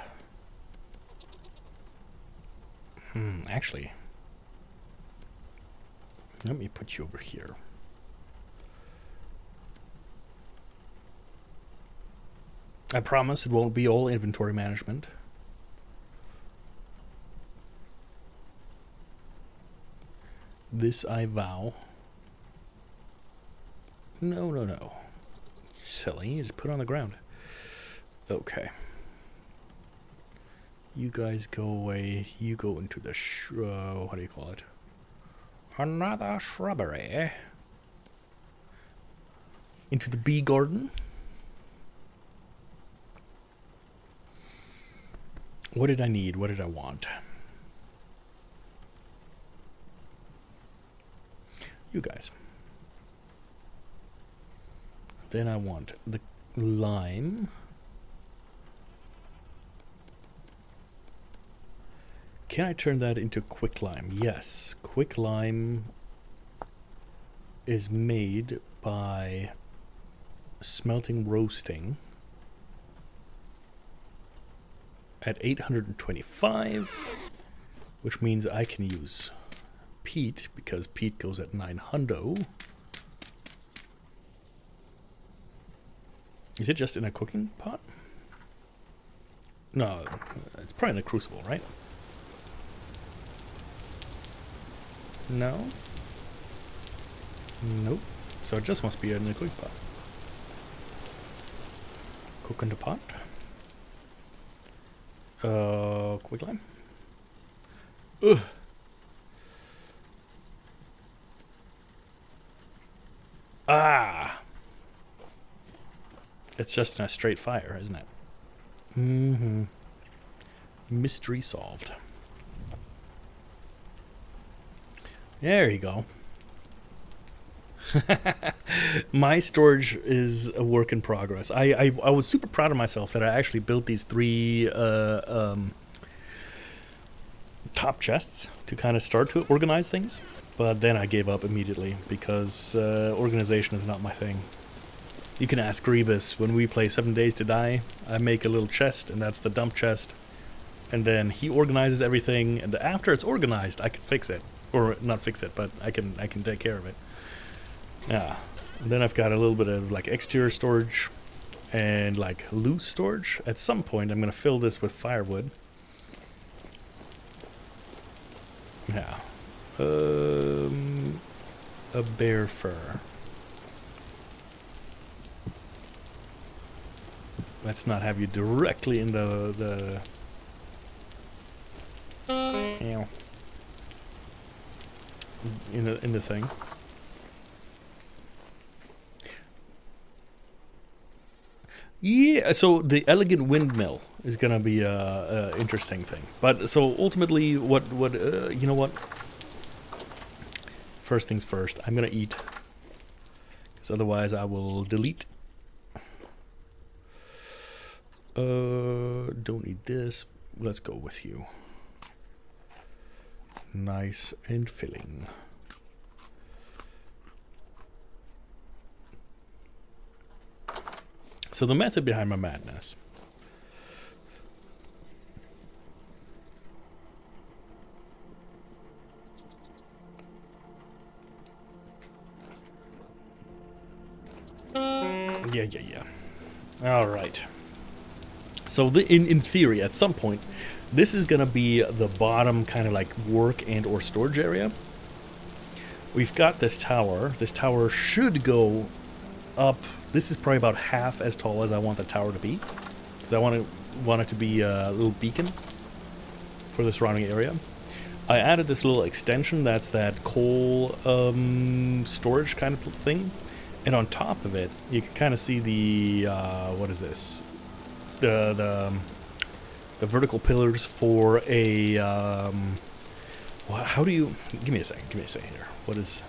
Actually, let me put you over here. I promise it won't be all inventory management. This I vow. No. Silly, you just put it on the ground. Okay. You guys go away. You go into the what do you call it? Another shrubbery. Into the bee garden. What did I need? What did I want? You guys. Then I want the lime. Can I turn that into quicklime? Yes. Quicklime is made by smelting roasting at 825, which means I can use peat because peat goes at 900. Is it just in a cooking pot? No, it's probably in a crucible, right? No? Nope. So it just must be in a cooking pot. Cook in the pot. Quicklime. Ugh. Ah! It's just in a straight fire, isn't it? Mm-hmm. Mystery solved. There you go. My storage is a work in progress. I was super proud of myself that I actually built these 3 top chests to kind of start to organize things. But then I gave up immediately because organization is not my thing. You can ask Grievous. When we play 7 Days to Die, I make a little chest, and that's the dump chest. And then he organizes everything, and after it's organized, I can fix it. Or not fix it, but I can take care of it. Yeah. And then I've got a little bit of like exterior storage and like loose storage. At some point, I'm going to fill this with firewood. Yeah. A bear fur. Let's not have you directly in the in the thing. Yeah, so the elegant windmill is gonna be a interesting thing. But so ultimately, what you know what? First things first, I'm gonna eat, because otherwise I will delete. Don't need this. Let's go with you. Nice and filling. So the method behind my madness. Yeah. All right. So in theory, at some point, this is going to be the bottom kind of like work and or storage area. We've got this tower. This tower should go up. This is probably about half as tall as I want the tower to be, because I want it to be a little beacon for the surrounding area. I added this little extension that's that coal storage kind of thing, and on top of it, you can kind of see the what is this? The vertical pillars for a how do you give me a second here. What is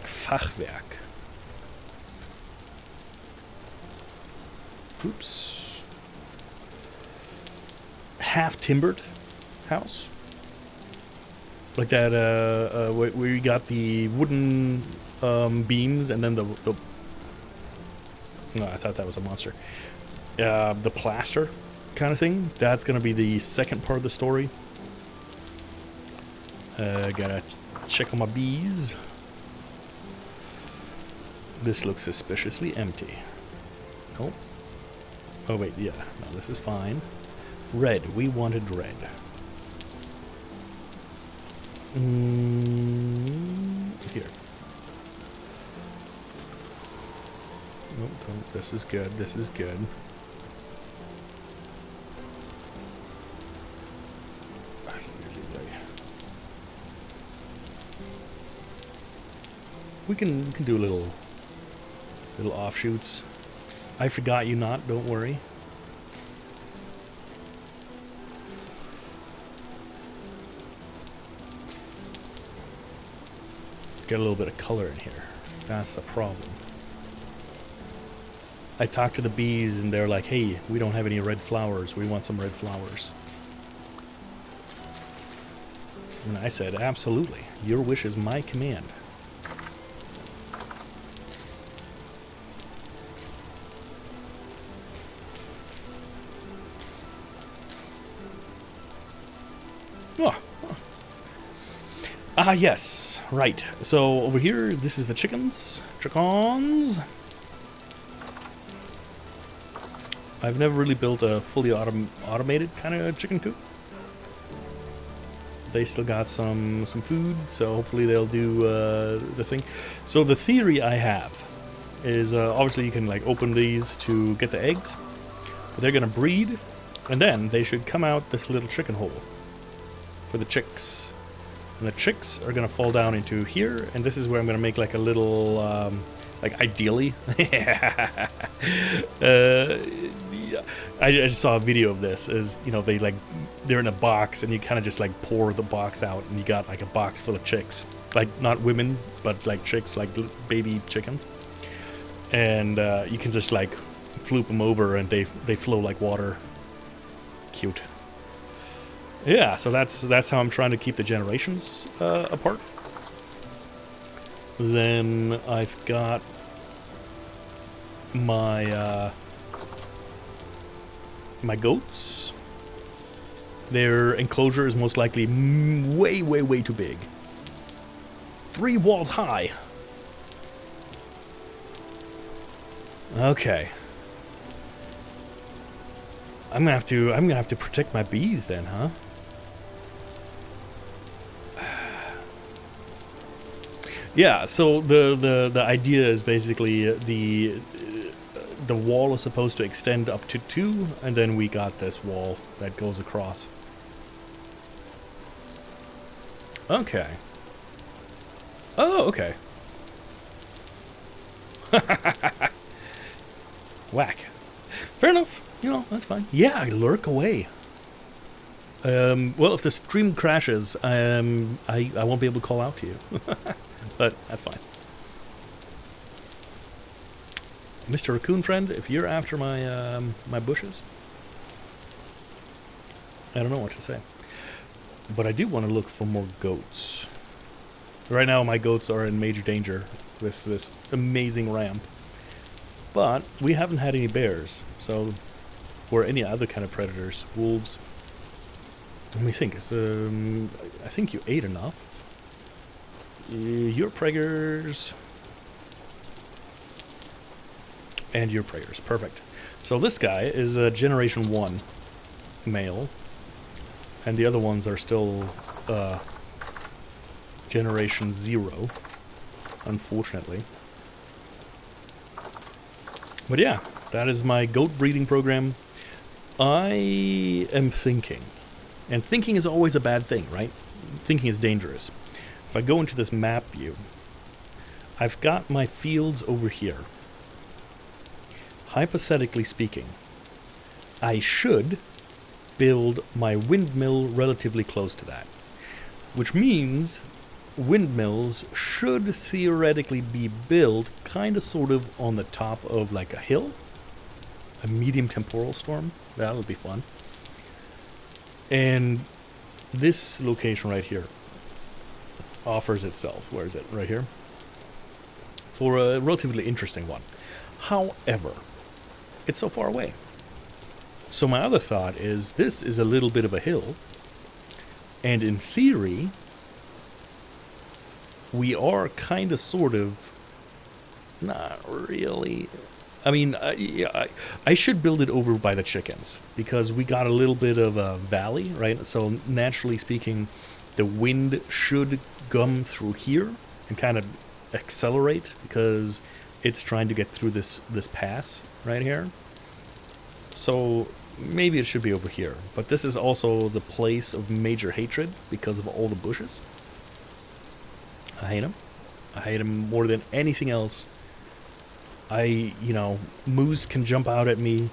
Fachwerk? Oops. Half timbered house, like that. Where you got the wooden beams, and then the no, I thought that was a monster. The plaster kind of thing. That's gonna be the second part of the story. Gotta check on my bees. This looks suspiciously empty. Nope. Oh wait, yeah. No, this is fine. Red. We wanted red. Here. Nope, don't. This is good. This is good. We can do little offshoots. I forgot you not. Don't worry. get a little bit of color in here. That's the problem. I talked to the bees and they're like, hey, we don't have any red flowers. We want some red flowers. And I said, absolutely. Your wish is my command. Oh. Ah, yes. Right. So over here, this is the chickens. Chickens. I've never really built a fully automated kind of chicken coop. They still got some food, so hopefully they'll do the thing. So the theory I have is obviously you can like open these to get the eggs, but they're gonna breed, and then they should come out this little chicken hole for the chicks, and the chicks are gonna fall down into here, and this is where I'm gonna make like a little like ideally. I just saw a video of this. Is you know they're in a box and you kind of just like pour the box out and you got like a box full of chicks, like not women but like chicks, like baby chickens, and you can just like floop them over and they flow like water. Cute. Yeah, so that's how I'm trying to keep the generations apart. Then I've got my my goats. Their enclosure is most likely way too big. 3 walls high. Okay. I'm gonna have to protect my bees then, huh? Yeah, so the idea is basically the wall is supposed to extend up to 2, and then we got this wall that goes across. Okay. Oh, okay. Whack. Fair enough. You know, that's fine. Yeah, I lurk away. Well, if the stream crashes, I won't be able to call out to you. But that's fine. Mr. Raccoon friend, if you're after my my bushes, I don't know what to say. But I do want to look for more goats. Right now my goats are in major danger with this amazing ramp. But we haven't had any bears, so or any other kind of predators. Wolves. Let me think. I think you ate enough. Your preggers. And your preggers. Perfect. So this guy is a generation 1 male. And the other ones are still generation 0. Unfortunately. But yeah, that is my goat breeding program. I am thinking. And thinking is always a bad thing, right? Thinking is dangerous. If I go into this map view, I've got my fields over here. Hypothetically speaking, I should build my windmill relatively close to that. Which means windmills should theoretically be built kind of sort of on the top of like a hill. A medium temporal storm. That'll be fun. And this location right here offers itself, where is it? Right here. For a relatively interesting one. However, it's so far away. So my other thought is this is a little bit of a hill. And in theory, we are kind of sort of not really. I mean, I should build it over by the chickens because we got a little bit of a valley, right? So naturally speaking, the wind should come through here and kind of accelerate because it's trying to get through this pass right here. So maybe it should be over here. But this is also the place of major hatred because of all the bushes. I hate them. I hate them more than anything else. You know, moose can jump out at me,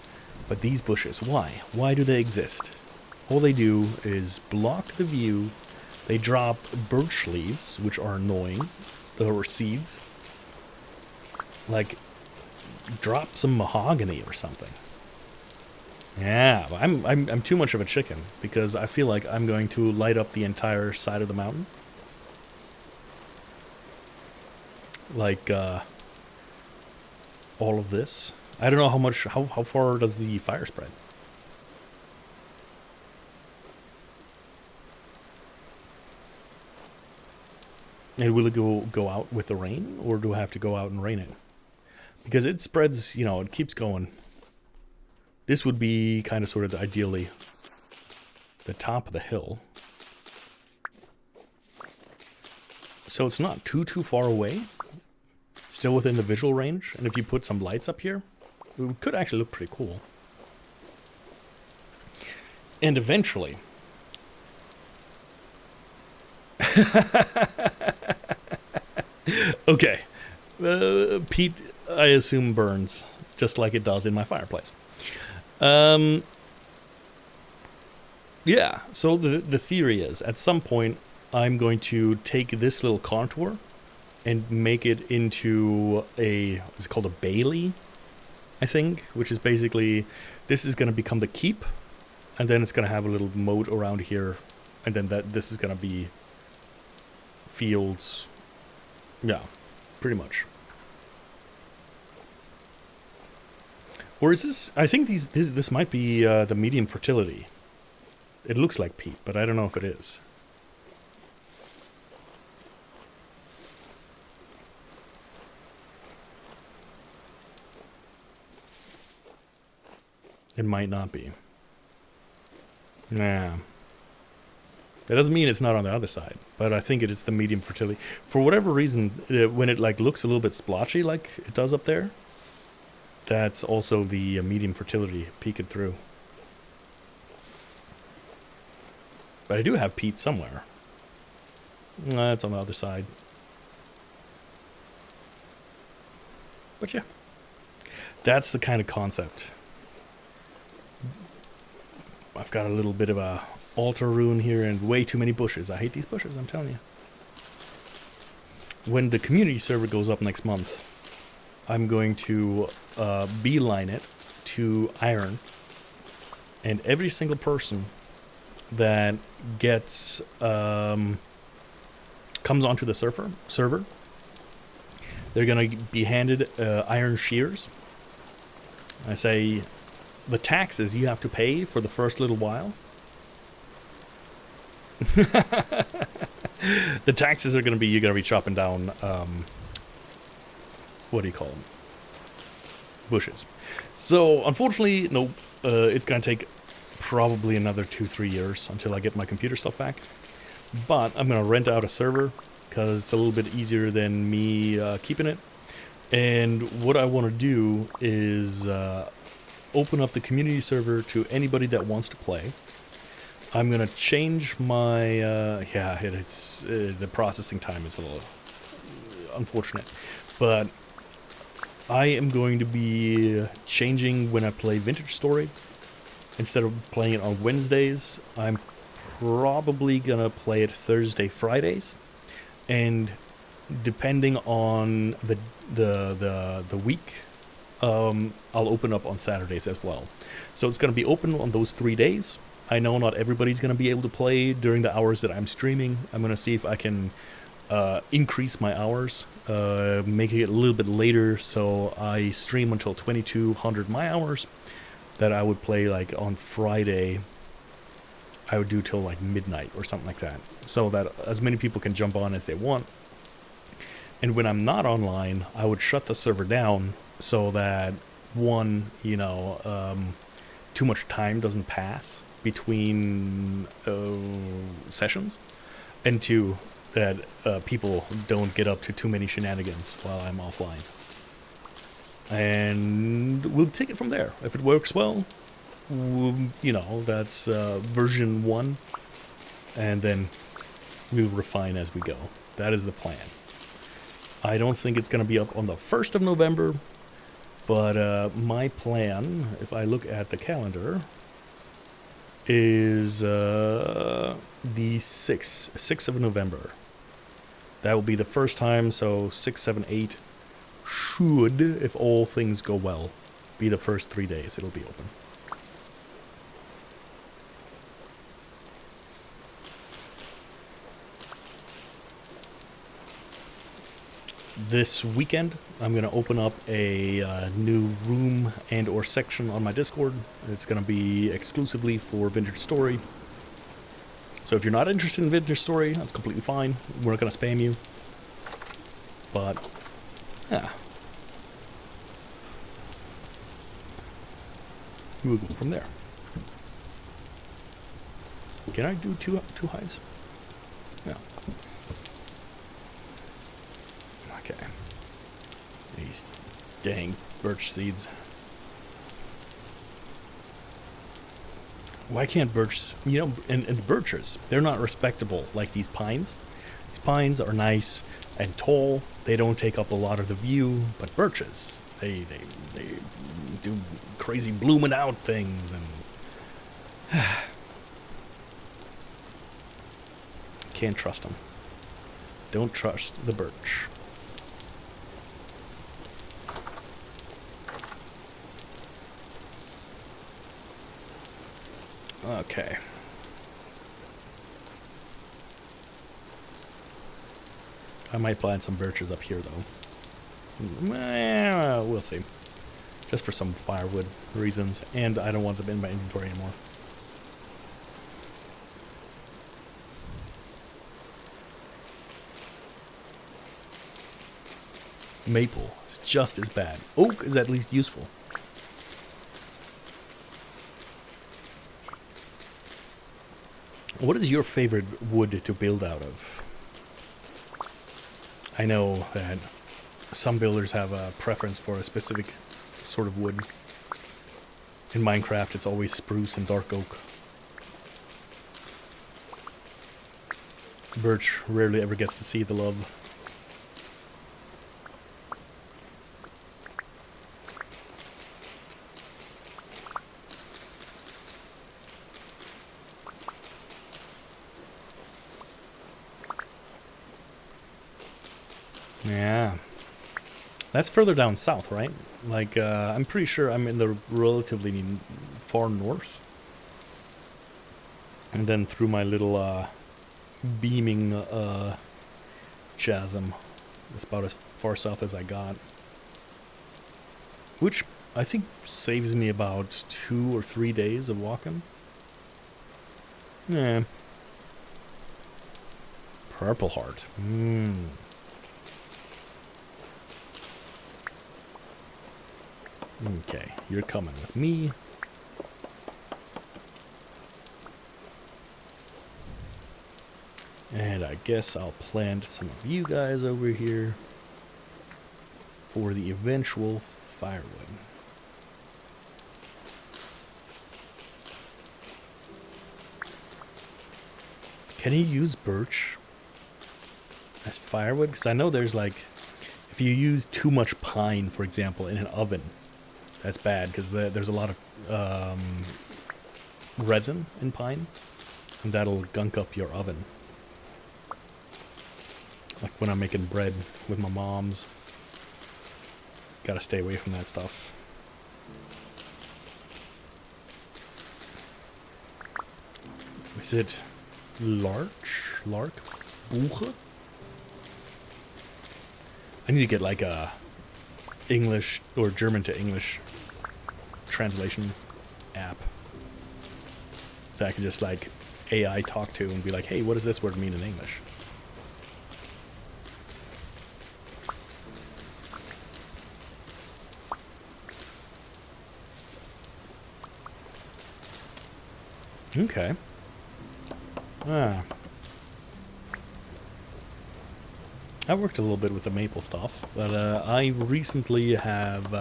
but these bushes, why? Why do they exist? All they do is block the view. They drop birch leaves, which are annoying. or seeds. Like, drop some mahogany or something. Yeah, I'm too much of a chicken because I feel like I'm going to light up the entire side of the mountain. Like, all of this. I don't know how far does the fire spread? And will it go out with the rain, or do I have to go out and rain it? Because it spreads, you know, it keeps going. This would be kind of sort of ideally the top of the hill. So it's not too far away. Still within the visual range. And if you put some lights up here, it could actually look pretty cool. And eventually... Okay. Peat, I assume, burns just like it does in my fireplace. Yeah, so the theory is, at some point, I'm going to take this little contour and make it into it's called a bailey, I think, which is basically, this is going to become the keep, and then it's going to have a little moat around here, and then this is going to be fields. Yeah, pretty much. Or is this, I think this might be the medium fertility. It looks like peat, but I don't know if it is. It might not be. Nah. That doesn't mean it's not on the other side, but I think it is the medium fertility. For whatever reason, when it like looks a little bit splotchy like it does up there, that's also the medium fertility peeking through. But I do have peat somewhere. It's on the other side. But yeah, that's the kind of concept. I've got a little bit of a altar ruin here and way too many bushes. I hate these bushes, I'm telling you. When the community server goes up next month, I'm going to beeline it to iron, and every single person that gets comes onto the server, they're gonna be handed iron shears. I say the taxes you have to pay for the first little while. The taxes are gonna be, you're gonna be chopping down what do you call them? Bushes. So unfortunately, no, it's gonna take probably another 2-3 years until I get my computer stuff back. But I'm gonna rent out a server because it's a little bit easier than me keeping it. And what I want to do is open up the community server to anybody that wants to play. I'm gonna change my it's the processing time is a little unfortunate, but I am going to be changing when I play Vintage Story. Instead of playing it on Wednesdays, I'm probably gonna play it Thursday, Fridays, and depending on the week, I'll open up on Saturdays as well. So it's gonna be open on those 3 days. I know not everybody's gonna be able to play during the hours that I'm streaming. I'm gonna see if I can increase my hours, make it a little bit later, so I stream until 2200 my hours. That I would play like on Friday, I would do till like midnight or something like that, so that as many people can jump on as they want. And when I'm not online, I would shut the server down so that one, you know, too much time doesn't pass between sessions, and two, that people don't get up to too many shenanigans while I'm offline. And we'll take it from there. If it works well, you know, that's version 1, and then we'll refine as we go. That is the plan. I don't think it's going to be up on the 1st of November, but my plan, if I look at the calendar, is the 6th of November. That will be the first time, so 6, 7, 8 should, if all things go well, be the first 3 days it'll be open. This weekend, I'm going to open up a new room and or section on my Discord. It's going to be exclusively for Vintage Story. So if you're not interested in Vintage Story, that's completely fine. We're not going to spam you. But, yeah. We'll go from there. Can I do two hides? Yeah. Okay. These dang birch seeds. Why can't birch, you know, and birches, they're not respectable like these pines. These pines are nice and tall. They don't take up a lot of the view, but birches, they do crazy blooming out things and can't trust them. Don't trust the birch. Okay. I might plant some birches up here, though. We'll see. Just for some firewood reasons, and I don't want them in my inventory anymore. Maple is just as bad. Oak is at least useful. What is your favorite wood to build out of? I know that some builders have a preference for a specific sort of wood. In Minecraft, it's always spruce and dark oak. Birch rarely ever gets to see the love. Yeah. That's further down south, right? Like, I'm pretty sure I'm in the relatively far north. And then through my little, beaming, chasm. It's about as far south as I got. Which, I think, saves me about 2 or 3 days of walking. Yeah. Purple heart. Okay, you're coming with me. And I guess I'll plant some of you guys over here for the eventual firewood. Can you use birch as firewood? Because I know there's like, if you use too much pine, for example, in an oven, that's bad because there's a lot of resin in pine, and that'll gunk up your oven. Like when I'm making bread with my mom's, gotta stay away from that stuff. Is it larch? Lark? Buche? I need to get like a English or German to English translation app that I can just like AI talk to and be like, hey, what does this word mean in English? Okay. I worked a little bit with the maple stuff, but I recently have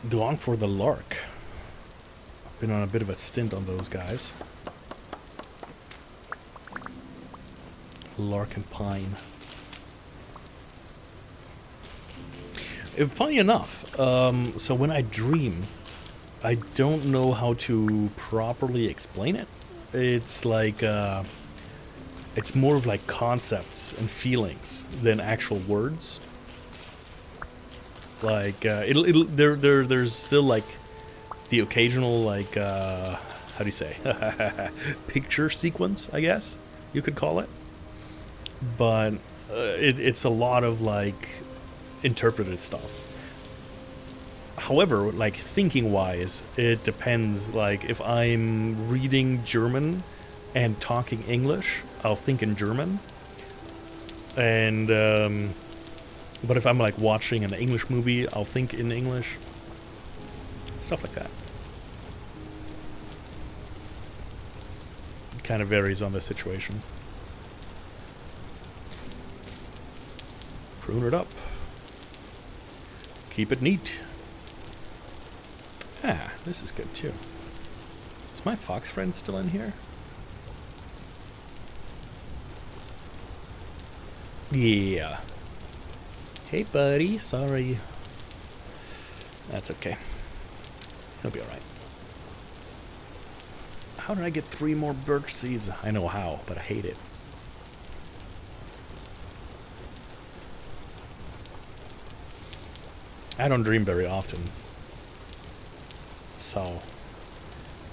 gone for the lark. I've been on a bit of a stint on those guys. Lark and pine. Funny enough, so when I dream, I don't know how to properly explain it. It's like It's more of like concepts and feelings than actual words. Like there's still like the occasional like how do you say picture sequence, I guess you could call it, but it's a lot of like interpreted stuff. However, like thinking wise, it depends. Like if I'm reading German and talking English, I'll think in German. And but if I'm like watching an English movie, I'll think in English. Stuff like that. It kind of varies on the situation. Prune it up. Keep it neat. Ah, this is good too. Is my fox friend still in here? Yeah. Hey, buddy. Sorry. That's okay. He'll be alright. How did I get 3 more birch seeds? I know how, but I hate it. I don't dream very often. So,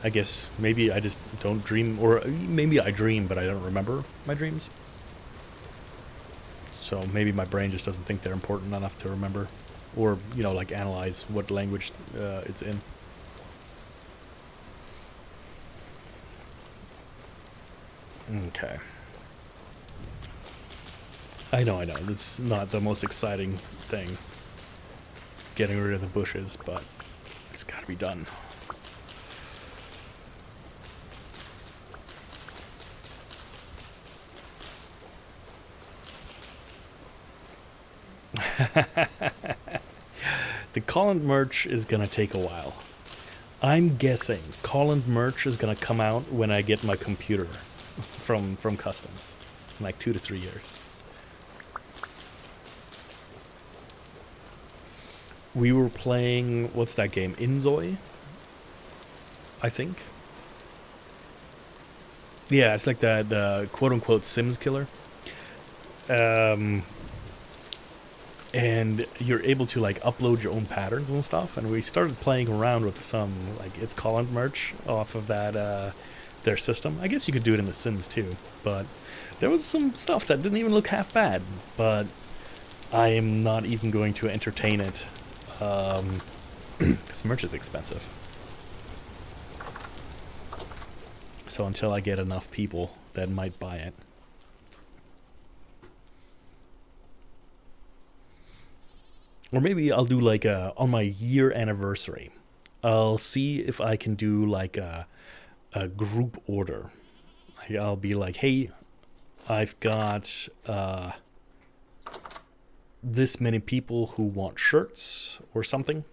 I guess maybe I just don't dream, or maybe I dream, but I don't remember my dreams. So maybe my brain just doesn't think they're important enough to remember, or, you know, like analyze what language it's in. Okay. I know, it's not the most exciting thing, getting rid of the bushes, but it's gotta be done. The Colin merch is gonna take a while. I'm guessing Colin merch is gonna come out when I get my computer from customs, in like 2 to 3 years. We were playing, what's that game? Inzoi, I think. Yeah, it's like the quote-unquote Sims killer. And you're able to like upload your own patterns and stuff. And we started playing around with some like It's Colin merch off of that their system. I guess you could do it in The Sims too, but there was some stuff that didn't even look half bad. But I am not even going to entertain it. Because merch is expensive. So until I get enough people that might buy it. Or maybe I'll do like on my year anniversary, I'll see if I can do like a group order. I'll be like, hey, I've got this many people who want shirts or something.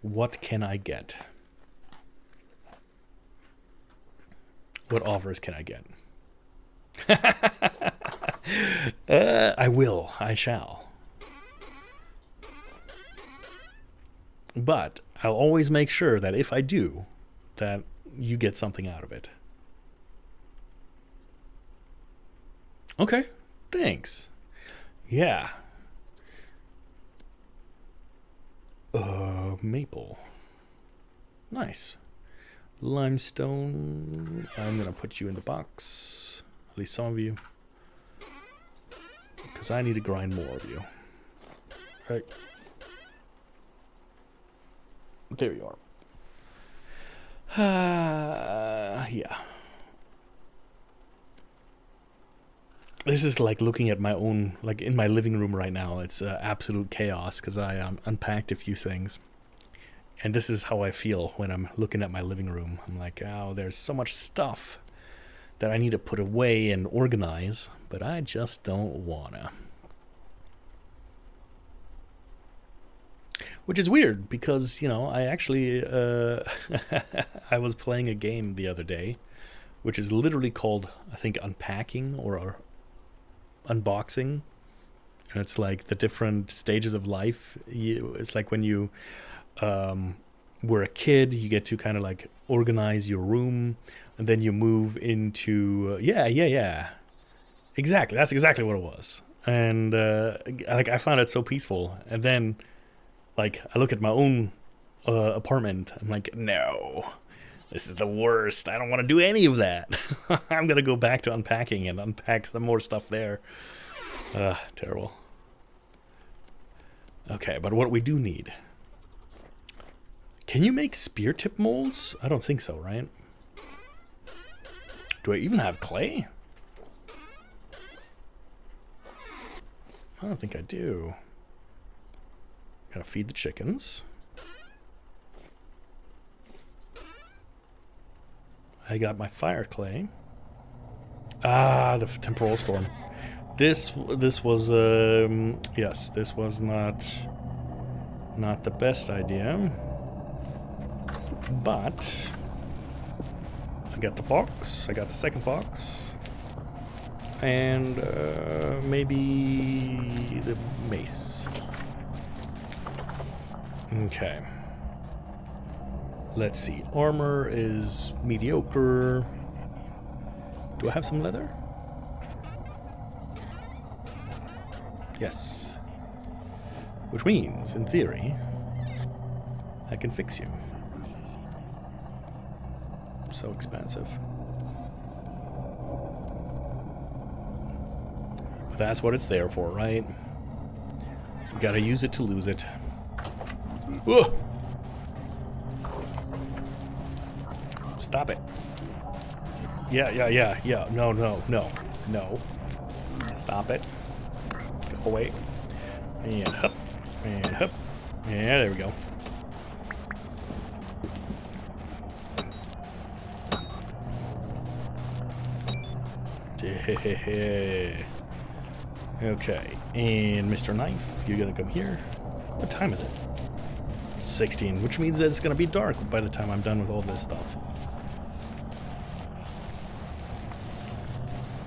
What can I get? What offers can I get? I will. I shall. But I'll always make sure that if I do, that you get something out of it. Okay, thanks. Yeah. Maple. Nice. Limestone. I'm gonna put you in the box. At least some of you. Because I need to grind more of you. Right. There you are. Yeah. This is like looking at my own, like in my living room right now. It's absolute chaos because I unpacked a few things. And this is how I feel when I'm looking at my living room. I'm like, oh, there's so much stuff that I need to put away and organize, but I just don't wanna. Which is weird because, you know, I actually, I was playing a game the other day, which is literally called, I think, Unpacking or Unboxing. And it's like the different stages of life. It's like when you were a kid, you get to kind of like organize your room, and then you move into, yeah. Exactly. That's exactly what it was. And like I found it so peaceful. And then like I look at my own apartment. I'm like, no, this is the worst. I don't want to do any of that. I'm gonna go back to unpacking and unpack some more stuff there. Terrible. Okay, but what we do need. Can you make spear tip molds? I don't think so, right? Do I even have clay? I don't think I do. Gotta feed the chickens. I got my fire clay. Ah, the temporal storm. This was yes, this was not the best idea. But I got the fox. I got the second fox. And maybe the mace. Okay. Let's see. Armor is mediocre. Do I have some leather? Yes. Which means, in theory, I can fix you. So expensive. But that's what it's there for, right? You gotta use it to lose it. Whoa! Stop it. Yeah. No. Stop it. Go away. And hup. And hup. Yeah, there we go. Okay, and Mr. Knife, you're gonna come here. What time is it? 16, which means that it's gonna be dark by the time I'm done with all this stuff.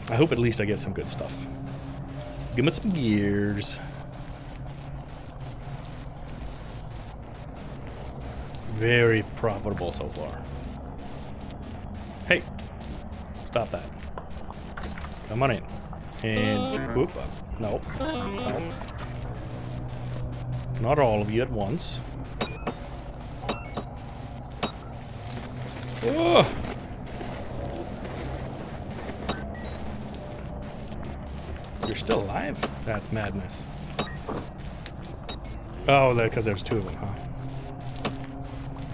I hope at least I get some good stuff. Give me some gears. Very profitable so far. Hey, stop that. Come on in. And whoop, no. Not all of you at once. Oh. You're still alive? That's madness. Oh, because there's two of them, huh?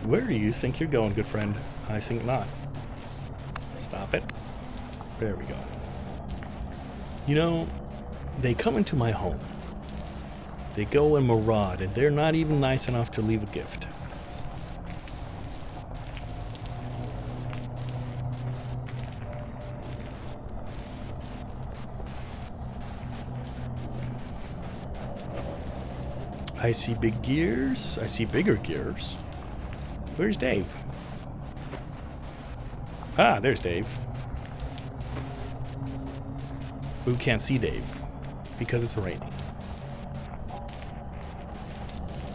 Where do you think you're going, good friend? I think not. Stop it. There we go. You know, they come into my home. They go and maraud, and they're not even nice enough to leave a gift. I see big gears. I see bigger gears. Where's Dave? Ah, there's Dave. But we can't see Dave because it's raining.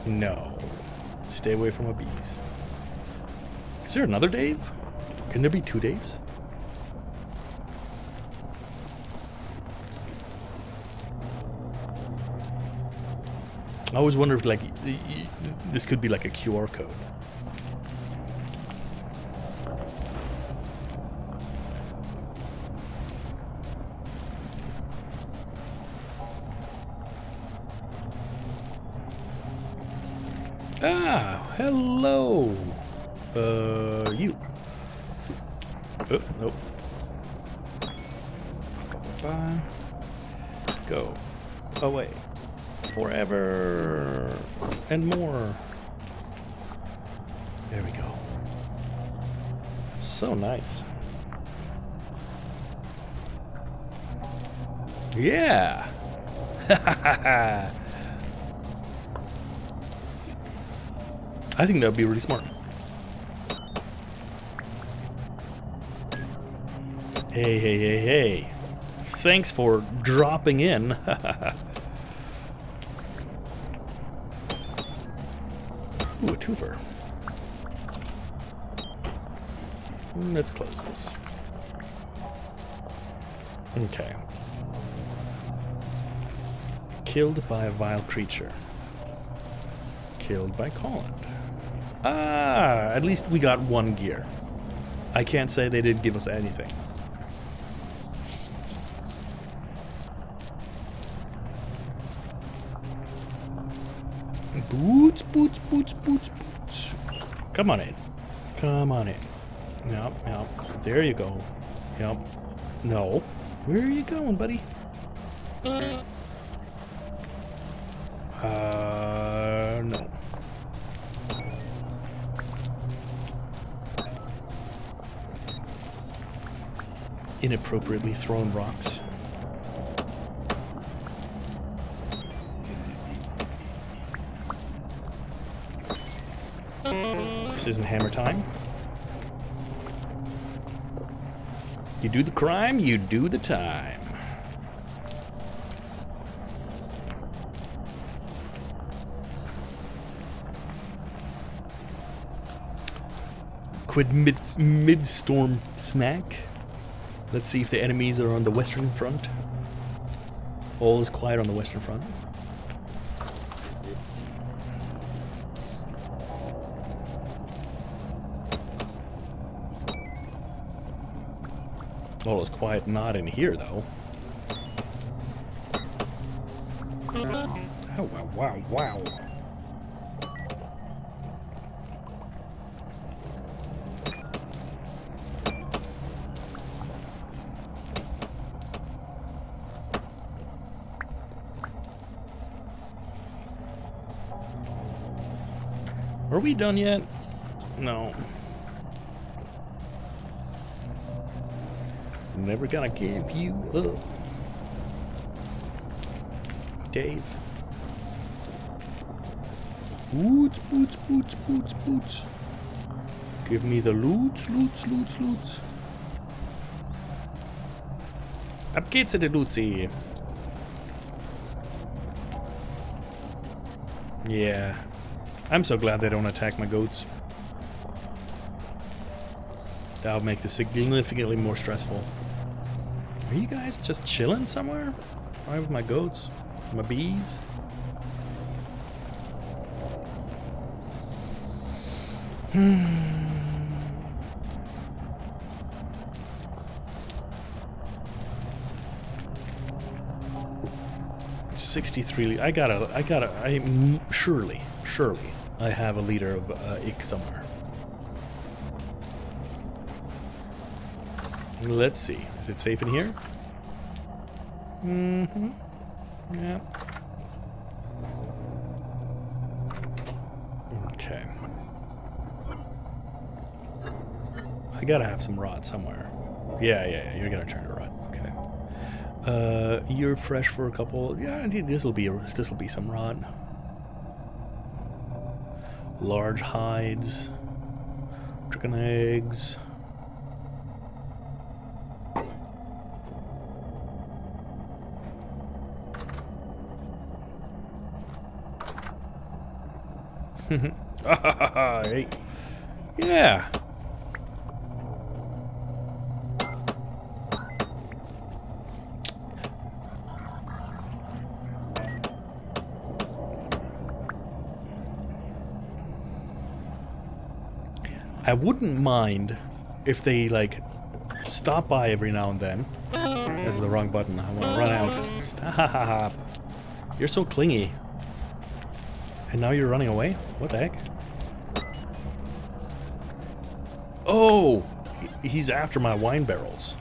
No. Stay away from the bees. Is there another Dave? Can there be two Daves? I always wonder if, like, this could be like a QR code. Ah, hello. You. Oh, nope. Go away. Forever and more. There we go. So nice. Yeah. I think that would be really smart. Hey. Thanks for dropping in. Ooh, a twofer. Let's close this. Okay. Killed by a vile creature. Killed by Colin. Ah, at least we got one gear. I can't say they didn't give us anything. Boots, boots, boots, boots, boots. Come on in. Come on in. Yep, yep. There you go. Yep. No. Where are you going, buddy? No. Inappropriately thrown rocks. This isn't hammer time. You do the crime, you do the time. Quid mid-storm snack. Let's see if the enemies are on the western front. All is quiet on the western front. All is quiet not in here, though. Oh, wow, wow, wow. Are we done yet? No. Never gonna give you up, Dave. Boots, boots, boots, boots, boots. Give me the loot, loot, loot, loot. Ab geht's, der Luzi. Yeah. I'm so glad they don't attack my goats. That'll make this significantly more stressful. Are you guys just chilling somewhere? Right with my goats? My bees? Hmm. 63. Surely I have a liter of ick somewhere. Let's see. Is it safe in here? Mm-hmm. Yeah. Okay. I gotta have some rod somewhere. Yeah. You're gonna turn to rod. Okay. You're fresh for a couple. Yeah, this'll be some rod. Large hides. Chicken eggs. Hey. Yeah. I wouldn't mind if they, like, stop by every now and then. That's the wrong button. I want to run out. Stop. You're so clingy. And now you're running away? What the heck? Oh! He's after my wine barrels.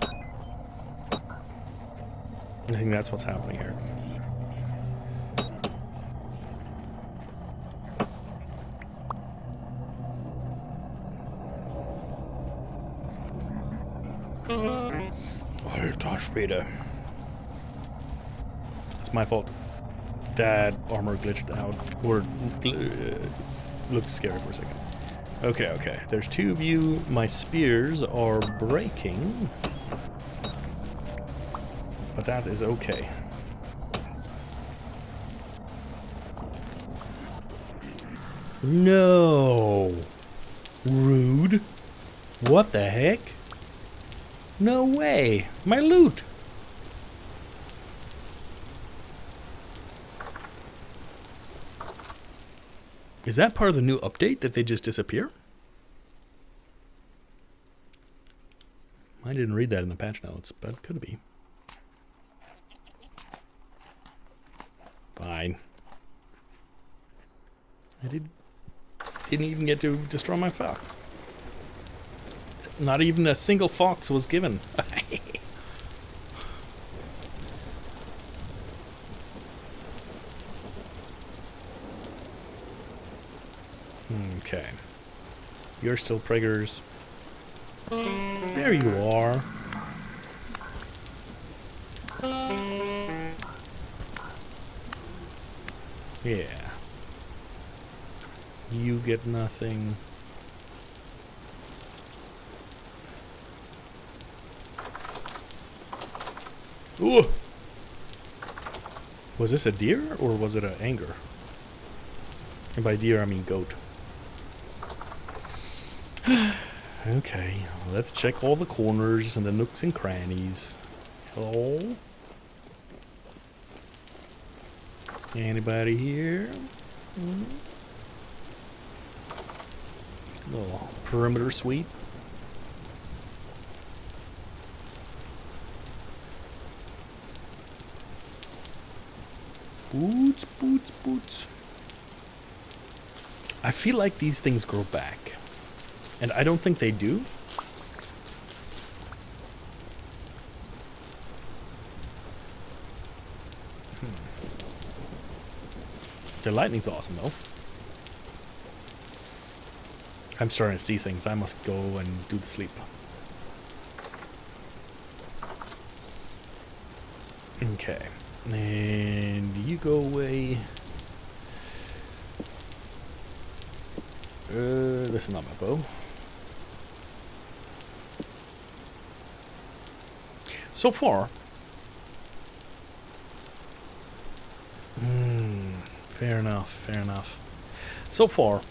I think that's what's happening here. Alter Schwede. It's my fault. That armor glitched out, or looked scary for a second. Okay. There's two of you. My spears are breaking, but that is okay. No. Rude. What the heck? No way. My loot. Is that part of the new update that they just disappear? I didn't read that in the patch notes, but it could be. Fine. I didn't even get to destroy my fox. Not even a single fox was given. Okay. You're still priggers. There you are. Yeah. You get nothing. Ooh! Was this a deer or was it an anger? And by deer I mean goat. Okay, let's check all the corners and the nooks and crannies. Hello? Anybody here? Little perimeter sweep. Boots, boots, boots. I feel like these things grow back. And I don't think they do. The lightning's awesome, though. I'm starting to see things. I must go and do the sleep. Okay. And you go away. This is not my bow. So far, fair enough, fair enough. So far,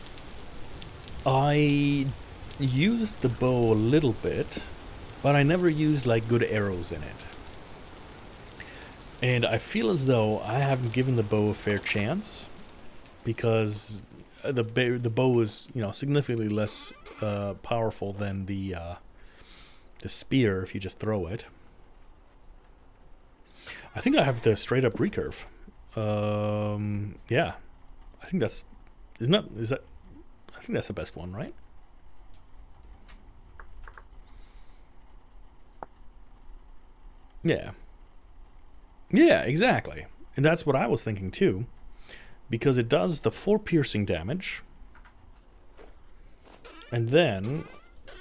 I used the bow a little bit, but I never used like good arrows in it. And I feel as though I haven't given the bow a fair chance, because the bow is, you know, significantly less powerful than the spear if you just throw it. I think I have the straight up recurve. Yeah, I think that's I think that's the best one, right? Yeah. Yeah, exactly. And that's what I was thinking too, because it does the 4 piercing damage, and then,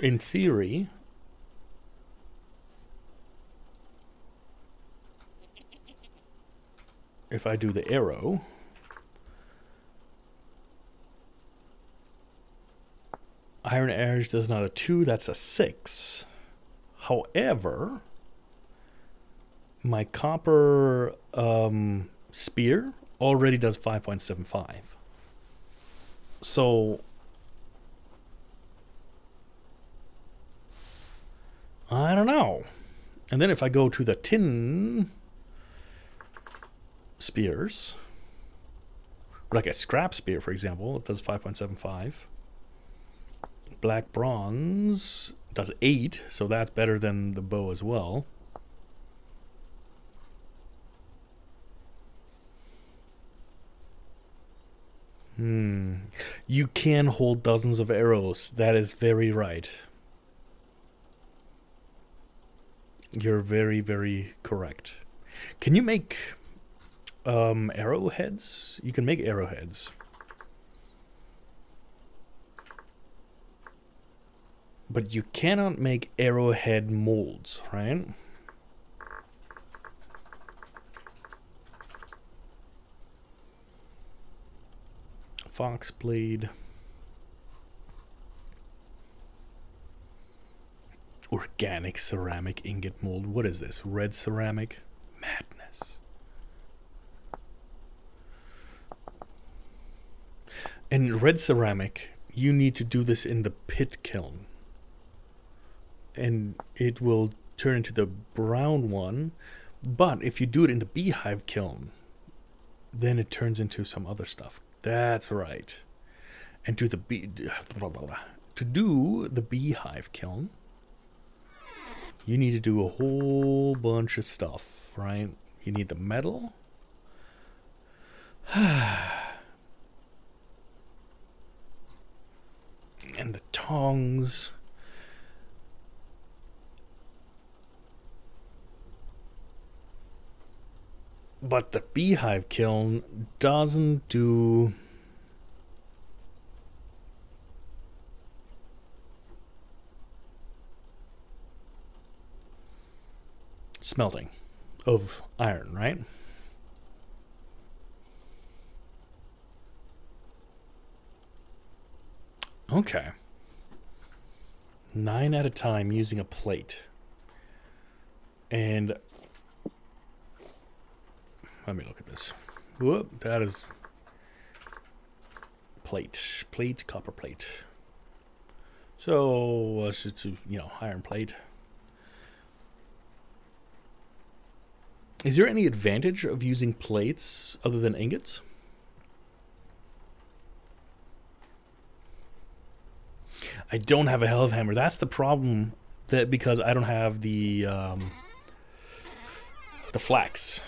in theory, if I do the arrow, Iron Edge does not a 2, that's a 6. However, my copper spear already does 5.75. So I don't know. And then if I go to the tin spears, like a scrap spear, for example, it does 5.75. Black bronze does 8, so that's better than the bow as well. You can hold dozens of arrows. That is very right. You're very, very correct. Can you make arrowheads? You can make arrowheads. But you cannot make arrowhead molds, right? Fox blade. Organic ceramic ingot mold. What is this? Red ceramic? Madness. And red ceramic, you need to do this in the pit kiln. And it will turn into the brown one. But if you do it in the beehive kiln, then it turns into some other stuff. That's right. And to the to do the beehive kiln, you need to do a whole bunch of stuff, right? You need the metal. And the tongs. But the beehive kiln doesn't do... smelting of iron, right? Okay. 9 at a time using a plate. And let me look at this. Whoop, that is plate. Plate, copper plate. So it's just, iron plate. Is there any advantage of using plates other than ingots? I don't have a hell of hammer. That's the problem. That because I don't have the flax.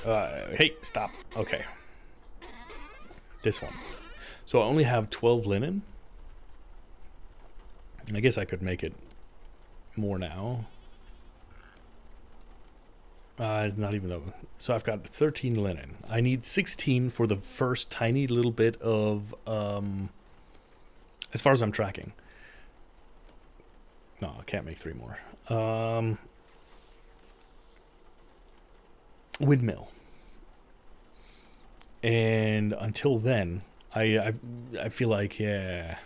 Hey, stop. Okay. This one. So I only have 12 linen. I guess I could make it more now. Not even though. So I've got 13 linen. I need 16 for the first tiny little bit of, as far as I'm tracking. No, I can't make 3 more. Windmill. And until then, I feel like, yeah.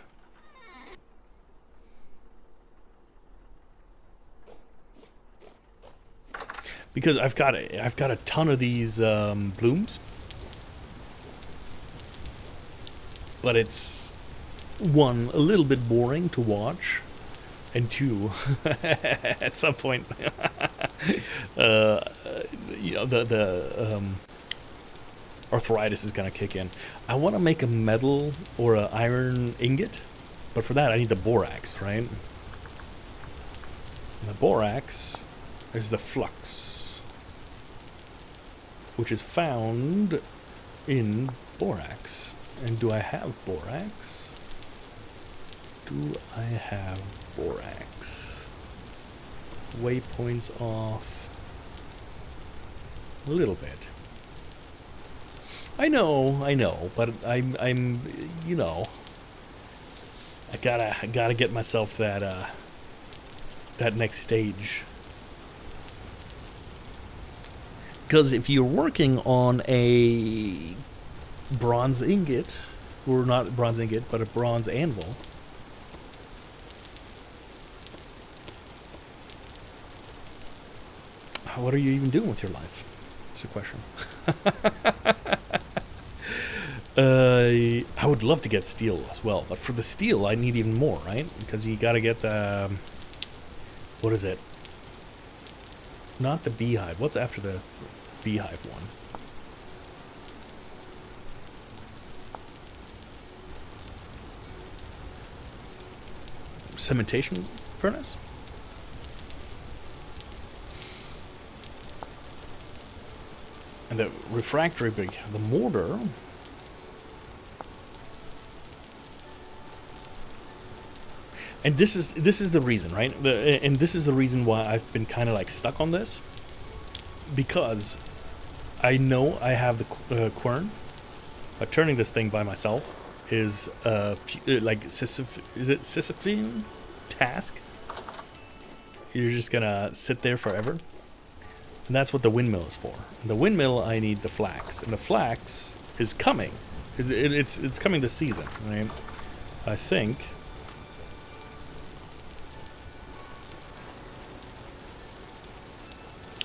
Because I've got a ton of these blooms, but it's 1, a little bit boring to watch, and 2, at some point, the arthritis is gonna kick in. I want to make a metal or an iron ingot, but for that I need the borax, right? And the borax is the flux, which is found in borax. And do I have borax? Do I have borax? Waypoints off a little bit. I know, but I'm I gotta get myself that next stage. Because if you're working on a bronze ingot, or not a bronze ingot, but a bronze anvil, what are you even doing with your life? That's a question. I would love to get steel as well, but for the steel I need even more, right? Because you gotta get the... what is it? Not the beehive. What's after the beehive one? Cementation furnace? And the refractory brick, the mortar. And this is the reason, right? And this is the reason why I've been kind of like stuck on this, because I know I have the quern, but turning this thing by myself is like Sisyphean task. You're just gonna sit there forever, and that's what the windmill is for. And the windmill, I need the flax, and the flax is coming. It's coming this season, right? I think.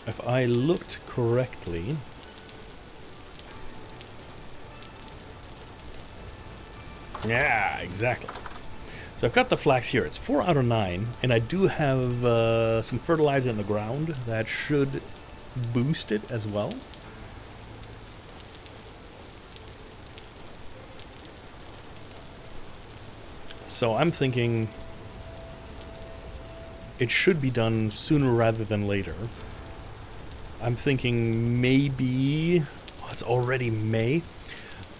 If I looked correctly, yeah, exactly. So I've got the flax here. It's 4 out of 9, and I do have some fertilizer in the ground that should boost it as well. So I'm thinking it should be done sooner rather than later. I'm thinking maybe... Oh, it's already May.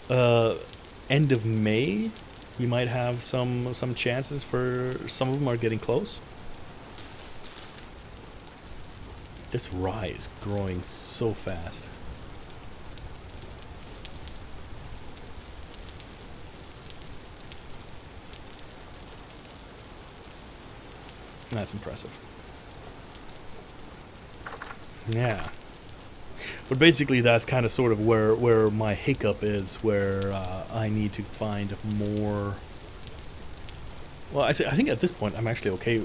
End of May, we might have some chances for... Some of them are getting close. This rye is growing so fast. That's impressive. Yeah. But basically that's kind of sort of where my hiccup is, where I need to find more... Well, I think at this point I'm actually okay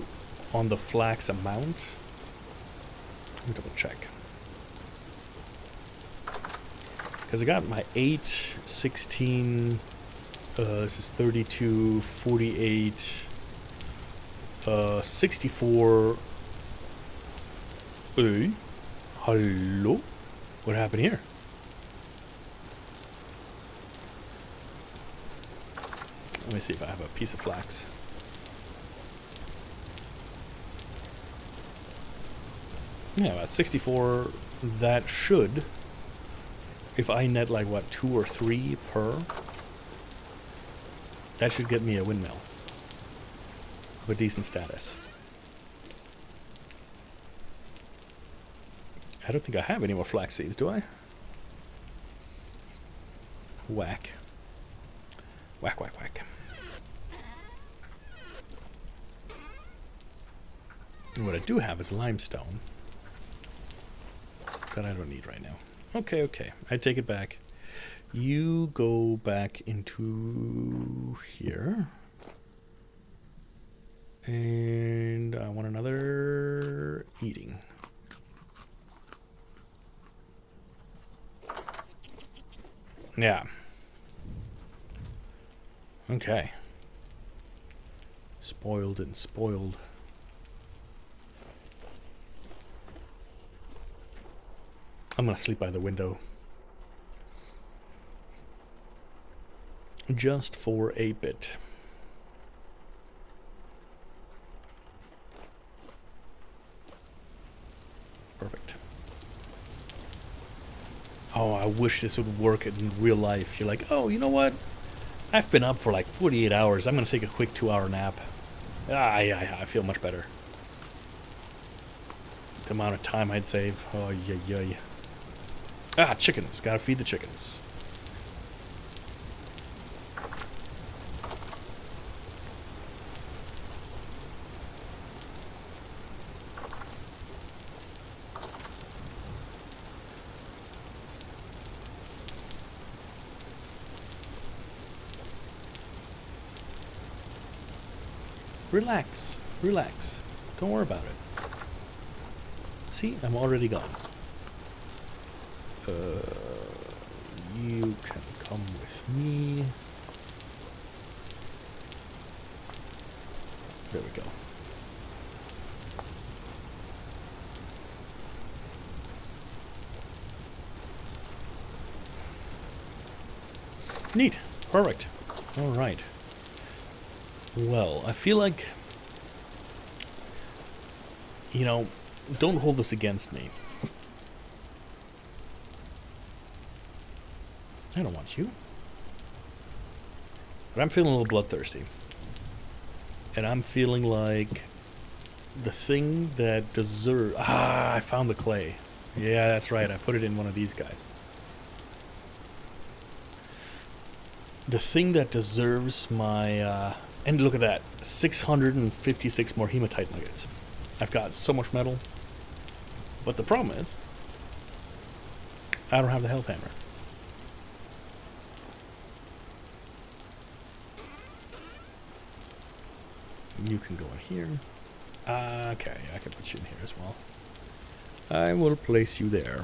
on the flax amount. Let me double check. Because I got my 8, 16, this is 32, 48, 64... Hey, hello? What happened here? Let me see if I have a piece of flax. Yeah, about 64. That should, if I net like what, 2 or 3 per, that should get me a windmill of a decent status. I don't think I have any more flax seeds, do I? Whack. Whack, whack, whack. And what I do have is limestone. That I don't need right now. Okay, okay. I take it back. You go back into here. And I want another eating. Yeah. Okay. Spoiled and spoiled. I'm gonna sleep by the window. Just for a bit. Perfect. Oh, I wish this would work in real life. You're like, oh, you know what? I've been up for like 48 hours. I'm going to take a quick 2-hour nap. I feel much better. The amount of time I'd save. Oh, yeah. Ah, chickens. Gotta feed the chickens. Relax. Relax. Don't worry about it. See, I'm already gone. You can come with me. There we go. Neat. Perfect. All right. Well, I feel like, you know, don't hold this against me. I don't want you. But I'm feeling a little bloodthirsty. And I'm feeling like the thing that deserves... Ah, I found the clay. Yeah, that's right. I put it in one of these guys. The thing that deserves my... and look at that. 656 more hematite nuggets. I've got so much metal. But the problem is, I don't have the health hammer. You can go in here. Okay, I can put you in here as well. I will place you there.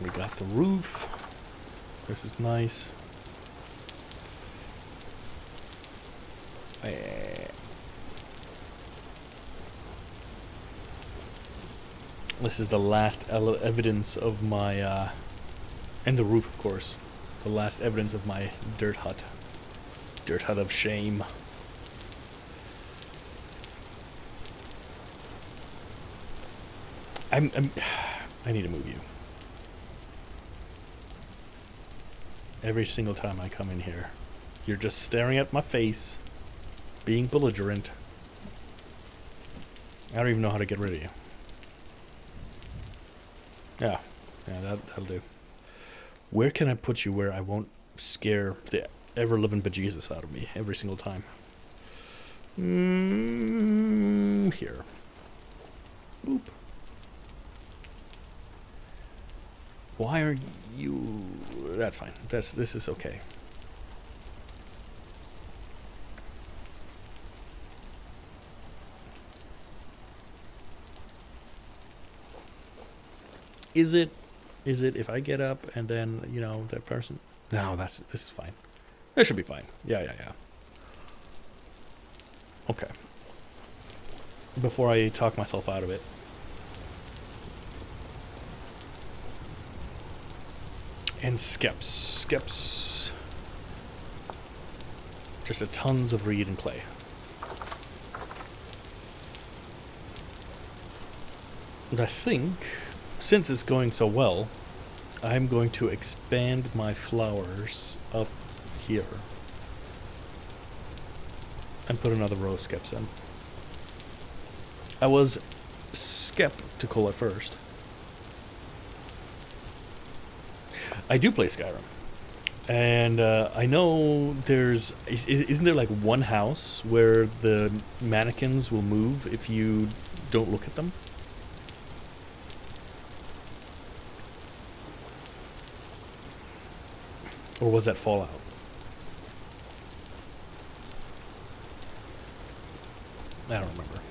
We got the roof. This is nice. This is the last evidence of my, and the roof, of course. The last evidence of my dirt hut. Dirt hut of shame. I need to move you. Every single time I come in here, you're just staring at my face, being belligerent. I don't even know how to get rid of you. Yeah, that'll do. Where can I put you where I won't scare the ever-living bejesus out of me every single time? Here. Boop. Why are you... That's fine. This is okay. Is it if I get up and then, you know, that person... No, this is fine. That should be fine. Yeah. Okay. Before I talk myself out of it. And skeps. Just a tons of reed and clay. And I think, since it's going so well, I'm going to expand my flowers up here. And put another row of skeps in. I was skeptical at first. I do play Skyrim. And I know there's... Isn't there like one house where the mannequins will move if you don't look at them? Or was that Fallout? I don't remember.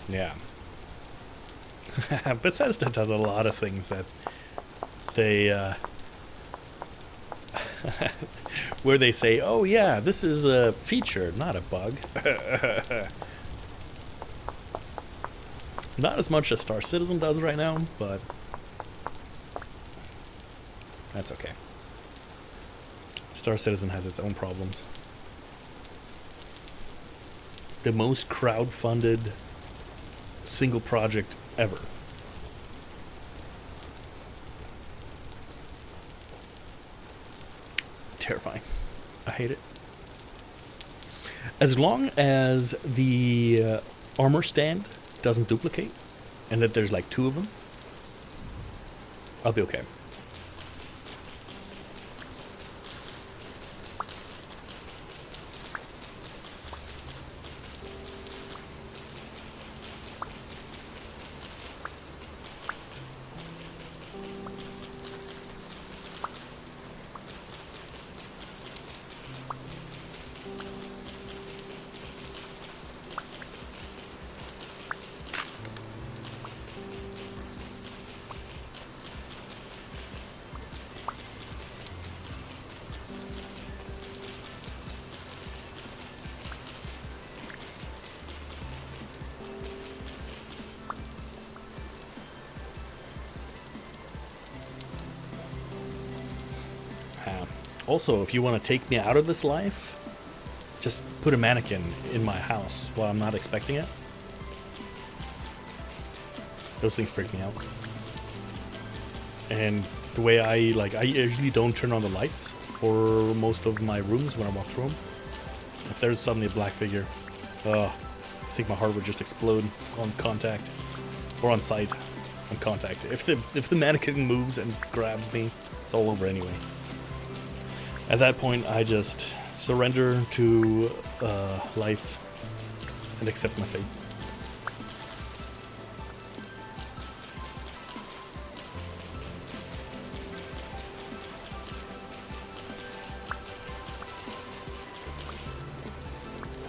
Yeah. Bethesda does a lot of things that they, where they say, oh yeah, this is a feature, not a bug. Not as much as Star Citizen does right now, but that's okay. Star Citizen has its own problems. The most crowd-funded single project ever. Terrifying. I hate it. As long as the armor stand doesn't duplicate, and that there's like 2 of them, I'll be okay. Also, if you want to take me out of this life, just put a mannequin in my house while I'm not expecting it. Those things freak me out. And the way I usually don't turn on the lights for most of my rooms when I walk through them. If there's suddenly a black figure, I think my heart would just explode on contact. Or on sight, on contact. If the mannequin moves and grabs me, it's all over anyway. At that point, I just surrender to life and accept my fate.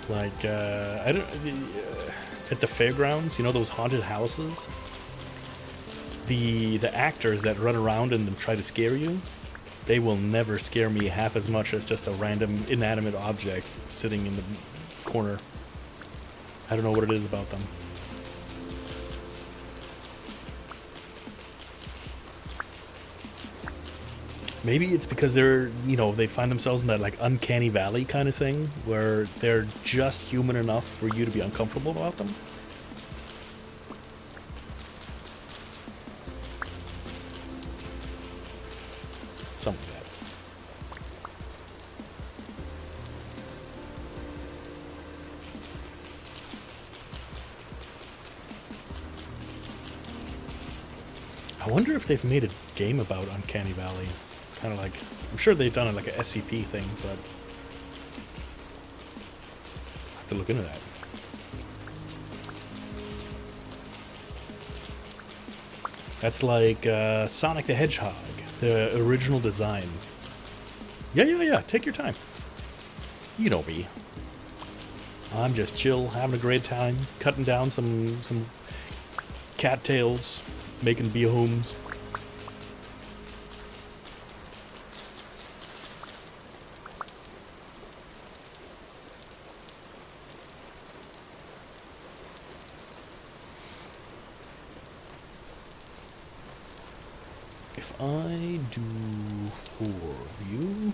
Like, I don't... at the fairgrounds, you know those haunted houses? The actors that run around and try to scare you, They will never scare me half as much as just a random inanimate object sitting in the corner. I don't know what it is about them. Maybe it's because they're, you know, they find themselves in that like uncanny valley kind of thing where they're just human enough for you to be uncomfortable about them. Something like that. I wonder if they've made a game about Uncanny Valley. Kind of like, I'm sure they've done it like a SCP thing, but I have to look into that. That's like Sonic the Hedgehog, the original design. Yeah. Take your time. You know me. I'm just chill, having a great time, cutting down some cattails, making bee homes. If I do 4 of you,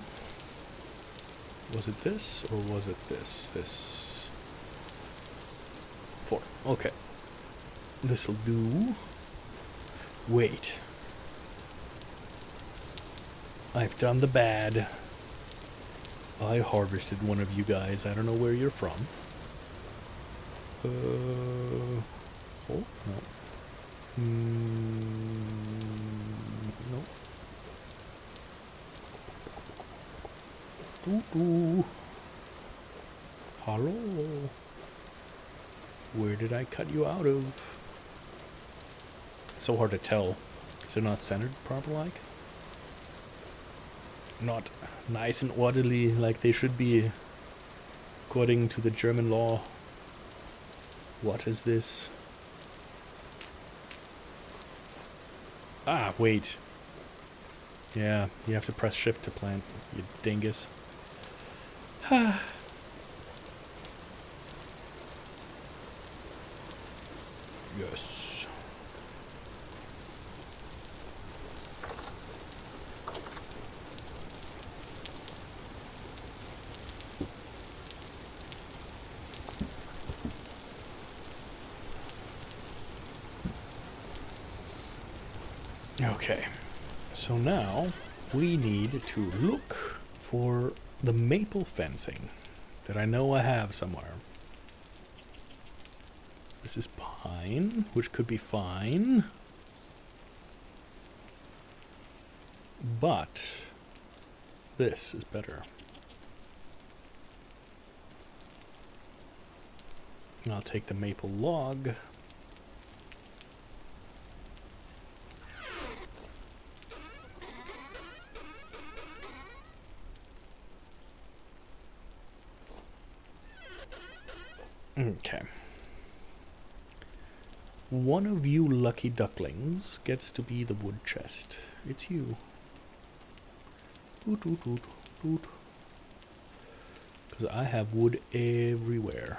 was it this or was it this? This 4. Okay. This'll do. Wait. I've done the bad. I harvested one of you guys. I don't know where you're from. Oh, no. No. Doo-doo. Hello. Where did I cut you out of? It's so hard to tell. Is it not centered proper like? Not nice and orderly like they should be according to the German law. What is this? Ah, wait. Yeah, you have to press shift to plant, you dingus. Yes. Okay, so now we need to look for the maple fencing that I know I have somewhere. This is pine, which could be fine. But this is better. I'll take the maple log. Okay. One of you lucky ducklings gets to be the wood chest. It's you. Because I have wood everywhere.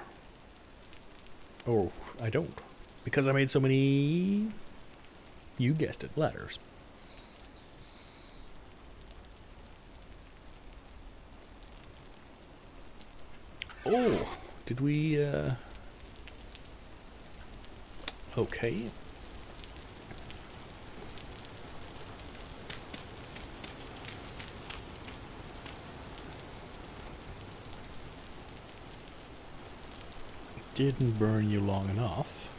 Oh, I don't. Because I made so many, you guessed it, ladders. Oh, did we, okay. Didn't burn you long enough.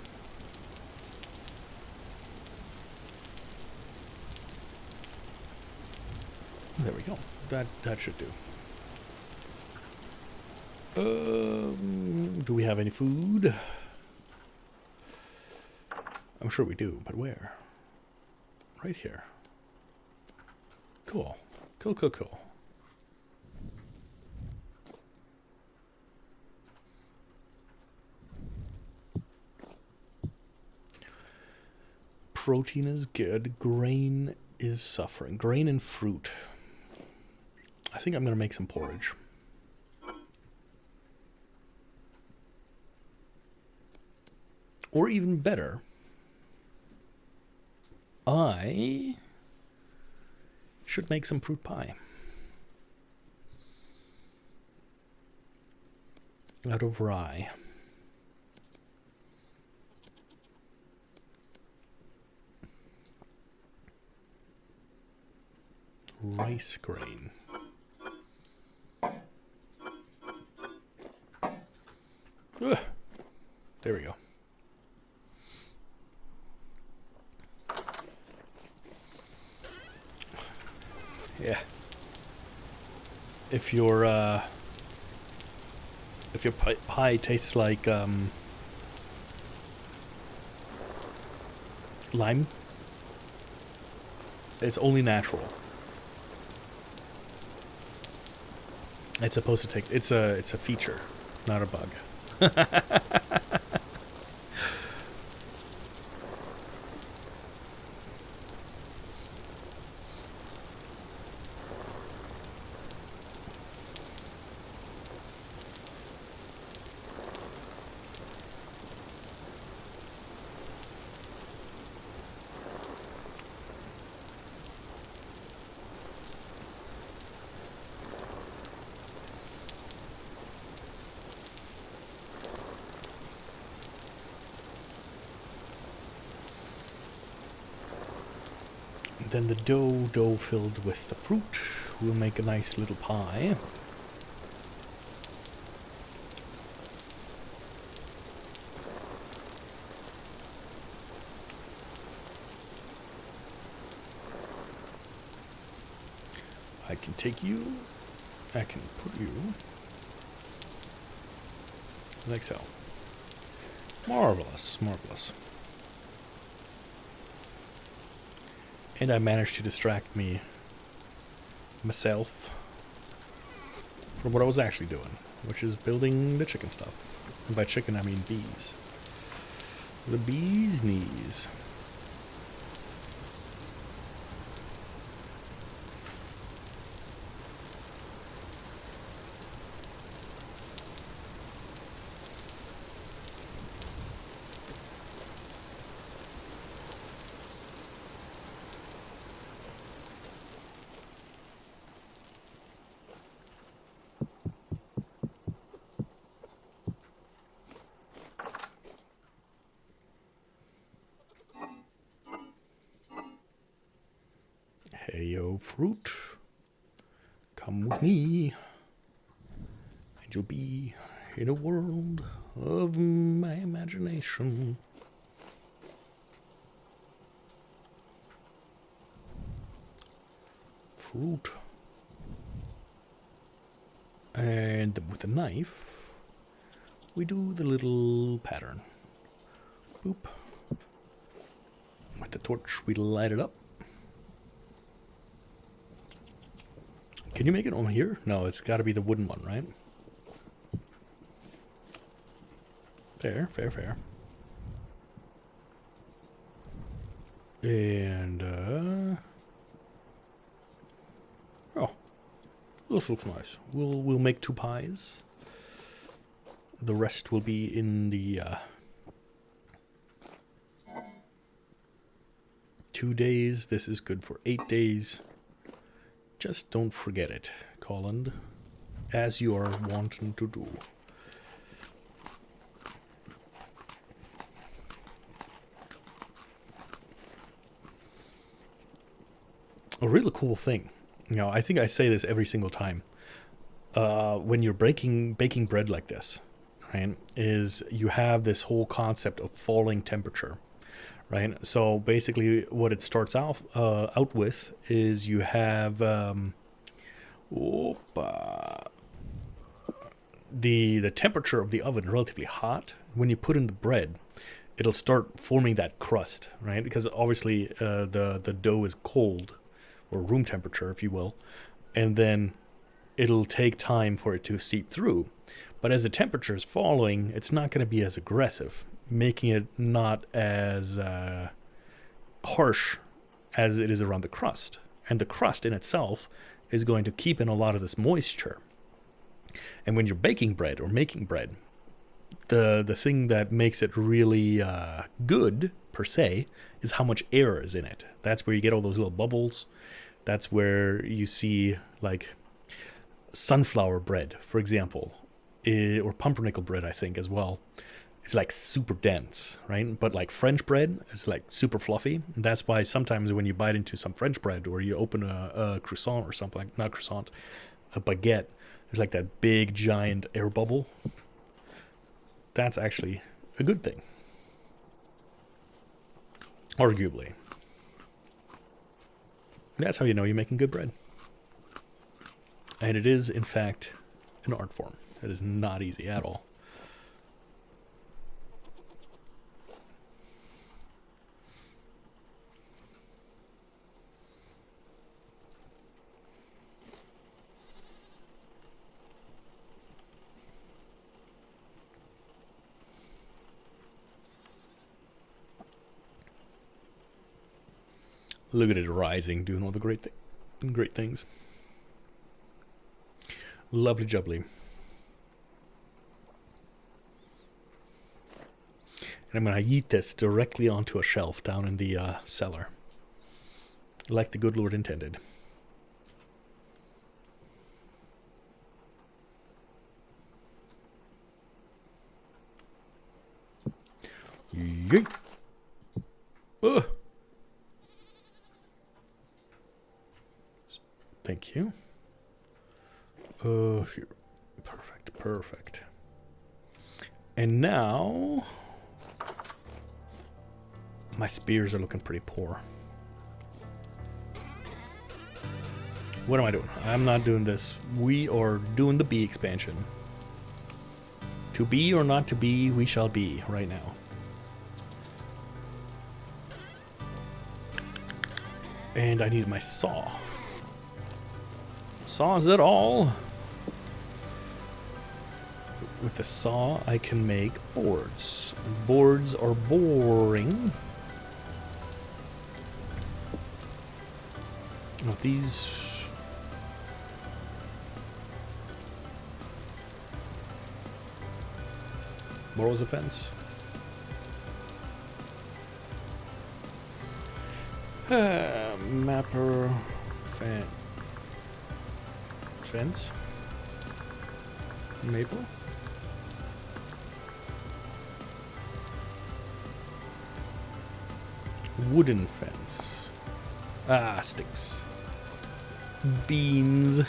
There we go. That should do. Do we have any food? I'm sure we do, but where? Right here. Cool. Cool. Protein is good. Grain is suffering. Grain and fruit. think I'm going to make some porridge. Or even better, I should make some fruit pie. Out of rye. Rice grain. Ugh. There we go. Yeah. If your pie tastes like lime, it's only natural. It's supposed to take. It's a feature, not a bug. Then the dough filled with the fruit will make a nice little pie. I can take you, I can put you like so. Marvelous, marvelous. And I managed to distract myself from what I was actually doing, which is building the chicken stuff. And by chicken, I mean bees. The bee's knees. Hey yo, fruit, come with me, and you'll be in a world of my imagination. Fruit. And with a knife, we do the little pattern. Boop. With the torch, we light it up. Can you make it on here? No, it's got to be the wooden one, right? Fair, fair, fair. And, oh, this looks nice. We'll make 2 pies. The rest will be in the, 2 days. This is good for 8 days. Just don't forget it, Colin, as you are wanting to do. A really cool thing, you know, I think I say this every single time, when you're baking bread like this, right, is you have this whole concept of falling temperature. Right, so basically, what it starts out with is you have the temperature of the oven relatively hot. When you put in the bread, it'll start forming that crust, right? Because obviously the dough is cold, or room temperature, if you will, and then it'll take time for it to seep through. But as the temperature is falling, it's not going to be as aggressive, making it not as harsh as it is around the crust. And the crust in itself is going to keep in a lot of this moisture. And when you're baking bread or making bread, the thing that makes it really good, per se, is how much air is in it. That's where you get all those little bubbles. That's where you see, like, sunflower bread, for example, or pumpernickel bread, I think, as well. It's like super dense, right? But like French bread is like super fluffy. And that's why sometimes when you bite into some French bread or you open a croissant or something, not croissant, a baguette, there's like that big giant air bubble. That's actually a good thing. Arguably. That's how you know you're making good bread. And it is, in fact, an art form. It is not easy at all. Look at it rising, doing all the great things. Lovely jubbly. And I'm going to yeet this directly onto a shelf down in the cellar. Like the good Lord intended. Yeet. Ugh. Thank you. Here. Perfect. And now my spears are looking pretty poor. What am I doing? I'm not doing this. We are doing the bee expansion. To be or not to be, we shall be right now. And I need my saw. Saws it all. With the saw, I can make boards. Boards are boring. With these... Morals of fence. Mapper... Fence. Maple. Wooden fence. Ah, sticks. Beams.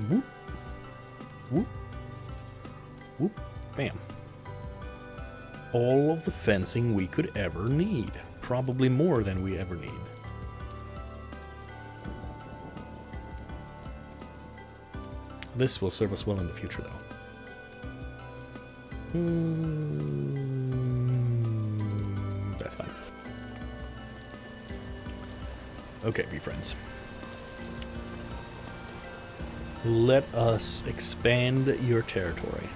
Whoop. Whoop. Whoop. Bam. All of the fencing we could ever need. Probably more than we ever need. This will serve us well in the future, though. That's fine. Okay, be friends. Let us expand your territory.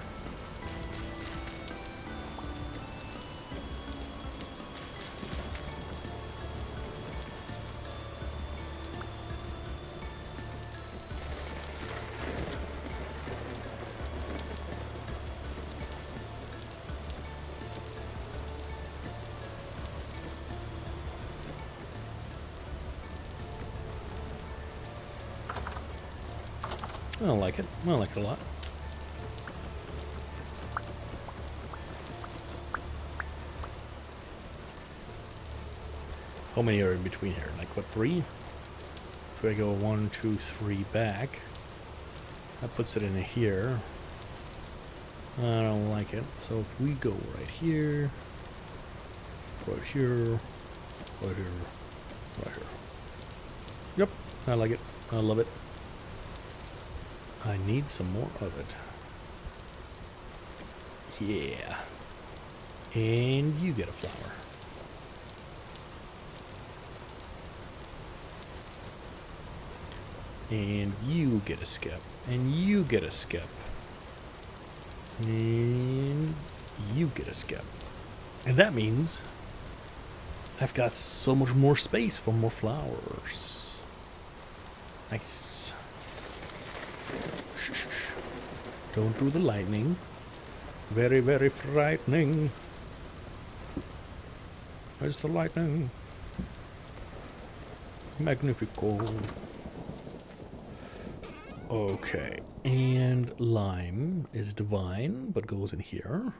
I don't like it. I don't like it a lot. How many are in between here? Like, what, 3? If I go 1, 2, 3 back, that puts it in here. I don't like it. So if we go right here, right here, right here, right here. Yep, I like it. I love it. I need some more of it. Yeah. And you get a flower. And you get a skip. And you get a skip. And you get a skip. And that means I've got so much more space for more flowers. Nice. Shh, shh, shh. Don't do the lightning. Very, very frightening. Where's the lightning? Magnifico. Okay, and lime is divine, but goes in here.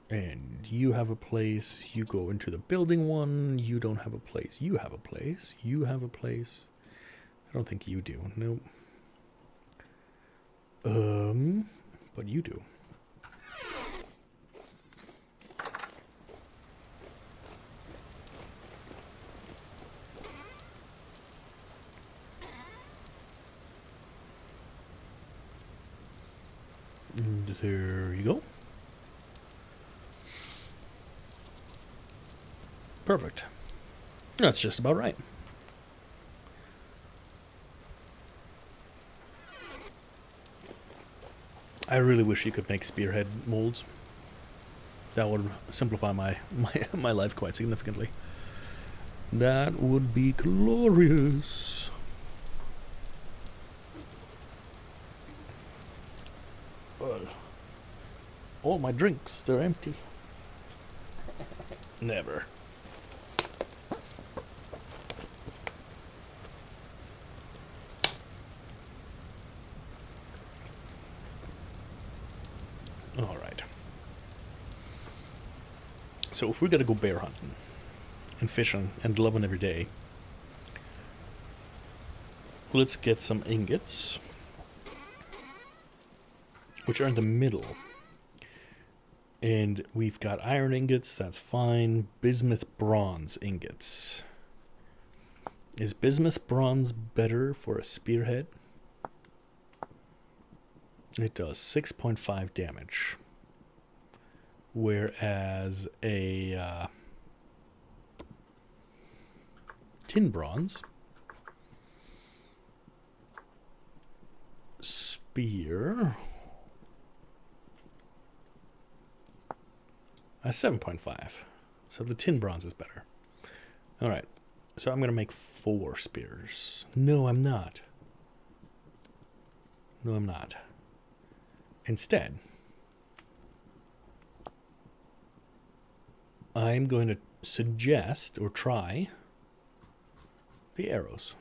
And you have a place. You go into the building one. You don't have a place. You have a place. You have a place. I don't think you do. Nope. But you do. And there you go. Perfect. That's just about right. I really wish you could make spearhead molds. That would simplify my life quite significantly. That would be glorious. Well, all my drinks, they're empty. Never. Alright. So if we gotta go bear hunting and fishing and loving every day, let's get some ingots, which are in the middle. And we've got iron ingots, that's fine. Bismuth bronze ingots. Is bismuth bronze better for a spearhead? It does 6.5 damage. Whereas a tin bronze spear a 7.5. So the tin bronze is better. Alright. So I'm going to make 4 spears. No, I'm not. No, I'm not. Instead, I'm going to suggest or try the arrows.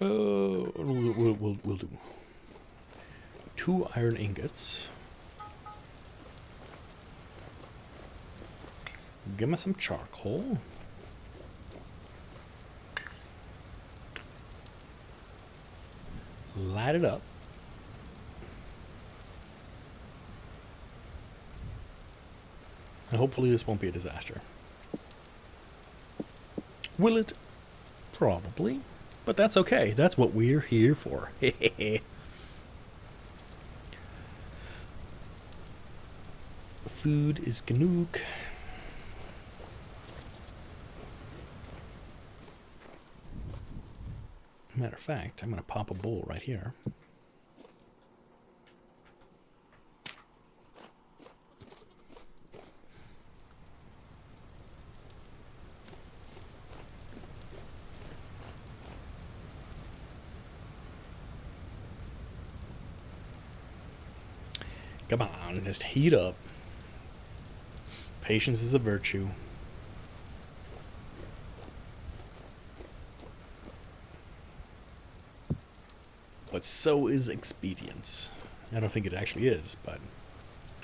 We'll do 2 iron ingots. Give me some charcoal. Light it up. And hopefully this won't be a disaster. Will it? Probably. But that's okay. That's what we're here for. Food is Ganook. Matter of fact, I'm going to pop a bowl right here. Come on, just heat up. Patience is a virtue. But so is expedience. I don't think it actually is, but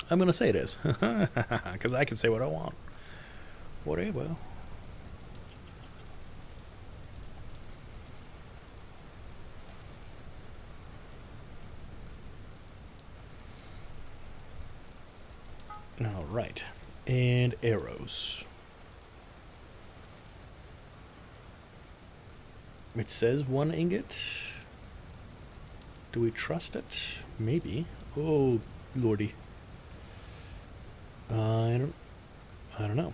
I'm going to say it is. Because I can say what I want. Whatever. All right. And arrows. It says 1 ingot. Do we trust it? Maybe. Oh, lordy. I don't know.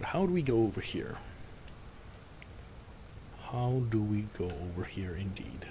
How do we go over here? How do we go over here indeed?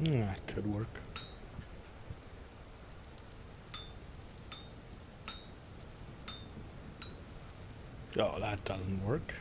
That could work. Oh, that doesn't work.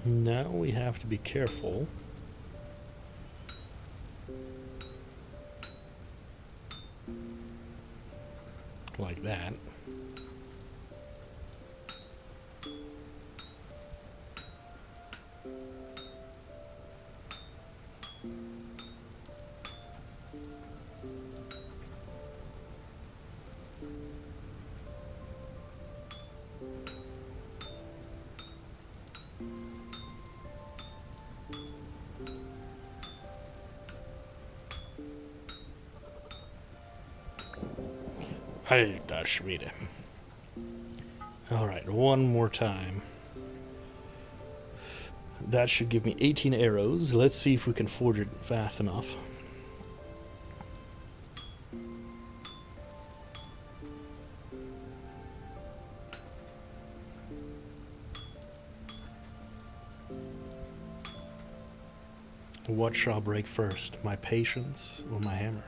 Now we have to be careful. Like that. Alter Schwede. Alright, one more time. That should give me 18 arrows. Let's see if we can forge it fast enough. What shall break first, my patience or my hammer?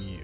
You.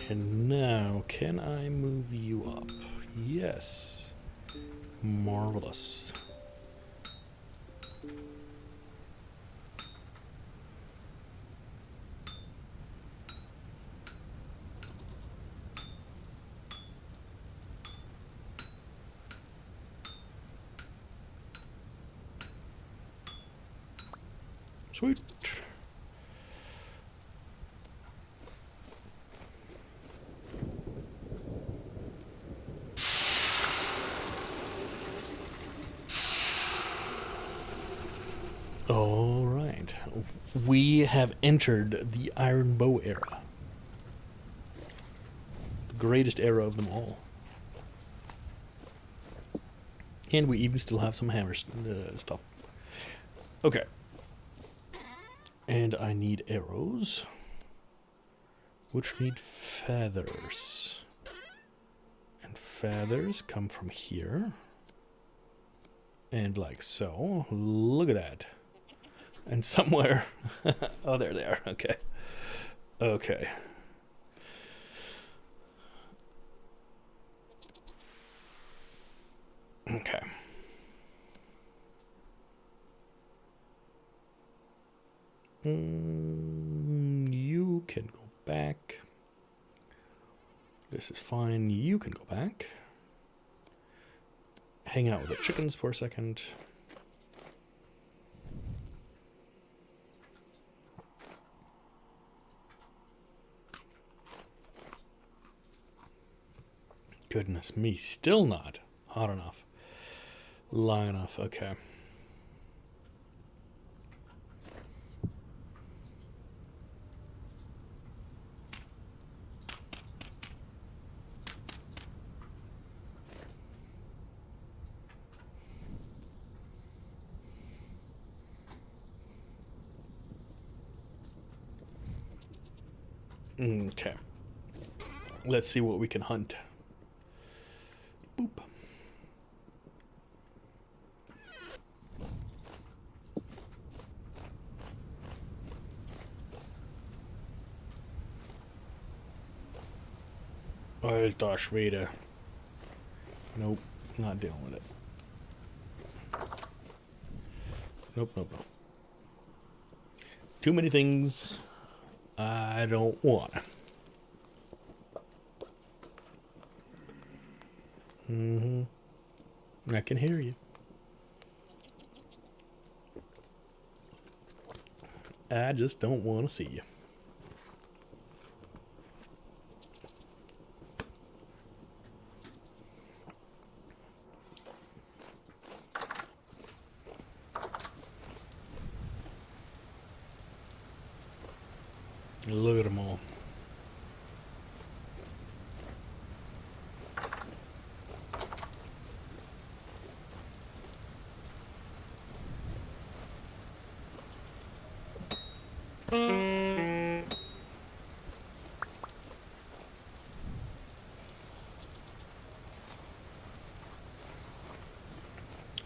And now, can I move you up? Yes. Marvelous. Sweet. All right. We have entered the Iron Bow era. The greatest era of them all. And we even still have some hammer stuff. Okay. And I need arrows, which need feathers. And feathers come from here. And like so. Look at that. And somewhere... oh, they're there. Okay. Okay. Okay. You can go back. This is fine. You can go back. Hang out with the chickens for a second. Goodness me, still not hot enough. Long enough, okay. Okay. Let's see what we can hunt. Boop. Alter Schwede. Nope, not dealing with it. Nope, nope, nope. Too many things I don't want. I can hear you. I just don't want to see you. Look at them all.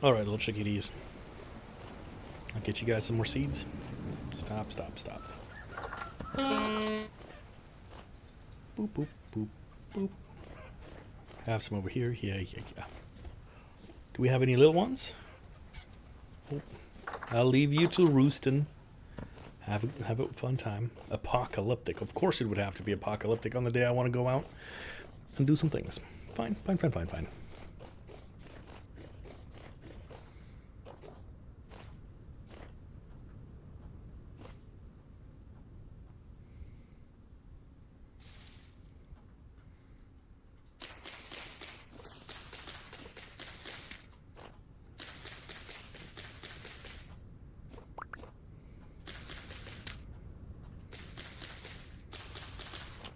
Alright, little chickadees. I'll get you guys some more seeds. Stop, stop, stop. Boop, boop, boop, boop. Have some over here. Yeah, yeah, yeah. Do we have any little ones? Oh. I'll leave you to roosting. Have a fun time. Apocalyptic. Of course it would have to be apocalyptic on the day I want to go out and do some things. Fine, fine, fine, fine, fine.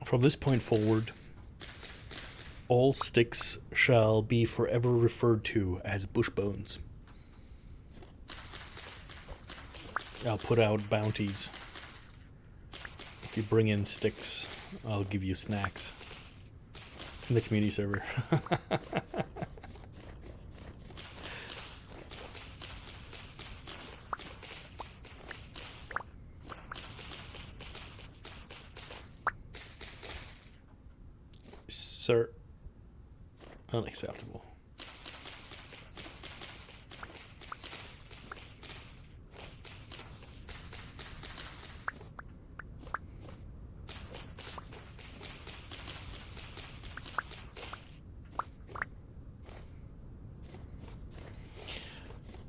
From this point forward, all sticks shall be forever referred to as bush bones. I'll put out bounties. If you bring in sticks, I'll give you snacks in the community server. Sir, unacceptable.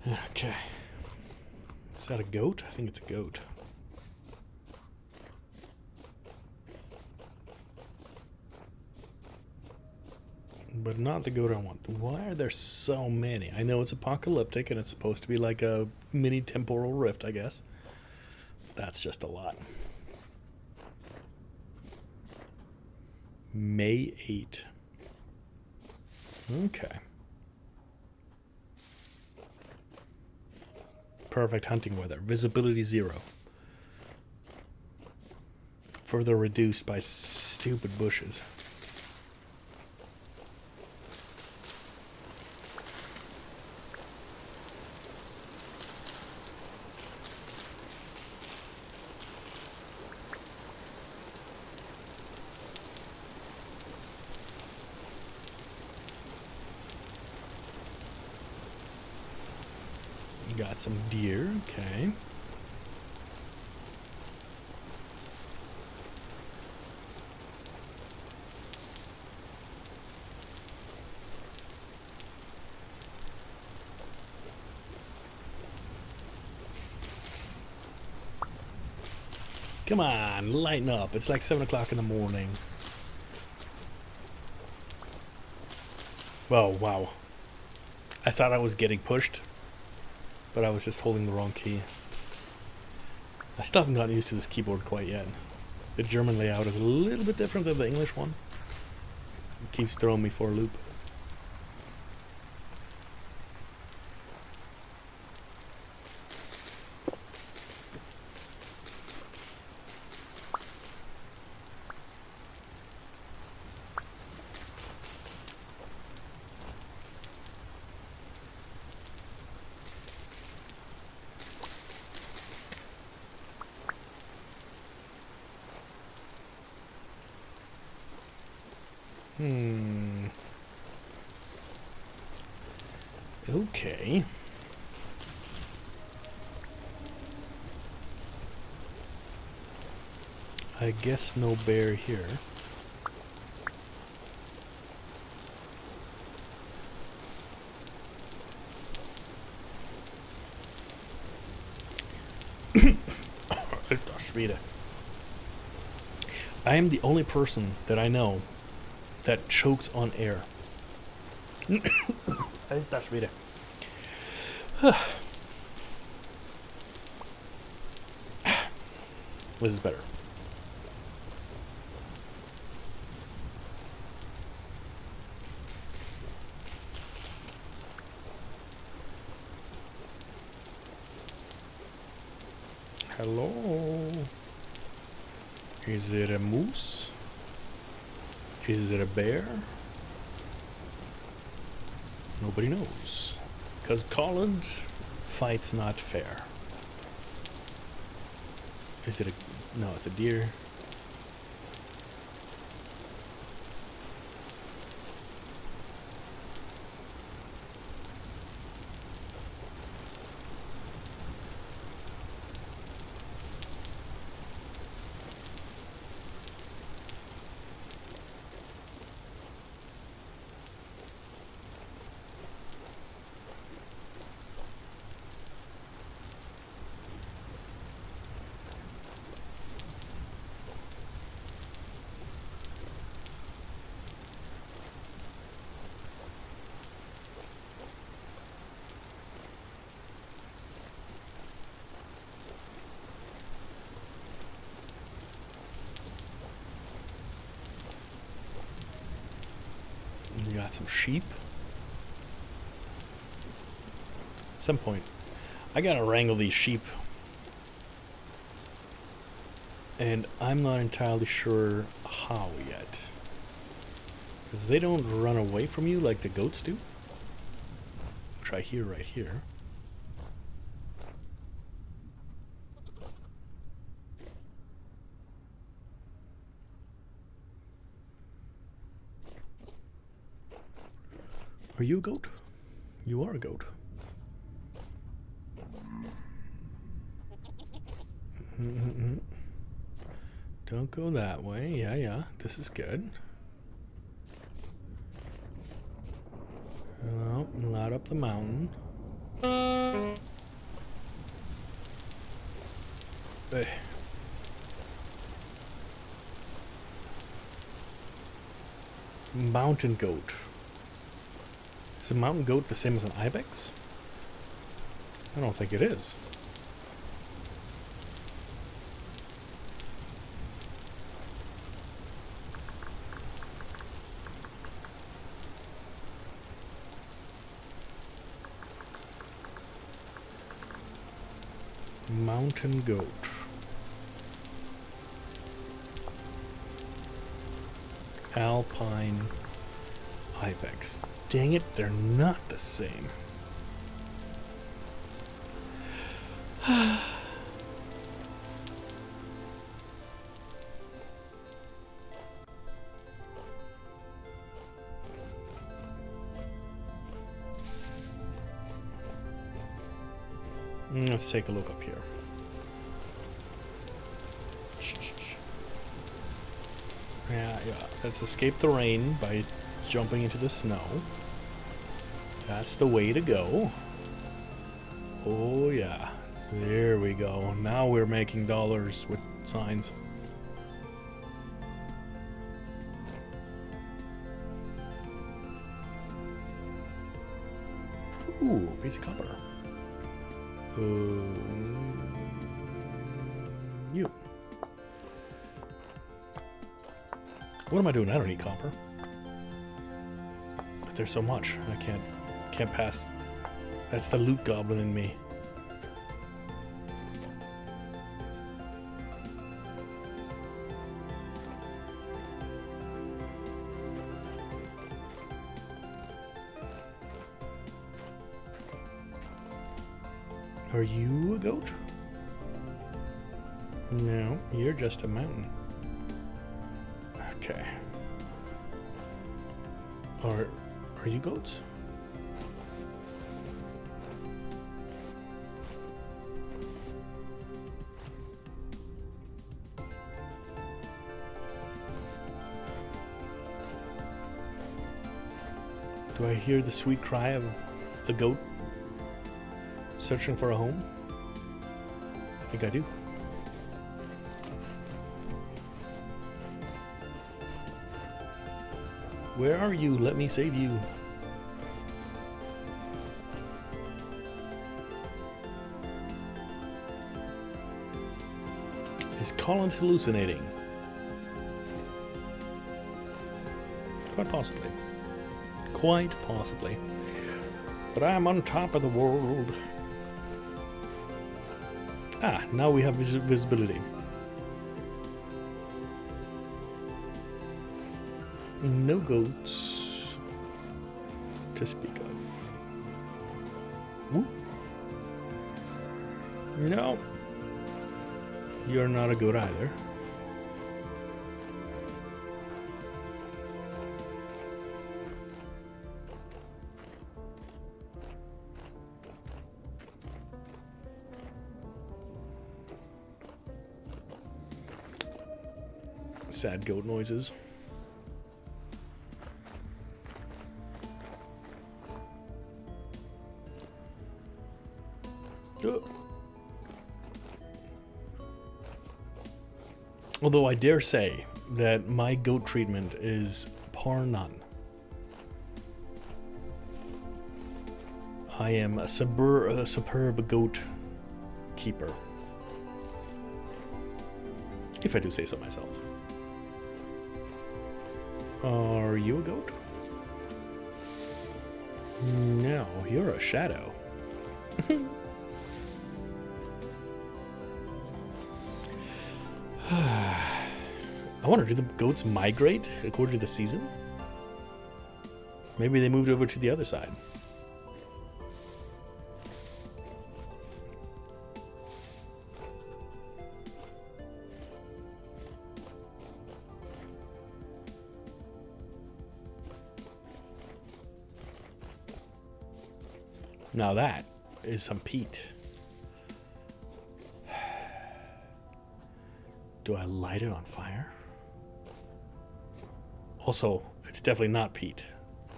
Okay. Is that a goat? I think it's a goat. But not the goat I want. Why are there so many? I know it's apocalyptic and it's supposed to be like a mini temporal rift, I guess. That's just a lot. May 8. Okay. Perfect hunting weather. Visibility 0. Further reduced by stupid bushes. Got some deer, okay. Come on, lighten up. It's like 7 o'clock in the morning. Oh, wow. I thought I was getting pushed, but I was just holding the wrong key. I still haven't gotten used to this keyboard quite yet. The German layout is a little bit different than the English one. It keeps throwing me for a loop. Okay. I guess no bear here. Alter Schwede. I am the only person that I know that chokes on air. Alter Schwede. This is better. Hello? Is it a moose? Is it a bear? Nobody knows. 'Cause Colin fights not fair. Is it a... No, it's a deer. You got some sheep. At some point, I gotta wrangle these sheep. And I'm not entirely sure how yet. Because they don't run away from you like the goats do. Which I hear right here. Are you a goat? You are a goat. Don't go that way. Yeah, yeah. This is good. Oh, not up the mountain. Hey. Mountain goat. Is a mountain goat the same as an ibex? I don't think it is. Mountain goat. Alpine ibex. Dang it, they're not the same. Let's take a look up here. Yeah. Let's escape the rain by jumping into the snow. That's the way to go. Oh yeah. There we go. Now we're making dollars with signs. Ooh, piece of copper. You. What am I doing? I don't need copper. But there's so much. I can't pass. That's the loot goblin in me. Are you a goat? No, you're just a mountain. Okay. Are you goats? Do I hear the sweet cry of a goat searching for a home? I think I do. Where are you? Let me save you. Is Colin hallucinating? Quite possibly. Quite possibly. But I'm on top of the world. Ah, now we have visibility. No goats to speak of. Whoop. No. You're not a goat either. Sad goat noises. Although I dare say that my goat treatment is par none. I am a superb goat keeper. If I do say so myself. Are you a goat? No, you're a shadow. I wonder, do the goats migrate according to the season? Maybe they moved over to the other side. Now that is some peat. Do I light it on fire? Also, it's definitely not peat.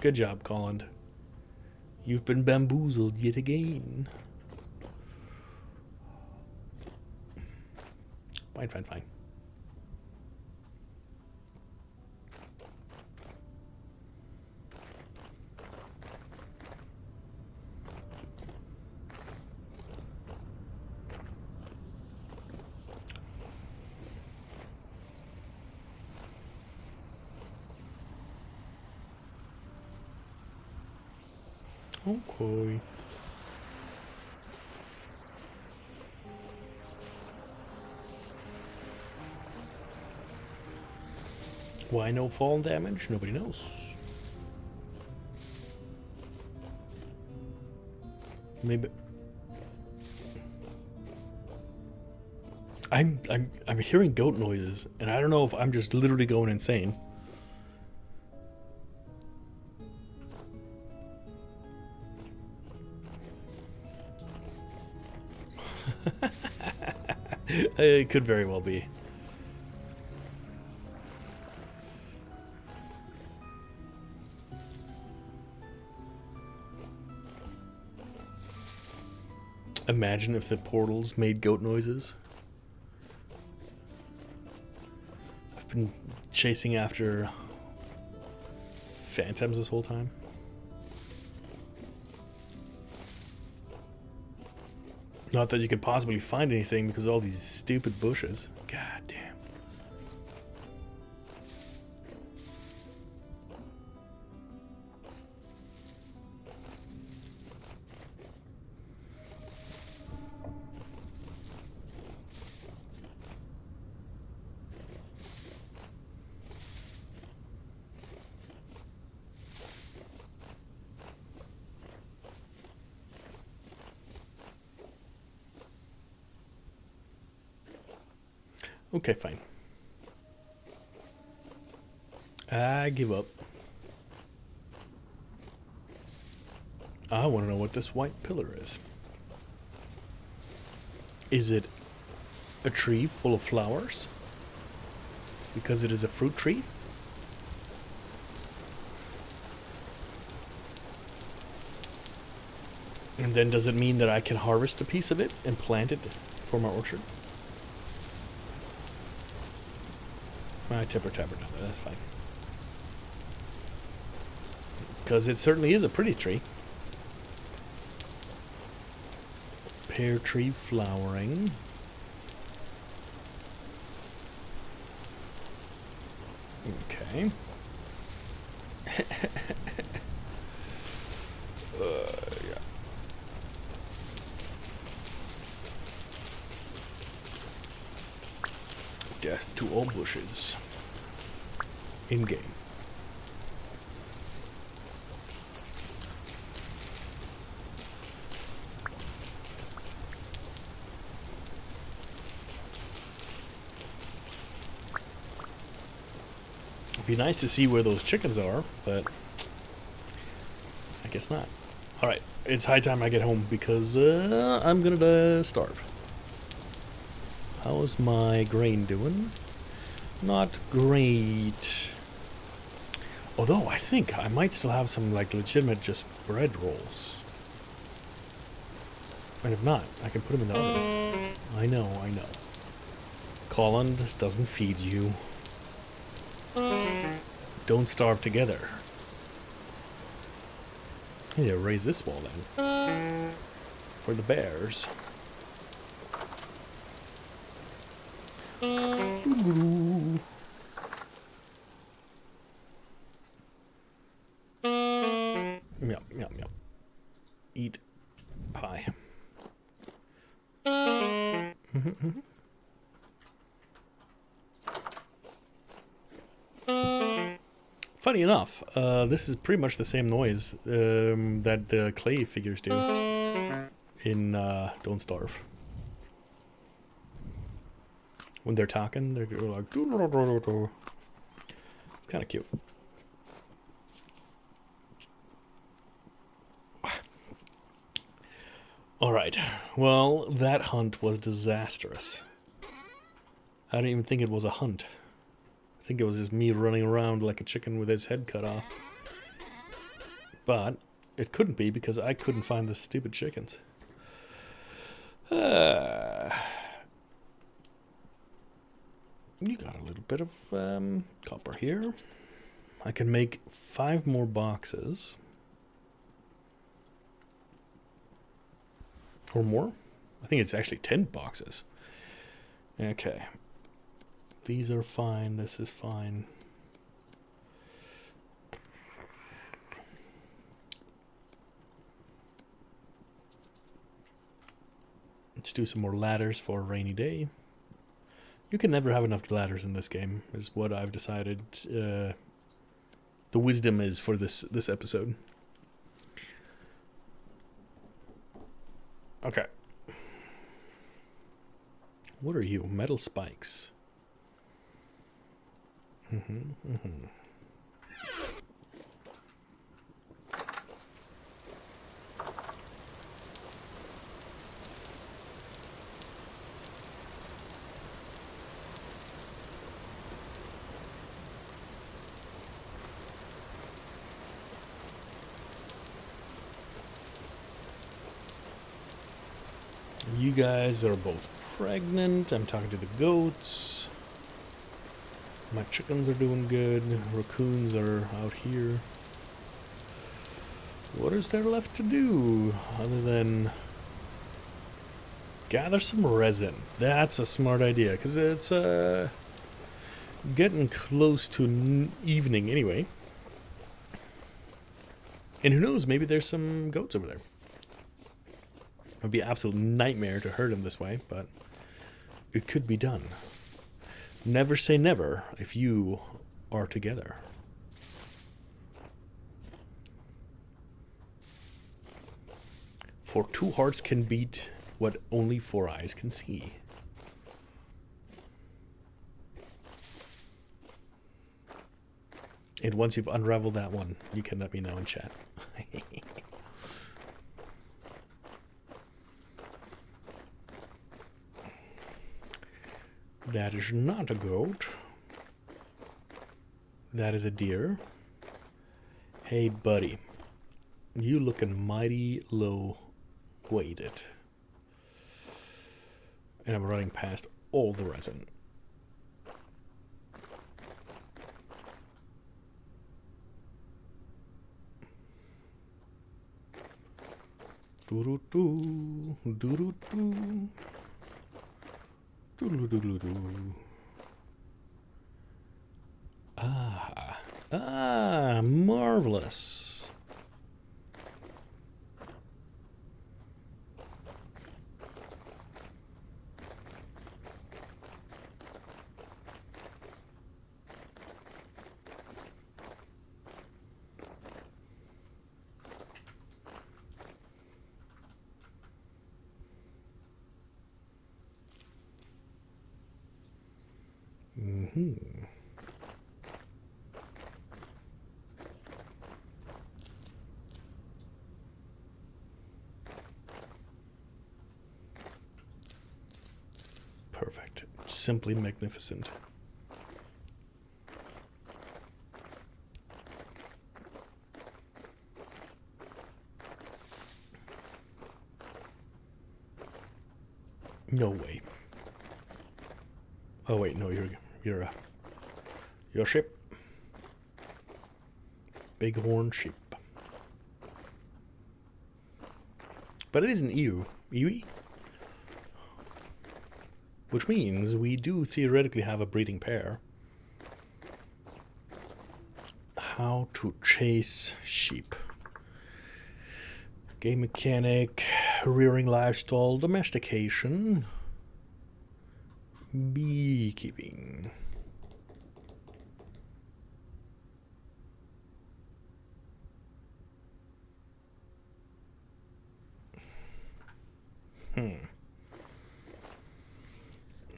Good job, Colin. You've been bamboozled yet again. Fine. Okay. Why no fall damage? Nobody knows. Maybe I'm hearing goat noises, and I don't know if I'm just literally going insane. It could very well be. Imagine if the portals made goat noises. I've been chasing after phantoms this whole time. Not that you could possibly find anything because of all these stupid bushes. God damn. Okay, fine. I give up. I want to know what this white pillar is. Is it a tree full of flowers? Because it is a fruit tree? And then does it mean that I can harvest a piece of it and plant it for my orchard? Tipper, that's fine. Because it certainly is a pretty tree. Pear tree flowering. Okay. Yeah. Death to all bushes. In game. It'd be nice to see where those chickens are, but I guess not. Alright, it's high time I get home because I'm gonna starve. How's my grain doing? Not great. Although I think I might still have some like legitimate just bread rolls. And if not, I can put them in the oven. I know. Colin doesn't feed you. Don't starve together. I need to raise this wall then. For the bears. Yum, yum, yum. Eat pie. Funny enough, this is pretty much the same noise that the clay figures do in Don't Starve. When they're talking, they're like... It's kind of cute. Alright, well, that hunt was disastrous. I don't even think it was a hunt. I think it was just me running around like a chicken with his head cut off. But it couldn't be because I couldn't find the stupid chickens. You got a little bit of copper here. I can make 5 more boxes. Or more? I think it's actually 10 boxes. Okay. These are fine. This is fine. Let's do some more ladders for a rainy day. You can never have enough ladders in this game, is what I've decided. The wisdom is for this episode. Okay. What are you? Metal spikes. You guys are both pregnant. I'm talking to the goats. My chickens are doing good. Raccoons are out here. What is there left to do other than gather some resin? That's a smart idea because it's getting close to evening anyway. And who knows, maybe there's some goats over there. It would be an absolute nightmare to herd them this way, but it could be done. Never say never if you are together. For two hearts can beat what only four eyes can see. And once you've unraveled that one, you can let me know in chat. That is not a goat. That is a deer. Hey, buddy. You looking mighty low weighted. And I'm running past all the resin. Doo-doo-doo, doo-doo-doo. Doo-doo-doo-doo-doo. Marvelous. Perfect. Simply magnificent. No way. Oh wait, no, you're a sheep. Bighorn sheep. But it isn't ewe. Ewe? Which means we do theoretically have a breeding pair. How to chase sheep. Game mechanic, rearing livestock, domestication, beekeeping.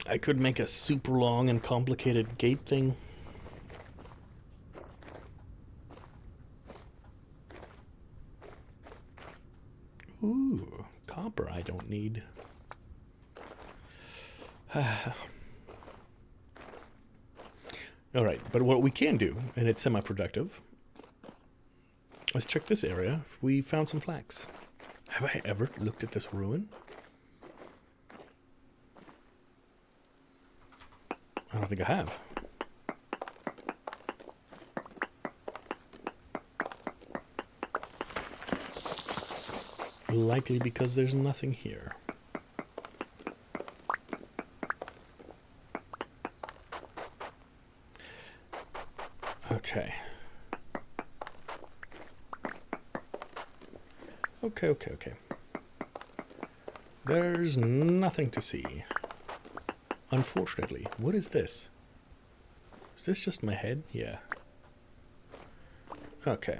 I could make a super long and complicated gate thing. Ooh, copper I don't need. Alright, but what we can do, and it's semi-productive, let's check this area. We found some flax. Have I ever looked at this ruin? I don't think I have. Likely because there's nothing here. Okay. Okay. There's nothing to see. Unfortunately. What is this? Is this just my head? Yeah. Okay.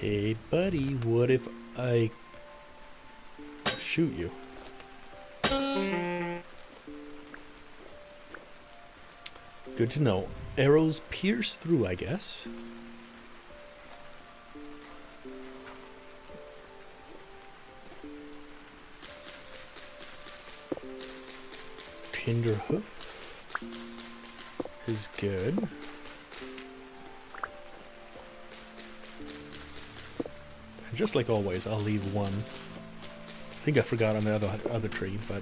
Hey, buddy, what if I shoot you? Good to know. Arrows pierce through, I guess. Tinder hoof is good. And just like always, I'll leave one. I think I forgot on the other tree, but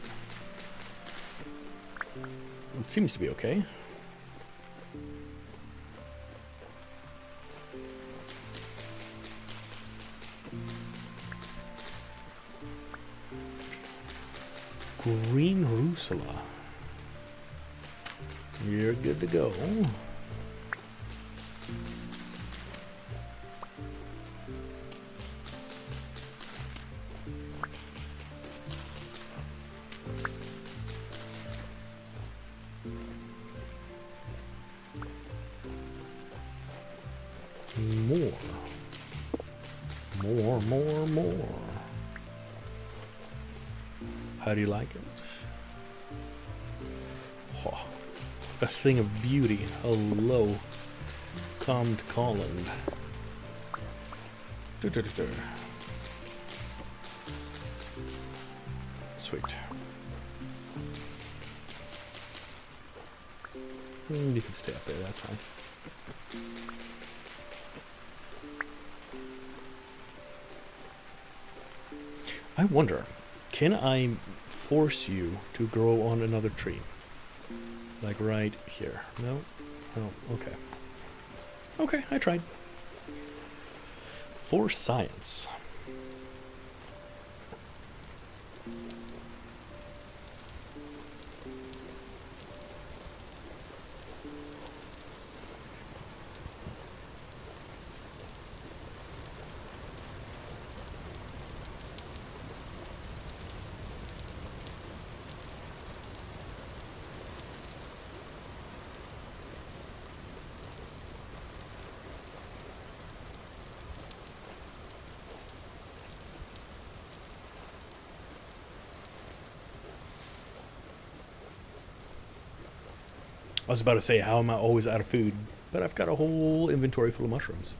it seems to be okay. Green Rusula. You're good to go. More. How do you like it? Oh, a thing of beauty. Hello, calmed Colin. Sweet. You can stay up there, that's fine. I wonder, can I force you to grow on another tree? Like right here. No? Oh, okay. Okay, I tried. For science. I was about to say, how am I always out of food? But I've got a whole inventory full of mushrooms.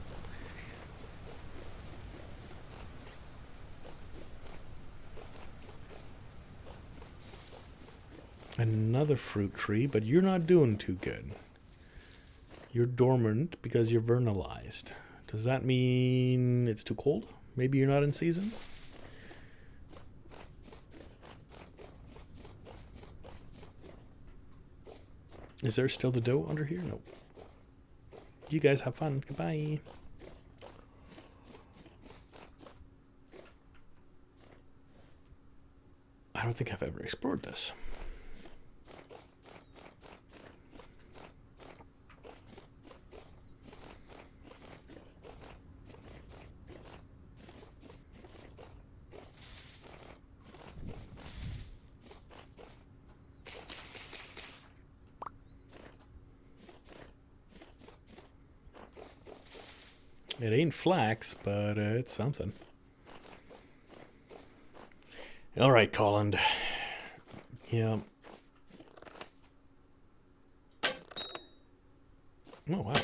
Another fruit tree, but you're not doing too good. You're dormant because you're vernalized. Does that mean it's too cold? Maybe you're not in season? Is there still the dough under here? No. You guys have fun. Goodbye. I don't think I've ever explored this. It ain't flax, but it's something. All right, Colin. Yeah. Oh, wow.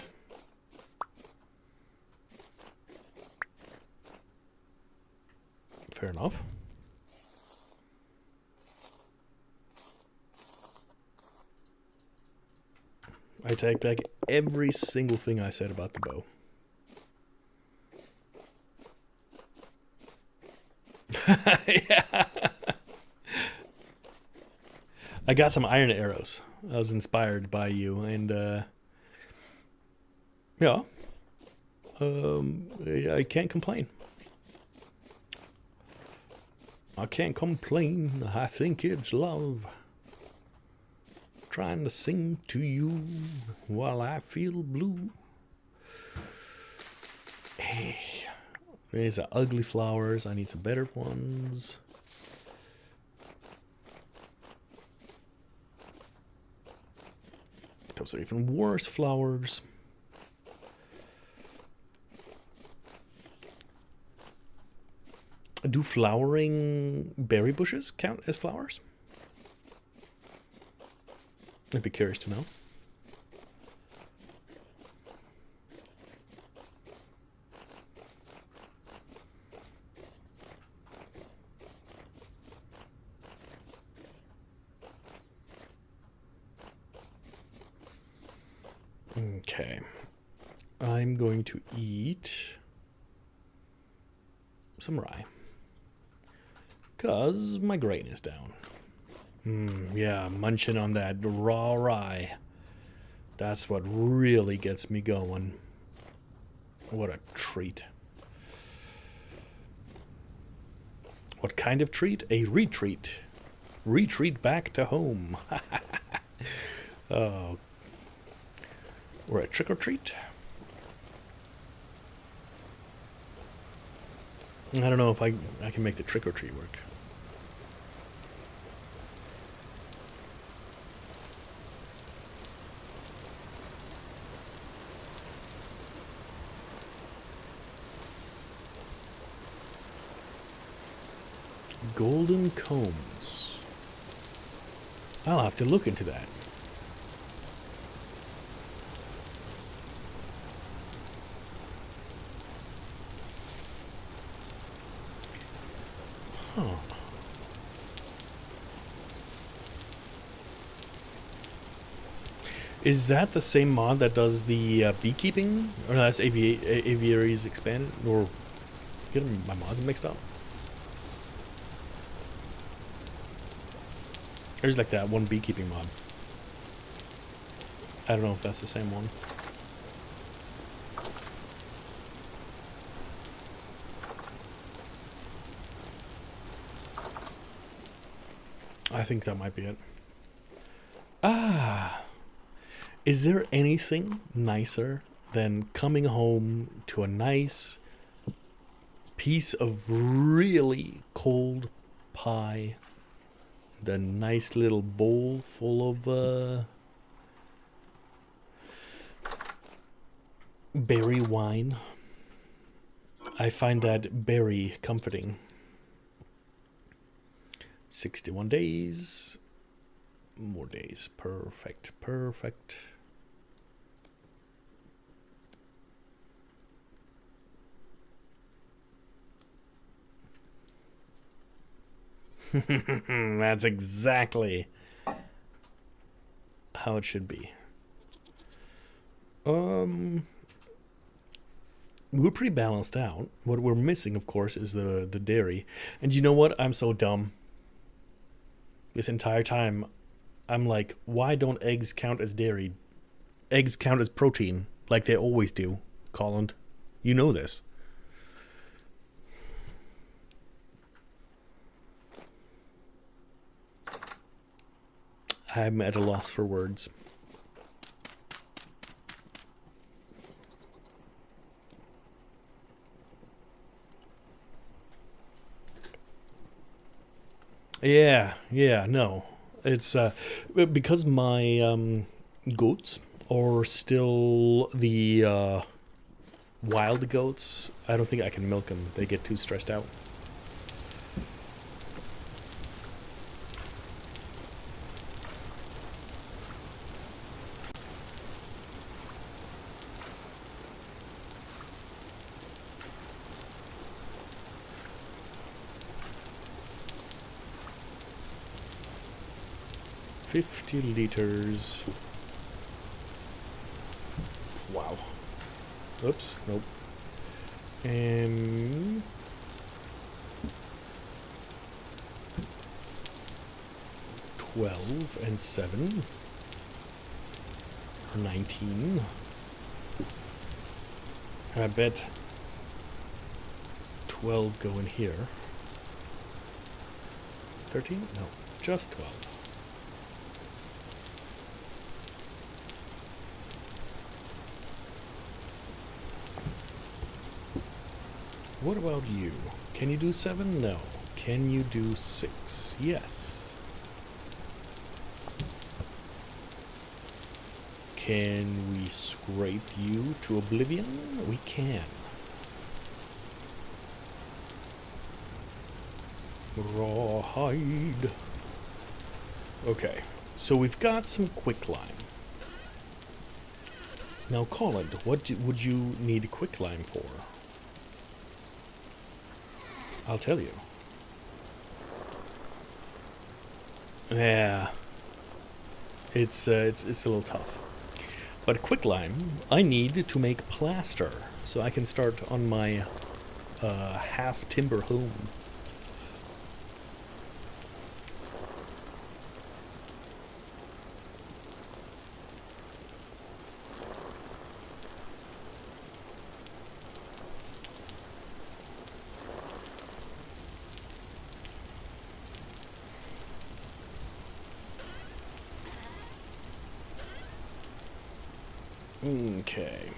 Fair enough. I take back every single thing I said about the bow. Yeah. I got some iron arrows. I was inspired by you, and yeah, I can't complain. I can't complain. I think it's love. Trying to sing to you while I feel blue. Hey. These are ugly flowers. I need some better ones. Those are even worse flowers. Do flowering berry bushes count as flowers? I'd be curious to know. Okay. I'm going to eat some rye. Because my grain is down. Yeah, munching on that raw rye. That's what really gets me going. What a treat. What kind of treat? A retreat. Retreat back to home. Oh. Or a trick or treat? I don't know if I can make the trick or treat work. Golden combs. I'll have to look into that. Huh. Is that the same mod that does the beekeeping? Or no, that's Aviaries Expanded? Or getting my mods mixed up? There's like that one beekeeping mod. I don't know if that's the same one. I think that might be it. Ah! Is there anything nicer than coming home to a nice piece of really cold pie? The nice little bowl full of berry wine. I find that very comforting. 61 days. More days. Perfect. Perfect. That's exactly how it should be. We're pretty balanced out. What we're missing, of course, is the dairy. And you know what? I'm so dumb. This entire time, I'm like, why don't eggs count as dairy? Eggs count as protein, like they always do, Colin. You know this. I'm at a loss for words. Yeah, no. It's because my goats are still the wild goats. I don't think I can milk them. They get too stressed out. $50. Wow. Oops, nope. 12 and 7. 19. And I bet 12 go in here. 13? No, just 12. What about you? Can you do 7? No. Can you do 6? Yes. Can we scrape you to oblivion? We can. Rawhide. Okay, so we've got some quicklime. Now, Colin, what would you need quicklime for? I'll tell you. Yeah, it's a little tough. But quicklime, I need to make plaster, so I can start on my half timber home. Okay.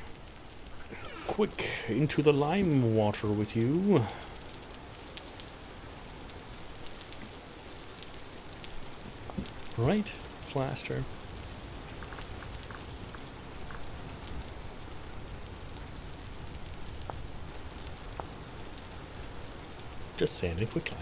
Quick, into the lime water with you. Right, plaster. Just sand and quicklime.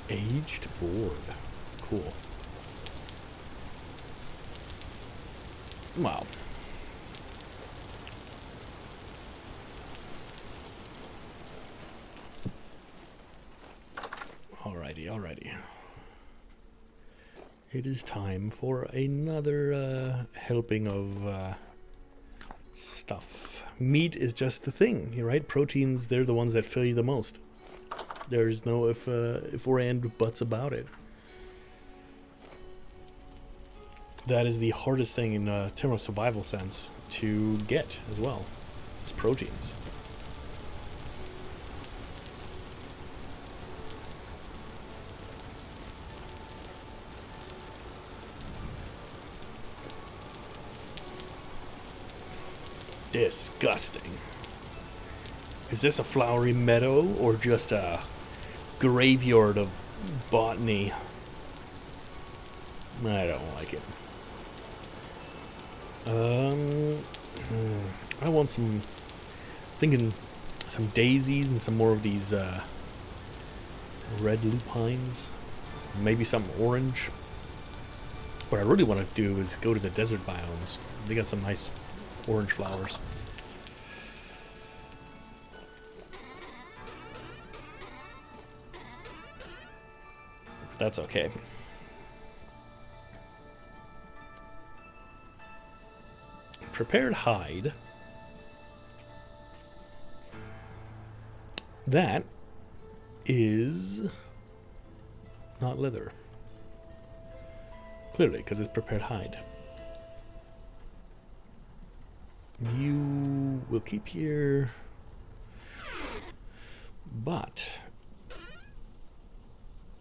Aged board. Cool. Wow. Alrighty. It is time for another helping of stuff. Meat is just the thing, right? Proteins, they're the ones that fill you the most. There's no if or and buts about it. That is the hardest thing in terms of survival sense to get as well. It's proteins. Disgusting. Is this a flowery meadow or just a graveyard of botany? I don't like it. I want some, thinking some daisies and some more of these red lupines. Maybe some orange. What I really want to do is go to the desert biomes. They got some nice orange flowers. But that's okay. Prepared hide. That is not leather. Clearly, because it's prepared hide. You will keep here, but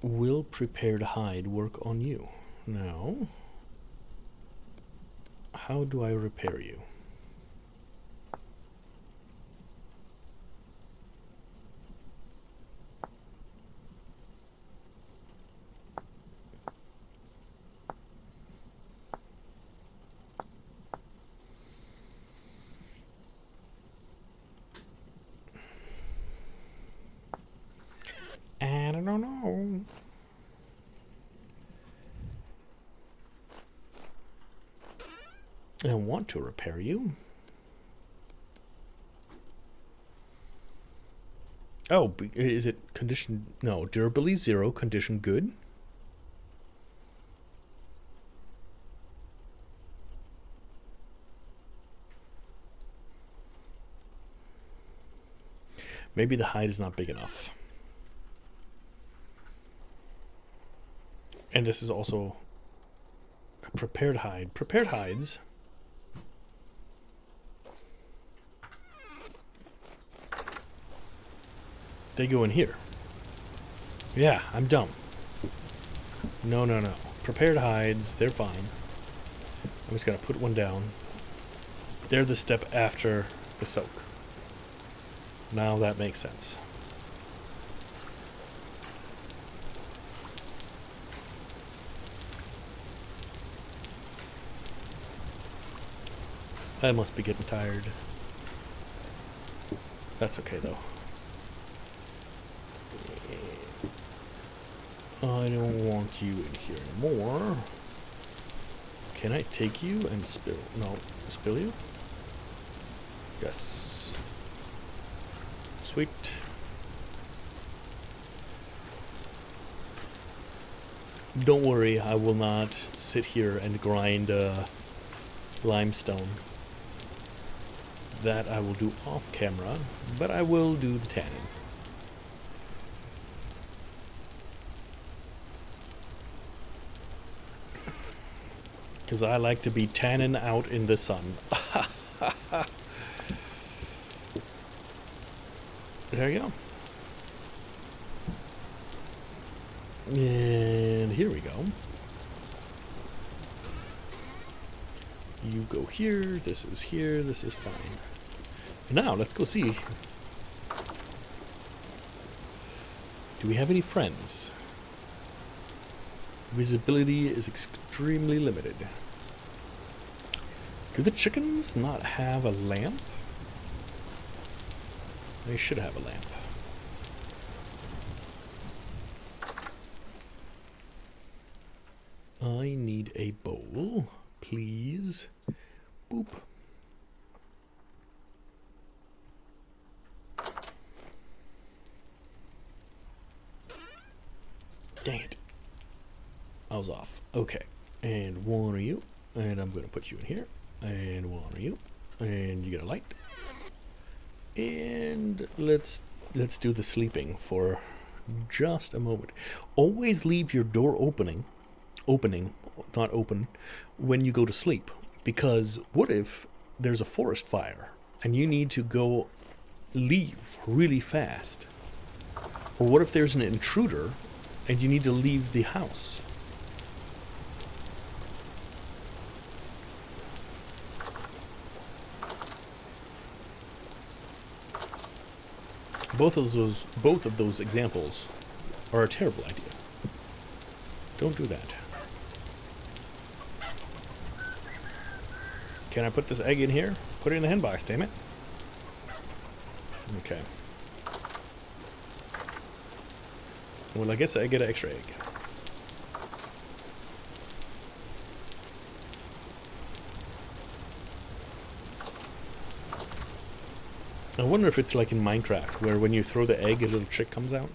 will prepared hide work on you? Now, how do I repair you? I don't know. I want to repair you. Oh, is it condition? No, durability 0, condition good. Maybe the hide is not big enough. And this is also a prepared hide. Prepared hides. They go in here. Yeah, I'm dumb. No. Prepared hides, they're fine. I'm just going to put one down. They're the step after the soak. Now that makes sense. I must be getting tired. That's okay, though. I don't want you in here anymore. Can I take you and spill? No, spill you? Yes. Sweet. Don't worry, I will not sit here and grind limestone. That I will do off camera, but I will do the tanning. Because I like to be tanning out in the sun. There you go. And here we go. You go here, this is fine. Now, let's go see. Do we have any friends? Visibility is extremely limited. Do the chickens not have a lamp? They should have a lamp. I need a bowl, please. Boop. Dang it. I was off. Okay. And one of you. And I'm going to put you in here. And one of you. And you get a light. And let's do the sleeping for just a moment. Always leave your door opening, not open, when you go to sleep. Because what if there's a forest fire and you need to go leave really fast? Or what if there's an intruder and you need to leave the house? Both of those examples are a terrible idea. Don't do that. Can I put this egg in here? Put it in the hen box, damn it. Okay. Well, I guess I get an extra egg. I wonder if it's like in Minecraft, where when you throw the egg, a little chick comes out.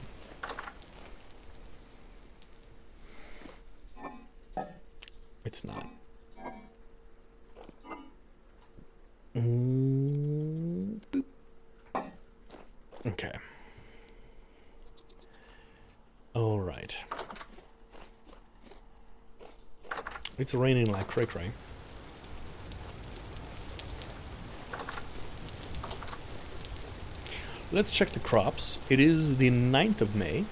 It's not. Boop. Okay. All right. It's raining like cray-cray. Let's check the crops. It is the 9th of May.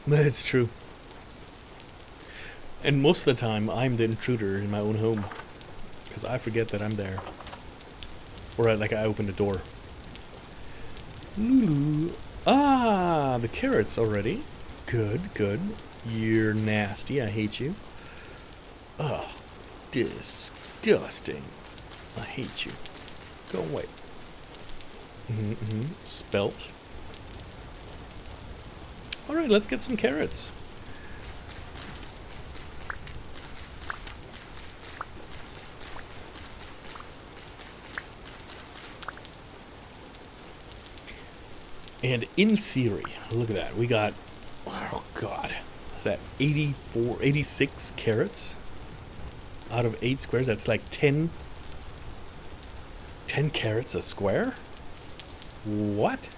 It's true. And most of the time, I'm the intruder in my own home. Because I forget that I'm there. Or I open the door. Lulu. Ah, the carrots already. Good, good. You're nasty. I hate you. Ugh. Disgusting. I hate you. Go away. Spelt. Alright, let's get some carrots. And in theory, look at that. We got, oh god, is that 86 carrots out of 8 squares? That's like 10 carrots a square? What?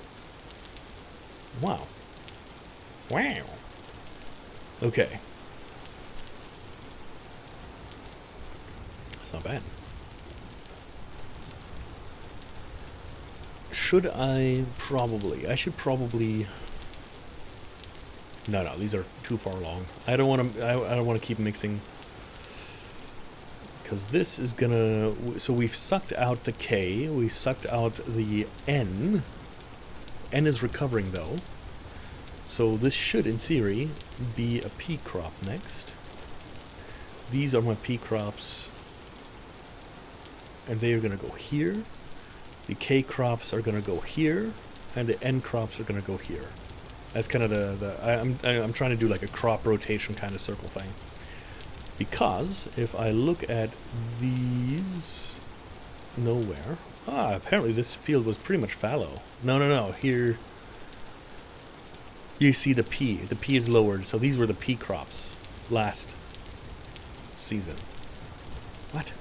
Wow. Wow. Okay. That's not bad. Should I probably... I should probably... No, these are too far along. I don't want to... I don't want to keep mixing. Because this is gonna... So we've sucked out the K. We sucked out the N. N is recovering, though. So this should, in theory, be a pea crop next. These are my pea crops. and they are going to go here. The K crops are going to go here, and the N crops are going to go here. That's kind of I'm trying to do like a crop rotation kind of circle thing. Because if I look at these, nowhere. Apparently this field was pretty much fallow. No. Here, you see the P. The P is lowered, so these were the P crops last season. What?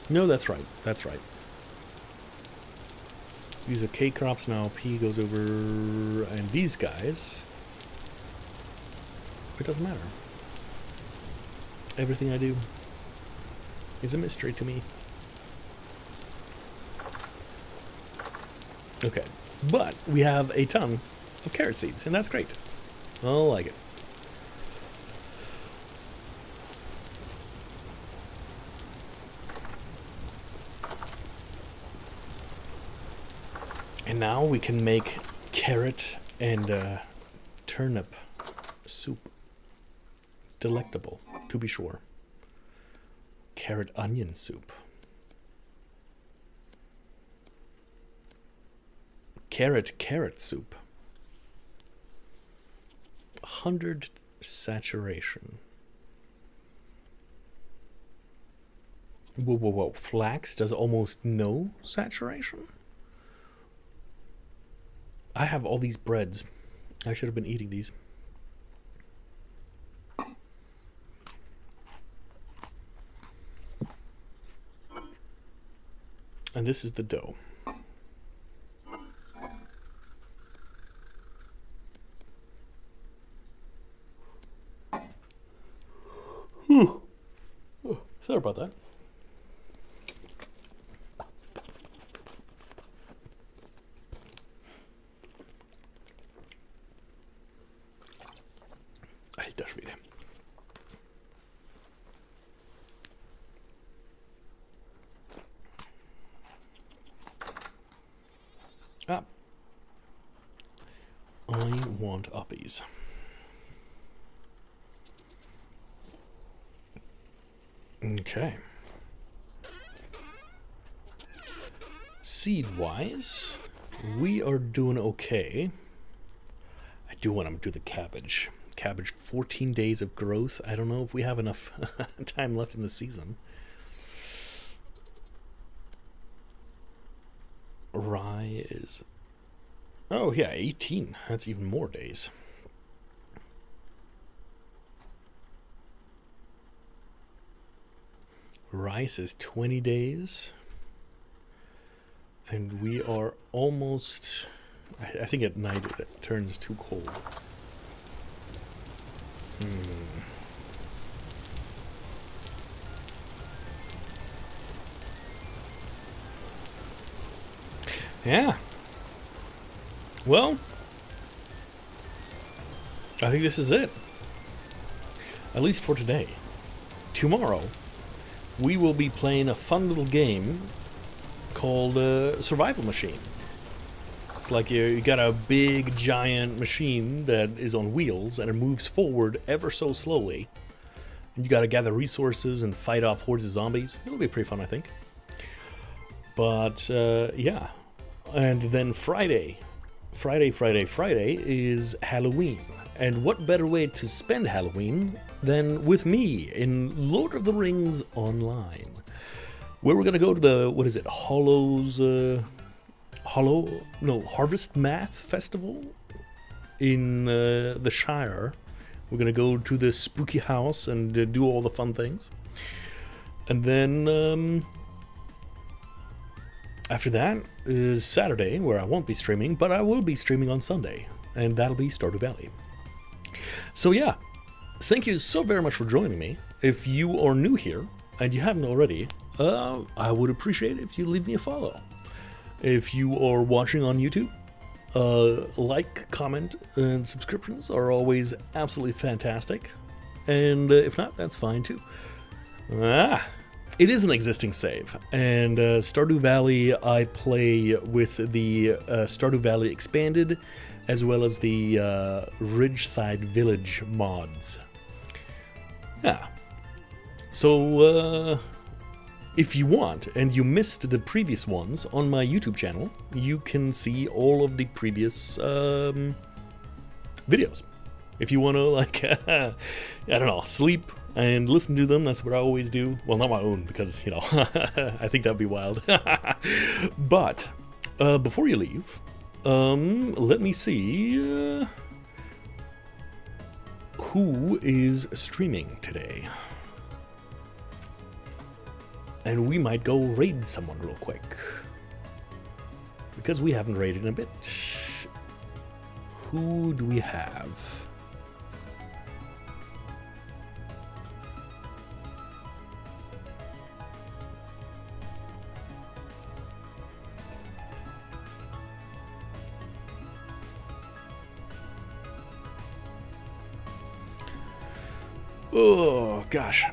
No, that's right. That's right. These are K crops now. P goes over, and these guys, it doesn't matter. Everything I do is a mystery to me. Okay, but we have a ton of carrot seeds, and that's great. I like it. And now we can make carrot and turnip soup. Delectable, to be sure. Carrot onion soup. Carrot soup. 100 saturation. Whoa. Flax does almost no saturation? I have all these breads. I should have been eating these. And this is the dough. Oh, sorry about that. Där blir det. I want uppies. Okay. Seed-wise, we are doing okay. I do want to do the cabbage. Cabbage, 14 days of growth. I don't know if we have enough time left in the season. Rye is... Oh, yeah, 18. That's even more days. Rice is 20 days. And we are almost... I think at night it turns too cold. Yeah. Well, I think this is it. At least for today. Tomorrow, we will be playing a fun little game called Survival Machine. It's like you got a big, giant machine that is on wheels, and it moves forward ever so slowly. And you got to gather resources and fight off hordes of zombies. It'll be pretty fun, I think. But, yeah. And then Friday is Halloween. And what better way to spend Halloween than with me in Lord of the Rings Online, where we're going to go to the, what is it, Harvest Math Festival in the Shire. We're going to go to the spooky house and do all the fun things. And then after that is Saturday, where I won't be streaming, but I will be streaming on Sunday. And that'll be Stardew Valley. So yeah, thank you so very much for joining me. If you are new here, and you haven't already, I would appreciate it if you leave me a follow. If you are watching on YouTube, like, comment, and subscriptions are always absolutely fantastic. And if not, that's fine too. It is an existing save, and Stardew Valley I play with the Stardew Valley Expanded as well as the Ridgeside Village mods. Yeah. So, if you want, and you missed the previous ones on my YouTube channel, you can see all of the previous videos. If you want to, like, I don't know, sleep and listen to them, that's what I always do. Well, not my own, because, you know, I think that'd be wild. But, before you leave, let me see who is streaming today. And we might go raid someone real quick, because we haven't raided in a bit. Who do we have? Oh, gosh.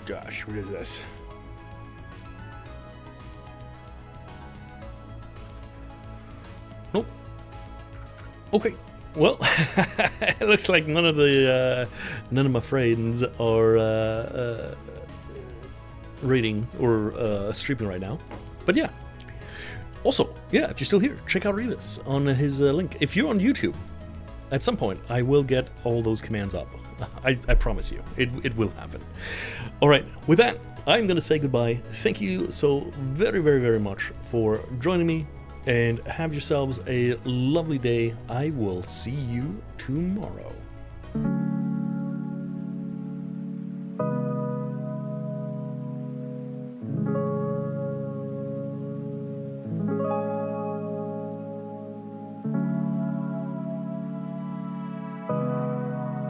Gosh, what is this? Nope. Okay. Well, it looks like none of my friends are raiding or streaming right now. But yeah. Also, yeah, if you're still here, check out Revis on his link. If you're on YouTube, at some point, I will get all those commands up. I promise you, it will happen. All right, with that, I'm going to say goodbye. Thank you so very, very, very much for joining me, and have yourselves a lovely day. I will see you tomorrow.